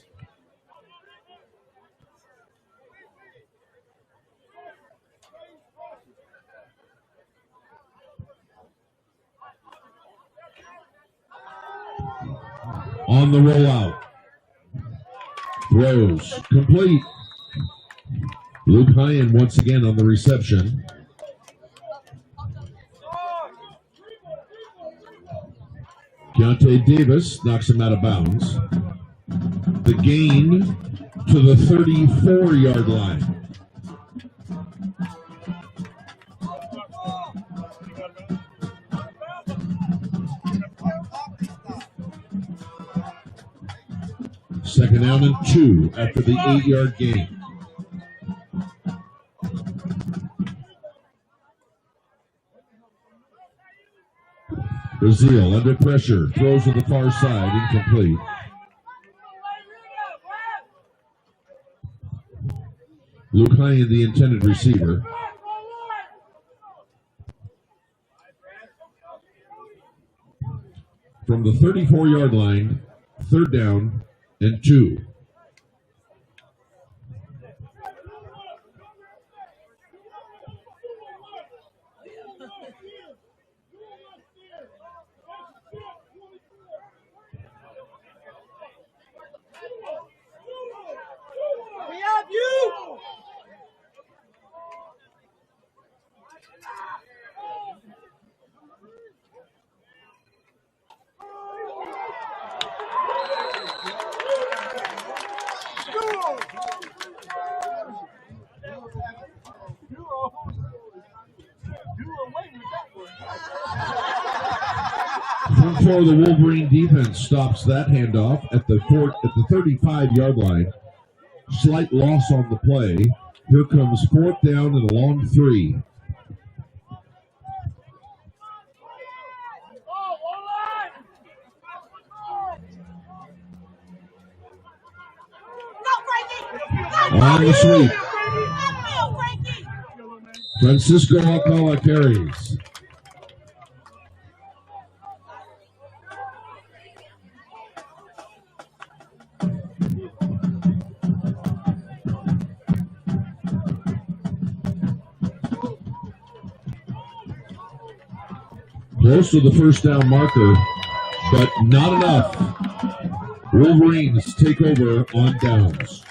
Speaker 1: On the rollout. Throws complete. Luke Hyan once again on the reception. Keontae Davis knocks him out of bounds. The gain to the 34-yard line. Second down and 2 after the 8-yard gain. Brazil under pressure, throws to the far side, incomplete. Luke Hyan, the intended receiver. From the 34-yard line, 3rd down and 2.
Speaker 2: We have you!
Speaker 1: Front four of the Wolverine defense stops that handoff at the 35-yard line. Slight loss on the play. Here comes 4th down and a long 3. On the sweep. Francisco Alcala carries. Close to the first down marker, but not enough. Wolverines take over on downs.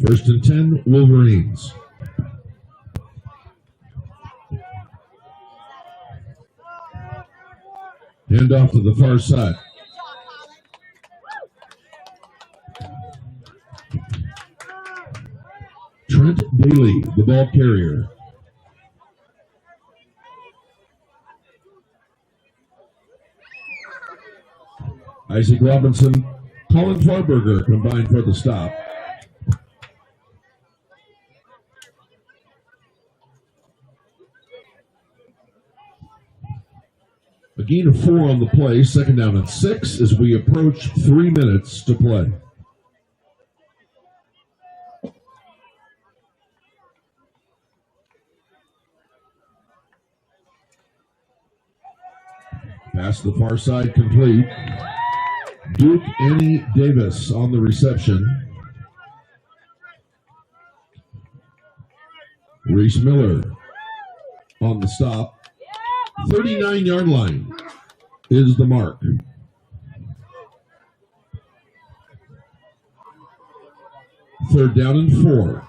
Speaker 1: First and 10, Wolverines. Hand off to the far side. Trent Daly, the ball carrier. Isaac Robinson, Colin Farberger combined for the stop. A gain of 4 on the play, second down and 6 as we approach 3 minutes to play. Pass the far side complete. Duke Annie Davis on the reception. Reese Miller on the stop. 39-yard line is the mark. Third down and 4.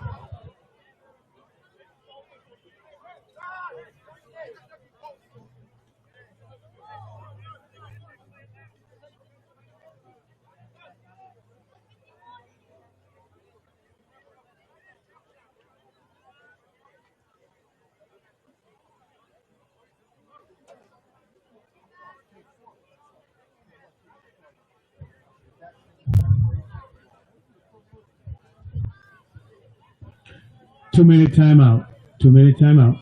Speaker 5: Two-minute timeout. 2-minute timeout.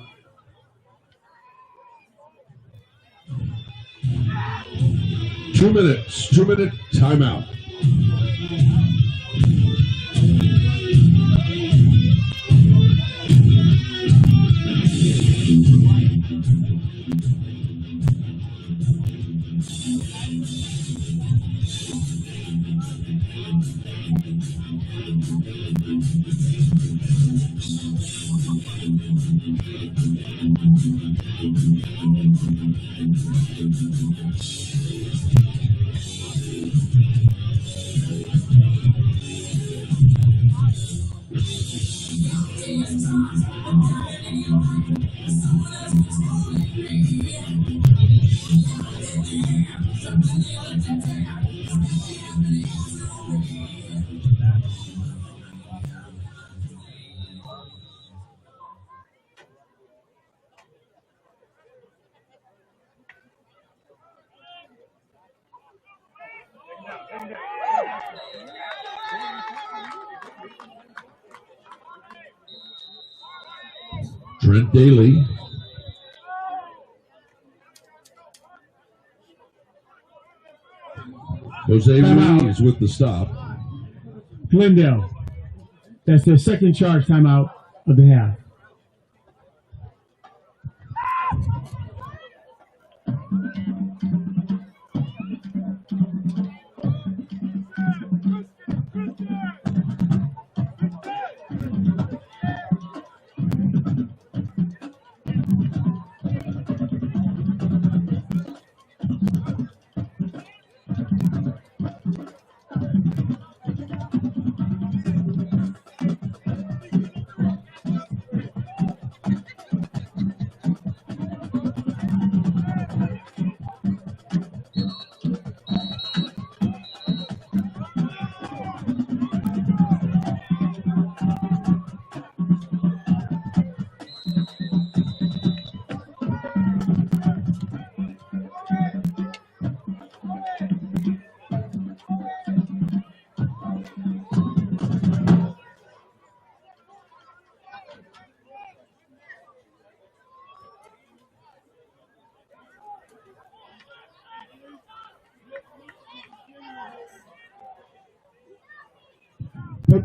Speaker 1: Two-minute timeout. Trent Daly. Jose Ruiz with the stop.
Speaker 5: Glendale. That's their second charge timeout of the half.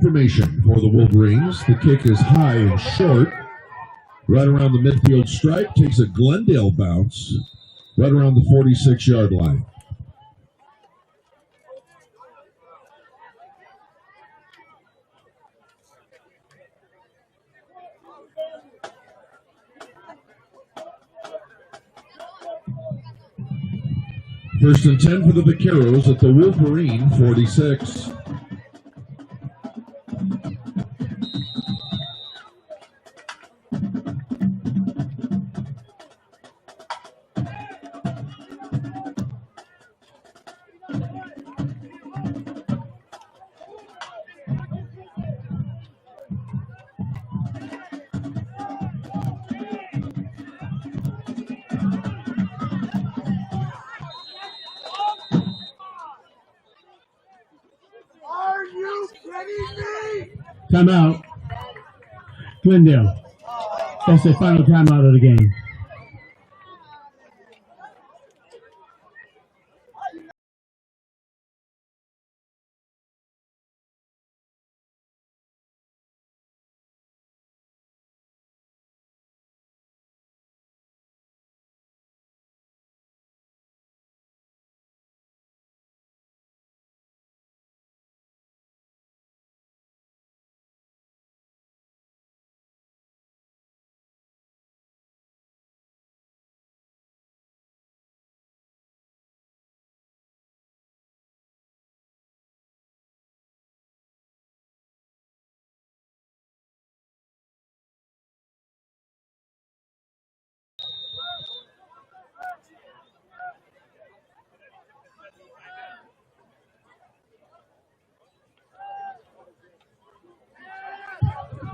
Speaker 1: formation for the Wolverines. The kick is high and short, right around the midfield stripe. Takes a Glendale bounce, right around the 46-yard line. First and 10 for the Vaqueros at the Wolverine 46.
Speaker 5: Timeout. Glendale. That's the final timeout of the game.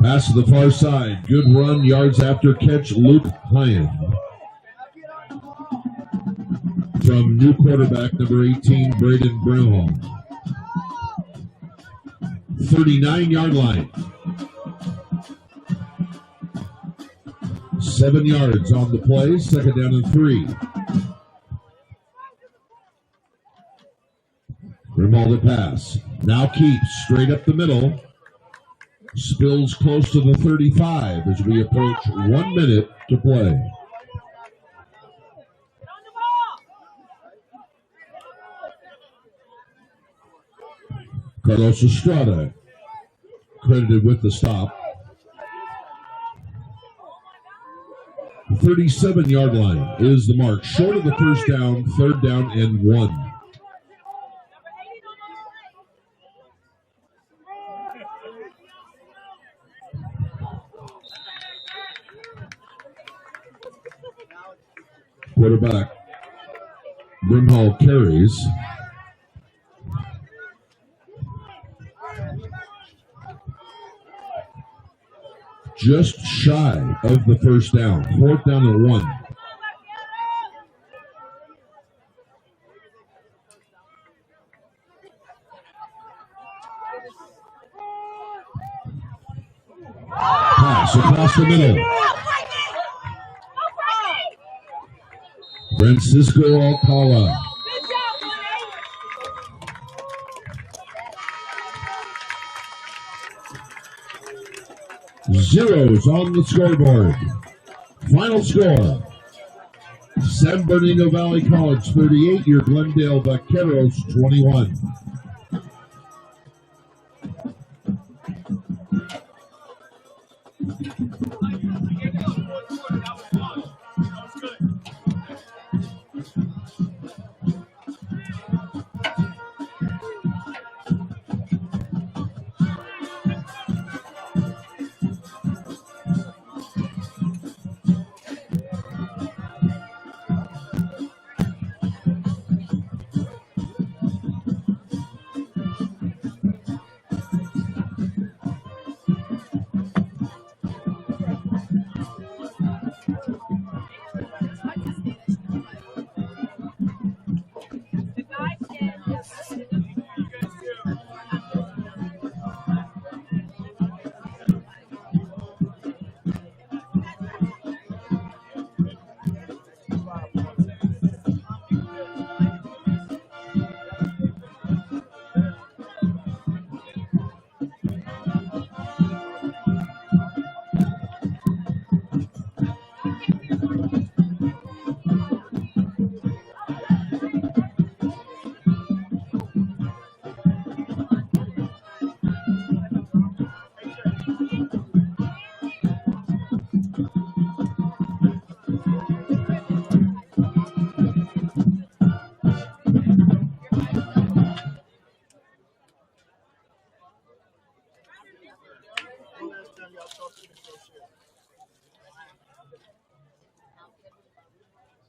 Speaker 1: Pass to the far side. Good run, yards after catch, Luke Hyan. From new quarterback, number 18, Braden Brimhall. 39-yard line. 7 yards on the play, second down and 3. Brimhall to pass. Now keeps straight up the middle. Spills close to the 35 as we approach 1 minute to play. Carlos Estrada credited with the stop. 37-yard line is the mark. Short of the first down, third down and 1. Quarterback Brimhall carries. Just shy of the first down. Fourth down and 1. Pass across the middle. Francisco Alcala. Zeros on the scoreboard. Final score: San Bernardino Valley College 38, your Glendale Vaqueros 21.
Speaker 6: time y'all talk to the girl shit.